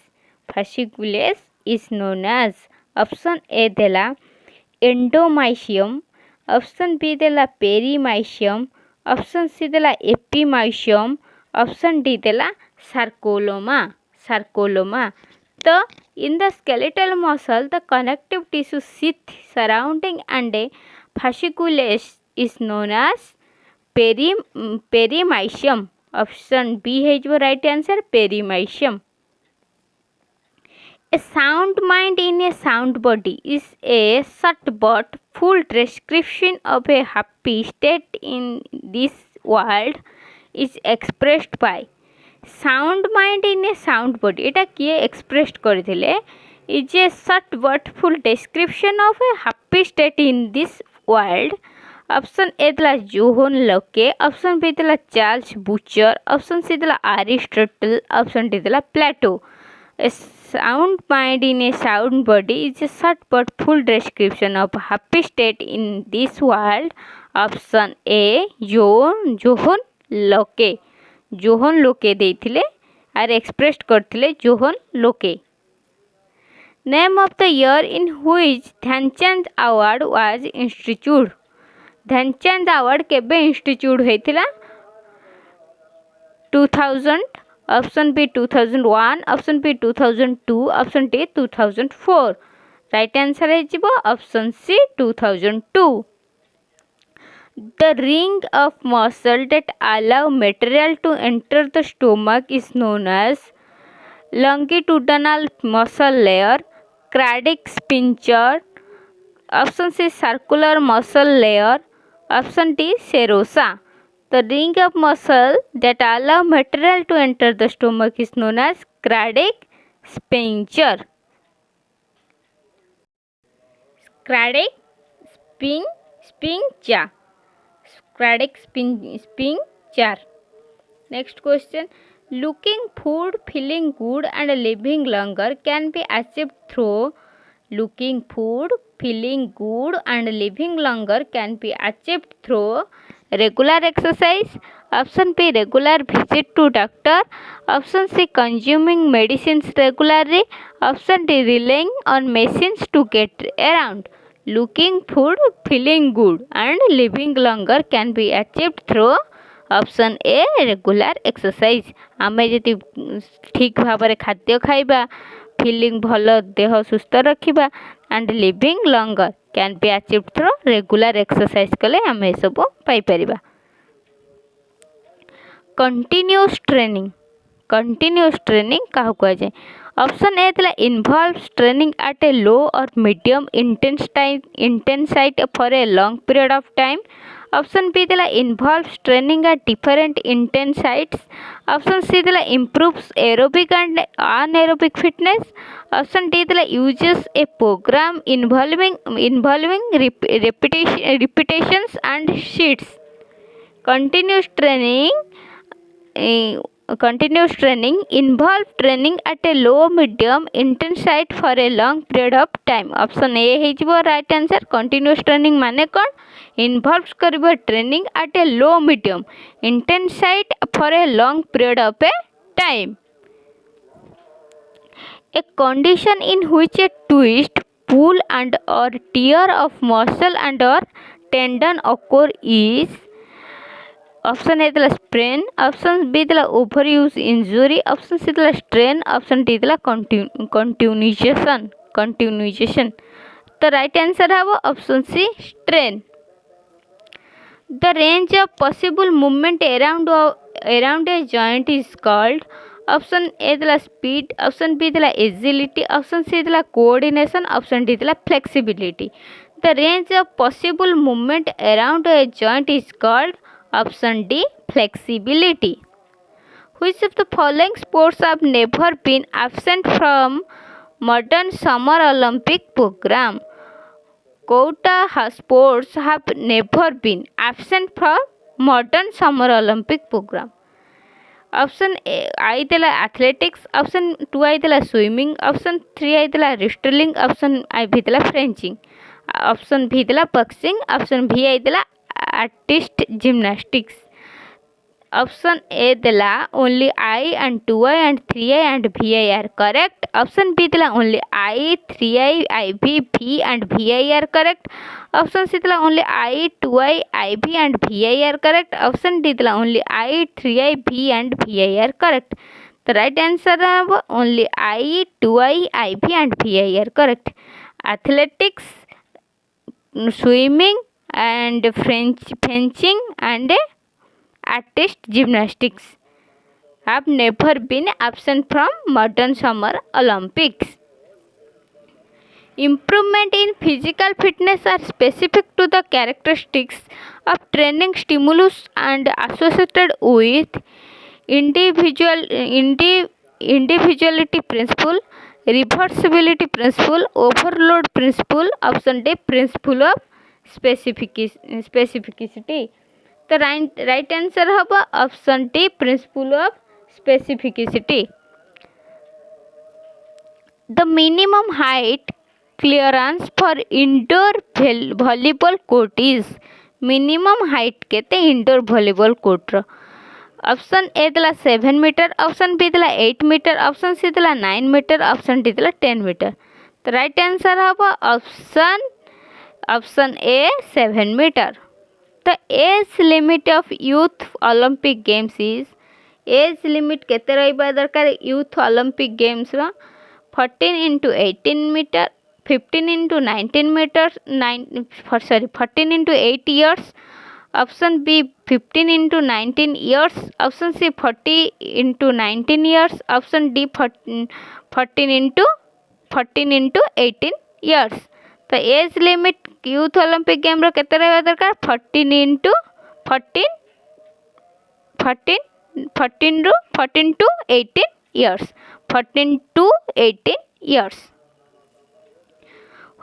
Option A देला endomysium, option B देला perimysium, option C देला epimysium, option D देला sarcolemma. So in the skeletal muscle, the connective tissue sheath surrounding and a fasciculus is known as perimysium. Option B है right answer, perimysium. A sound mind in a sound body is a short but full description of a happy state in this world is expressed by. Sound mind in a sound body एटा किए expressed करथिले is a short but full description of a happy state in this world. Option A दिला Johan लके, option B दिला Charles butcher, option C दिला Aristotle, option D दिला प्लेटो. A sound mind in a sound body is a short but full description of happy state in this world. Option A John Locke. John Locke देथिले आर express करथिले John Locke. Name of the year in which Dhyan Chand award was instituted. Dhyan Chand award केबे institute होइथिला? 2000, option B 2001, option B 2002, option D 2004. Right answer है जीवो option C 2002. The ring of muscle that allow material to enter the stomach is known as longitudinal muscle layer, cardiac sphincter, option C circular muscle layer, option D serosa. The ring of muscle that allow material to enter the stomach is known as cardiac sphincter. Cardiac sphincter. Cardiac sphincter. Next question. Looking food, feeling good and living longer can be achieved through. Looking food, feeling good and living longer can be achieved through regular exercise, option B regular visit to doctor, option C consuming medicines regularly, option D relying on machines to get around. Looking food, feeling good and living longer can be achieved through option a regular exercise. आमे जदि ठीक भाव में खाद्य खाइबा, feeling भल देह सुस्थ रखिबा and living longer can be achieved through regular exercise कले आमे सब पाई परिबा. Continuous training. कंटिन्यूअस ट्रेनिंग काहू कह जाए? ऑप्शन ए थिला involves training at a low or medium intensity for a long period of time. Option B दिला involves training at different intensities. Option C दिला improves aerobic and anaerobic fitness. Option D दिला uses a programme involving repetitions and sheets. Continuous training involve training at a low medium intensity for a long period of time. Option A है जीवो right answer. Continuous training माने कौन? Involves करिबो training at a low medium intensity for a long period of A time. A condition in which a twist, pull and or tear of muscle and or tendon occur is. Option A दिला sprain, option B दिला over use injury, option C दिला strain, option D दिला continuation. तो right answer है वो option C strain. The range of possible movement around a joint is called. Option A दिला speed, option B दिला agility, option C दिला coordination, option D दिला flexibility. The range of possible movement around a joint is called option D flexibility. Which of the following sports have never been absent from modern summer Olympic program? Kouta sports have never been absent from modern summer Olympic program. Option आई दिला athletics, option 2 आई दिला swimming, option 3 आई दिला wrestling, option आई भी दिला फ्रेंचिंग, option भी दिला boxing, option भी आई दिला artist gymnastics. Option A दिला only I and 2I and 3I and VI are correct. Option B दिला only I, 3I, IB, V and VI are correct. Option C दिला only I, 2I, IB and VI are correct. Option D दिला only I, 3I, V and VI are correct. The right answer है only I, 2I, IB and VI are correct. Athletics, swimming and fencing and artist gymnastics have never been absent from modern Summer Olympics. Improvement in physical fitness are specific to the characteristics of training stimulus and associated with individuality principle, reversibility principle, overload principle, option D principle of specificity. The right answer होगा option D principle of specificity. The minimum height clearance for indoor volleyball court is minimum height केते indoor volleyball court रो option A देला 7 metre option B देला 8 metre option C देला 9 metre option D देला 10 metre तो right answer होगा option A 7 metre the age limit of youth Olympic games is age limit केते रहिबा दरकार यूथ ओलंपिक गेम्स रो 14 into 18 meter 15 into 19 meters 14 into 8 years option B 15 into 19 years option C 40 into 19 years option D 14 into 18 years तो age limit youth Olympic game रो केते रहबा दरकार 14 into 14 to 18 years 14 to 18 years.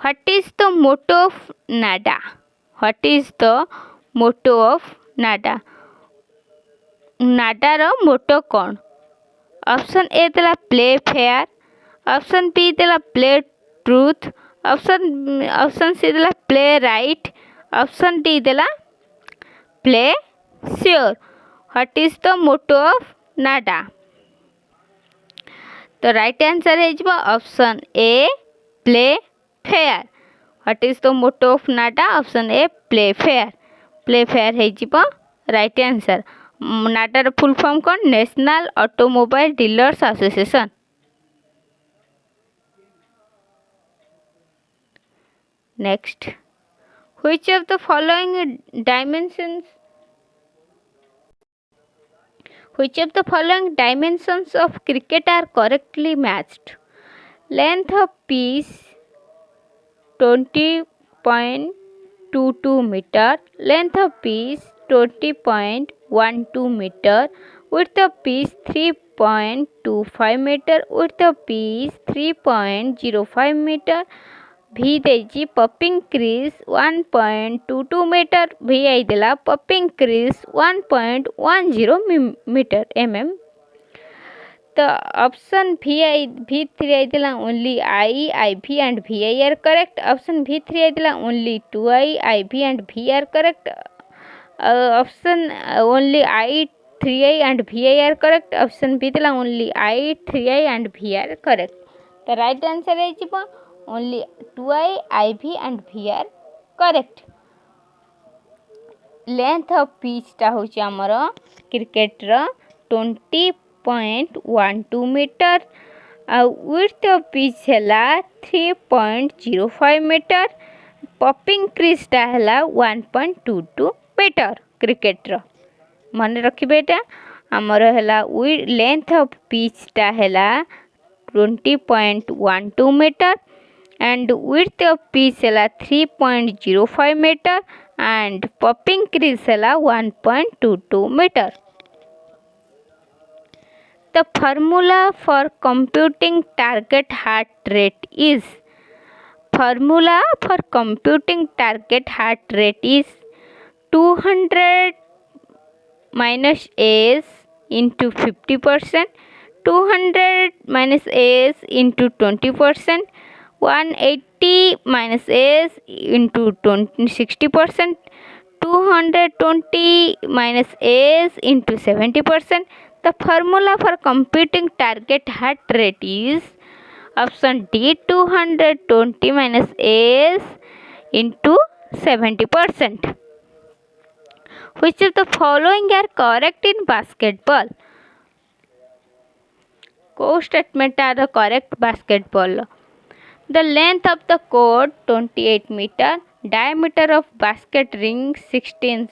What is the motto of NADA? What is the motto of NADA? NADA रो motto कौन? Option A देला play fair option B देला play truth option C देला play right option D देला play sure. What is the motto of NADA? तो right answer है option A play fair. What is the motto of NADA option A play fair है right answer. नाडार full form कौन national automobile dealers association. Next which of the following dimensions Which of the following dimensions of cricket are correctly matched? Length of piece 20.22 meter, length of piece 20.12 meter, width of piece 3.25 meter, width of piece 3.05 meter, V देजी popping crease 1.22 metre V आई देला popping crease 1.10 metre mm. तो option V3 आई देला only IV and VI are correct. Option V3 आई देला only 2I IV and V are correct. Option only I3I and VI are correct. Option B देला only I3I and V are correct. तो right answer है only 2I IV and V are correct. Length of pitch टा होची हमर cricket रो 20.12 metre आ width of pitch हैला 3.05 metre पपिंग crease टा हैला 1.22 मीटर क्रिकेट रो मन रखिबे एटा हमर हैला लेंथ ऑफ पिच टा हैला 20.12 metre and width of piece है 3.05 meter and popping crease है 1.22 meter. The formula for computing target heart rate is 200 minus S into 50%, 200 minus S into 20%, 180 minus S into 60%, 220 minus S into 70%. The formula for computing target heart rate is option D 220 minus S into 70%. Which of the following are correct in basketball? Co statement are the correct basketball. The length of the court 28 meter, diameter of basket ring 16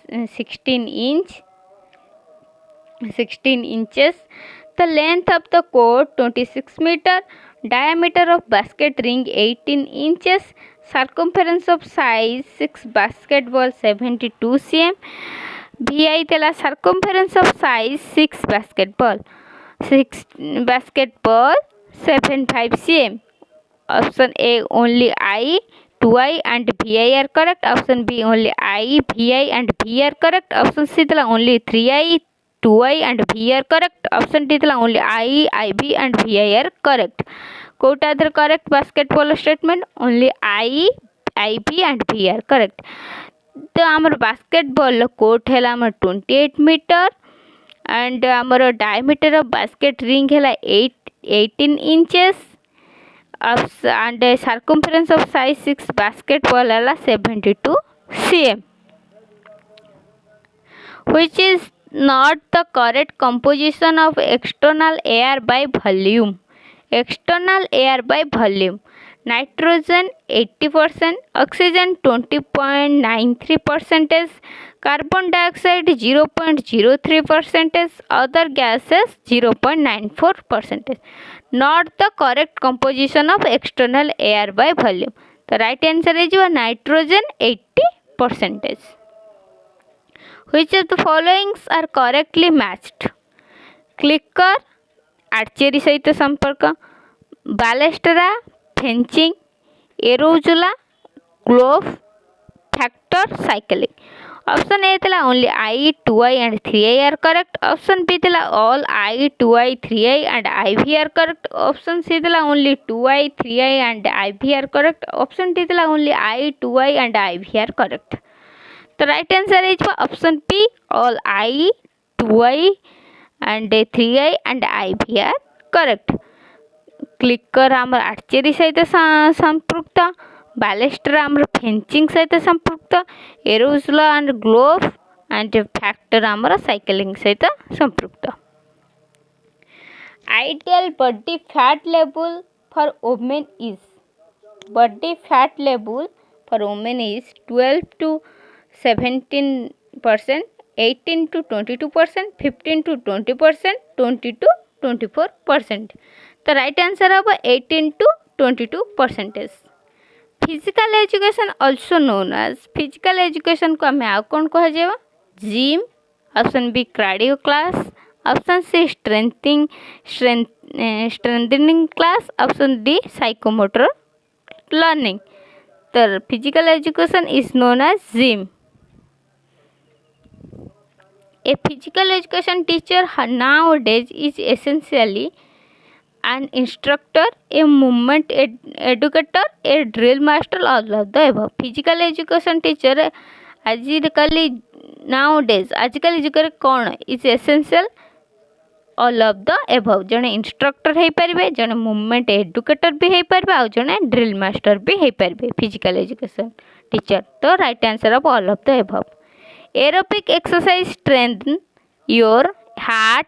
inches, the length of the court 26 meter, diameter of basket ring 18 inches, circumference of size 6 basketball 72 cm, VI tela circumference of size 6 basketball 75 cm. Option A only I, 2I and VI are correct. Option B only I, VI and V are correct. Option C thala only 3I, 2I and V are correct. Option D thala only I, IB and VI are correct. Quote other correct basketball statement only I, IB and V are correct. तो आमर basketball court है 28 metre and आमर diameter of basket ring है 18 inches and circumference of size 6 basketball है 72 cm. Which is not the correct composition of external air by volume? External air by volume: nitrogen 80%, oxygen 20.93%, carbon dioxide 0.03%, other gases 0.94%. Not the correct composition of external air by volume. The right answer is nitrogen 80%. Which of the following are correctly matched? Clicker archery सहित संपर्क, बालेस्टरा fencing, एरोजुला glove, factor cycling. Option A thala only I, 2I and 3I are correct. Option B thala all I, 2I, 3I and IV are correct. Option C thala only 2I, 3I and IV are correct. Option D thala only I, 2I and IV are correct. The right answer is option P, all I, 2I and 3I and IV are correct. Clicker आमर archery सहित संपृक्त, बालेस्टर आमर fencing सहित संपृक्त, एरोजुला and glove and factor आमर cycling सहित संपृक्त. Ideal body fat level for women is, body fat level for women is 12 to 17%, 18 to 22%, 15 to 20%, 20 to 24%. The right answer of 18 to 22%. Physical education also known as, physical education को हमें आउ कौन कह जाएगा? Gym. Option B cardio class, option C strengthening class, option D psychomotor learning. तो physical education is known as gym. A physical education teacher nowadays is essentially an instructor, a movement educator, a drill master, all of the above. Physical education teacher आजिकली nowadays आजिकली जुगरे कौन is essential, all of the above. जने instructor हो पारे, जने movement educator भी हो पारे, आ जने drill master भी हो पारे फिजिकल एजुकेशन टीचर. तो right answer of all of the above. Aerobic exercise strengthen your heart,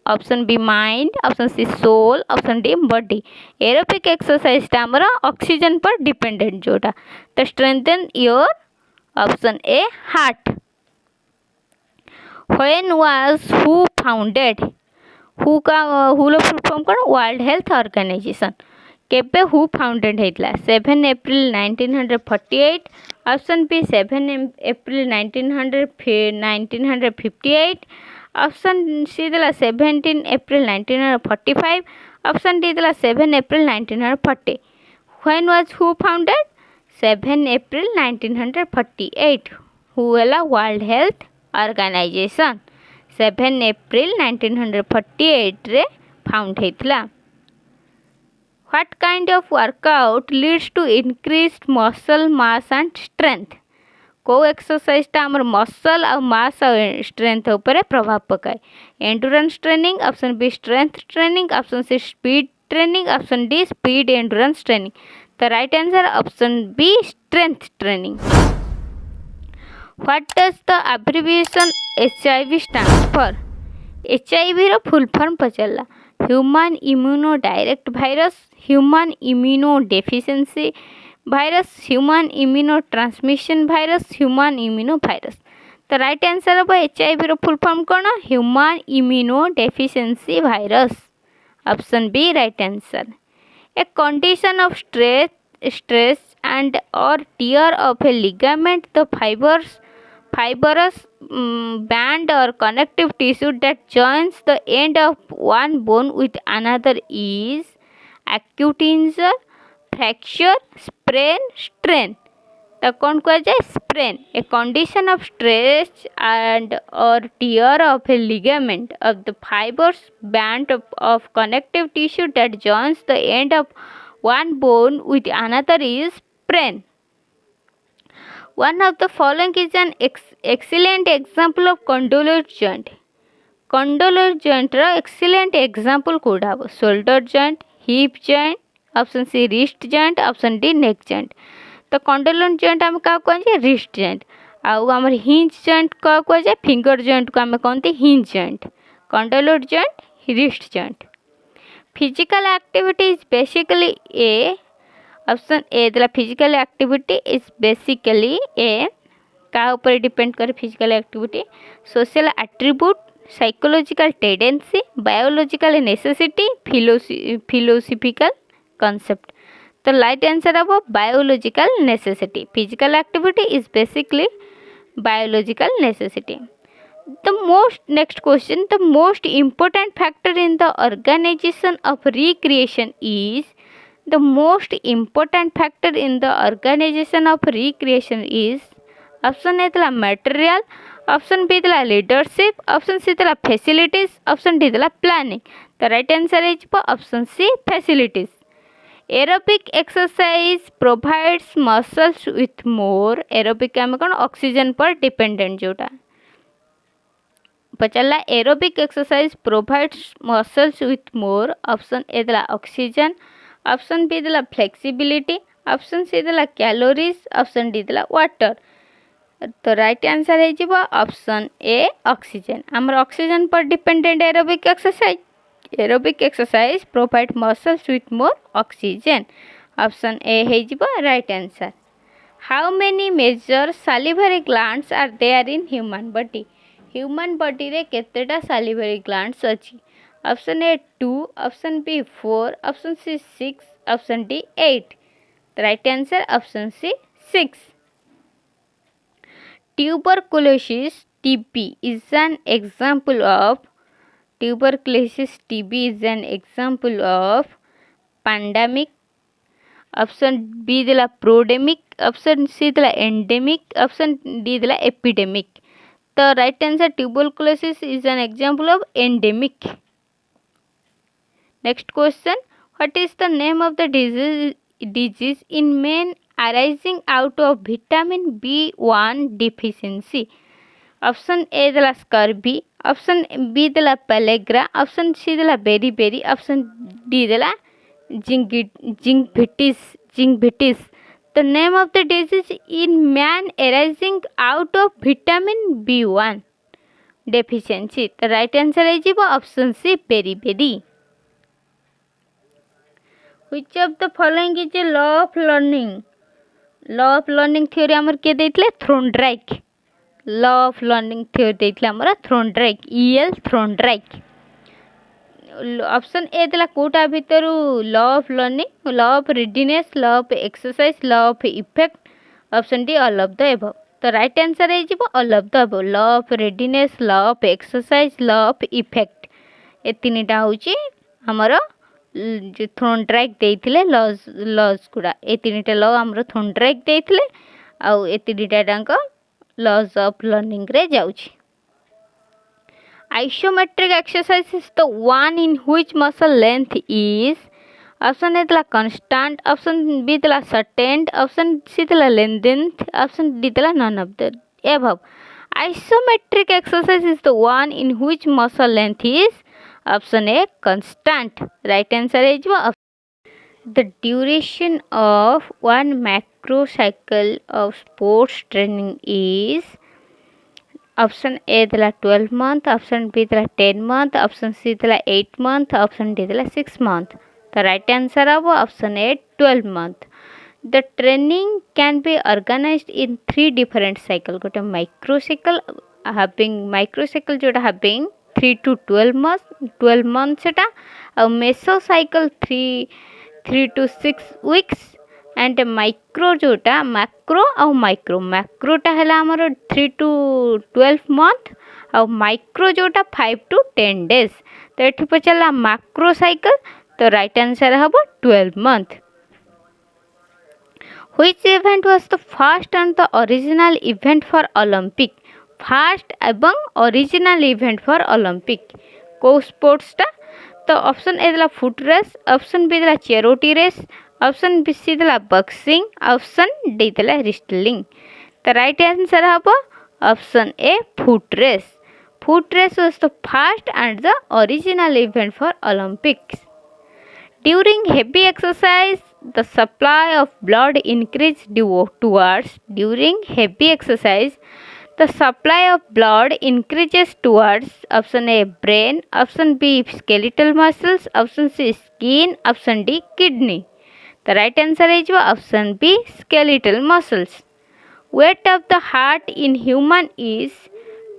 option B mind, option C soul, option D body. Aerobic exercise आमर ऑक्सीजन पर डिपेंडेंट जोटा, तो strengthen your option A heart. When was who founded, who का हुलो full form कौन? World health organisation. केबे who founded होता? 7 April 1948. Option B 7 April 1958. Option C देला 17 April 1945. Option D देला 7 April 1940. When was who founded? 7 April 1948. Who है world health organisation 7 April 1948 रे found होता. What kind of workout leads to increased muscle mass and strength? को exercise आमर muscle और mass और strength उपर प्रभाव पकाए? Endurance training, option B strength training, option C speed training, option D speed endurance training. The right answer option B strength training. What does the abbreviation HIV stand for? HIV रो full form पचला human immuno direct virus, human immunodeficiency virus, human immunotransmission virus, human immunovirus. The right answer of HIV रो full form कौन? Human immunodeficiency virus. Option B right answer. A condition of stress and or tear of a ligament, the fibrous band or connective tissue that joins the end of one bone with another is acute injury, fracture, sprain, strain. तो कौन कह जाए? Sprain. A condition of stretch and or tear of a ligament of the fibres band of connective tissue that joins the end of one bone with another is sprain. One of the following is an excellent example of condylate joint. Condylate joint रा excellent example code हबो? Shoulder joint, hip joint, option C wrist joint, option D neck joint. तो कंडोलेंट joint आम क्या कहे? Wrist joint. आउ आम hinge joint क्या कहे? फिंगर जॉइंट को आम कहते hinge joint. Condyloid joint, wrist joint. Physical activity is basically a. Option A देला physical activity is basically a. क्या ऊपर डिपेंड करे physical activity? Social attribute, psychological tendency, biological necessity, philosophical concept. The right answer of biological necessity. Physical activity is basically biological necessity. Next question, the most important factor in the organization of recreation is. The most important factor in the organization of recreation is. Option A is material, option B is leadership, option C is facilities, option D is planning. The right answer is option C, facilities. Aerobic exercise provides muscles with more. Aerobic आम कौन? Oxygen पर dependent जोटा पचला. Aerobic exercise provides muscles with more. Option A देला oxygen, option B देला flexibility, option C देला calories, option D देला water. तो राइट आंसर है ऑप्शन ए ऑक्सीजन. आमर ऑक्सीजन पर dependent aerobic exercise. Aerobic exercise provide muscles with more oxygen. Option A है right answer. How many major salivary glands are there in human body? Human body रे केतेटा salivary glands अछि? Option A 2, option B 4, option C 6, option D 8. The right answer option C 6. Tuberculosis TB is an example of. Tuberculosis TB is an example of pandemic. Option B देला प्रोडेमिक, option C देला endemic, option D देला epidemic. तो right answer tuberculosis is an example of endemic. Next question, what is the name of the disease in main arising out of vitamin B1 deficiency? Option A देला scurvy, option B देला pellagra, option C देला berry, option D देला जिंगविटिस. The name of the disease in man arising out of vitamin B1 deficiency. The right answer is option C berry. Which of the following is a law of learning? Law of learning theory आमर के देइतले? Thorndike. Law of learning theory देइतले आमर Thorndike, EL Thorndike. Option A देला कोटा भितर law of learning, law of readiness, law of exercise, law of effect, option D all of the above. तो right answer है all of the above. Law of readiness, law of exercise, law of effect, ए तीनटा होची हमर जो थ्रोनडाइक देइतले laws गुडा. ए तीनटा law हमर थ्रोनडाइक देइतले आउ ए तीनटा डांक लॉज ऑफ लर्निंग रे जाउची. Isometric exercise is the one in which muscle length is. Option A is constant, option B is certain, option C is lengthened, option D is none of the above. Isometric exercise is the one in which muscle length is. Option A constant. Right answer is the duration of one macrocycle of sports training is. Option A देला 12 month, option B देला 10 month, option C देला 8 month, option D देला 6 month. तो right answer अब option A 12 month. The training can be organized in 3 different cycle. गोटे microcycle microcycle जोटा having 3 to 12 months सेटा और mesocycle 3 to 6 weeks and micro जोटा macro और macro टा है आमर 3 to 12 month और micro जोटा 5 to 10 days. तो ये पचारा macro cycle तो right answer हम 12 month. Which event was the first and the original event for Olympic? First एवं original event for Olympic को स्पोर्ट्स टा तो ऑप्शन ए दिला फुट रेस, ऑप्शन बी दिला chariot race, option B C दिला boxing, option D दिला wrestling. तो right answer हम option A foot race. Foot race was the first and the original event for Olympics. During heavy exercise, the supply of blood increased towards. During heavy exercise, the supply of blood increases towards option A brain, option B skeletal muscles, option C skin, option D kidney. The right answer is option B skeletal muscles. Weight of the heart in human is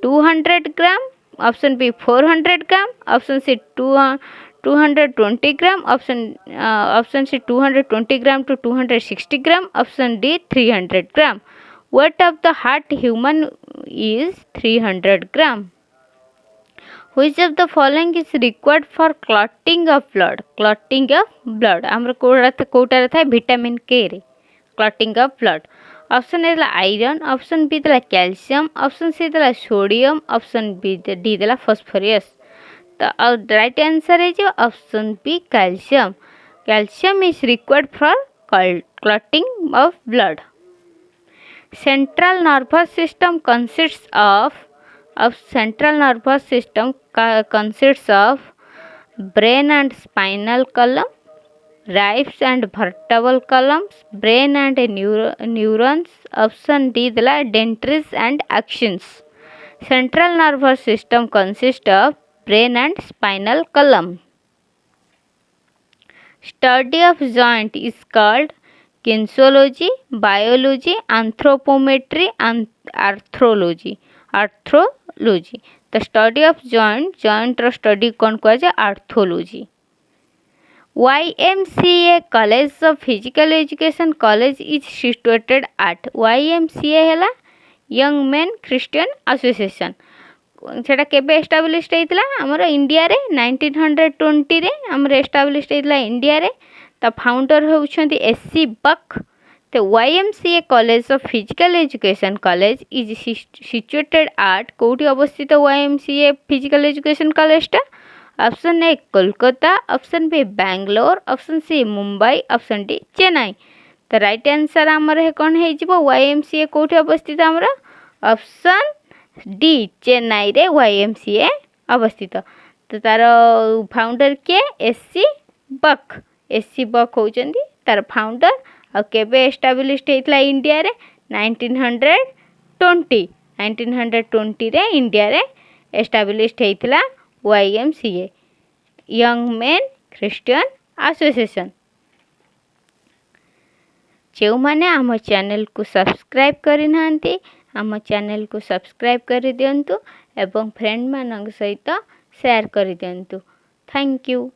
200 gram, option B 400 gram, option C 220 gram, option C 220 gram to 260 gram, option D 300 gram. Weight of the heart human is 300 gram. Which of the following is required for clotting of blood? Clotting of blood आमर कोटा था vitamin के रे clotting of blood. Option A दिला iron, option B दिला calcium, option C दिला sodium, option B D दिला phosphorus. तो right answer है जो option B calcium. Calcium is required for clotting of blood. Central nervous system consists of brain and spinal column, ribs and vertebral columns, brain and neurons, option D दिला dendrites and axons. Central nervous system consists of brain and spinal column. Study of joint is called kinesiology, biology, anthropometry and arthrology. The study of joint रो study कौन कहा जाए arthrology. YMCA College of Physical Education College is situated at. YMCA है Young Men Christian Association. सेटा केबे established होइतला हमर India रे 1920 रे हमर एस्टाब्लिश्ड होइतला इंडिया रे. ता फाउंडर होउछंती SC Buck. The YMCA College of Physical Education College is situated at कोठी अवस्थित YMCA Physical Education College टा. Option A Kolkata, option B Bangalore, option C Mumbai, option D Chennai. तो राइट आंसर हमर है कौन है जीवो YMCA कोठी अवस्थित हमर ऑप्शन डी चेन्नई रे YMCA अवस्थित. तो तार फाउंडर के एससी बक होचंदी तार फाउंडर. और केबे एस्टाब्लिश्ड होइतला इंडिया रे 1920 रे इंडिया रे एस्टाब्लिश्ड होइतला YMCA young men Christian association. जो माने आम चैनल को सब्सक्राइब करि नांती आम चैनल को सब्सक्राइब कर दियंतु एवं फ्रेंड मानक सहित शेयर कर दियंतु. Thank you.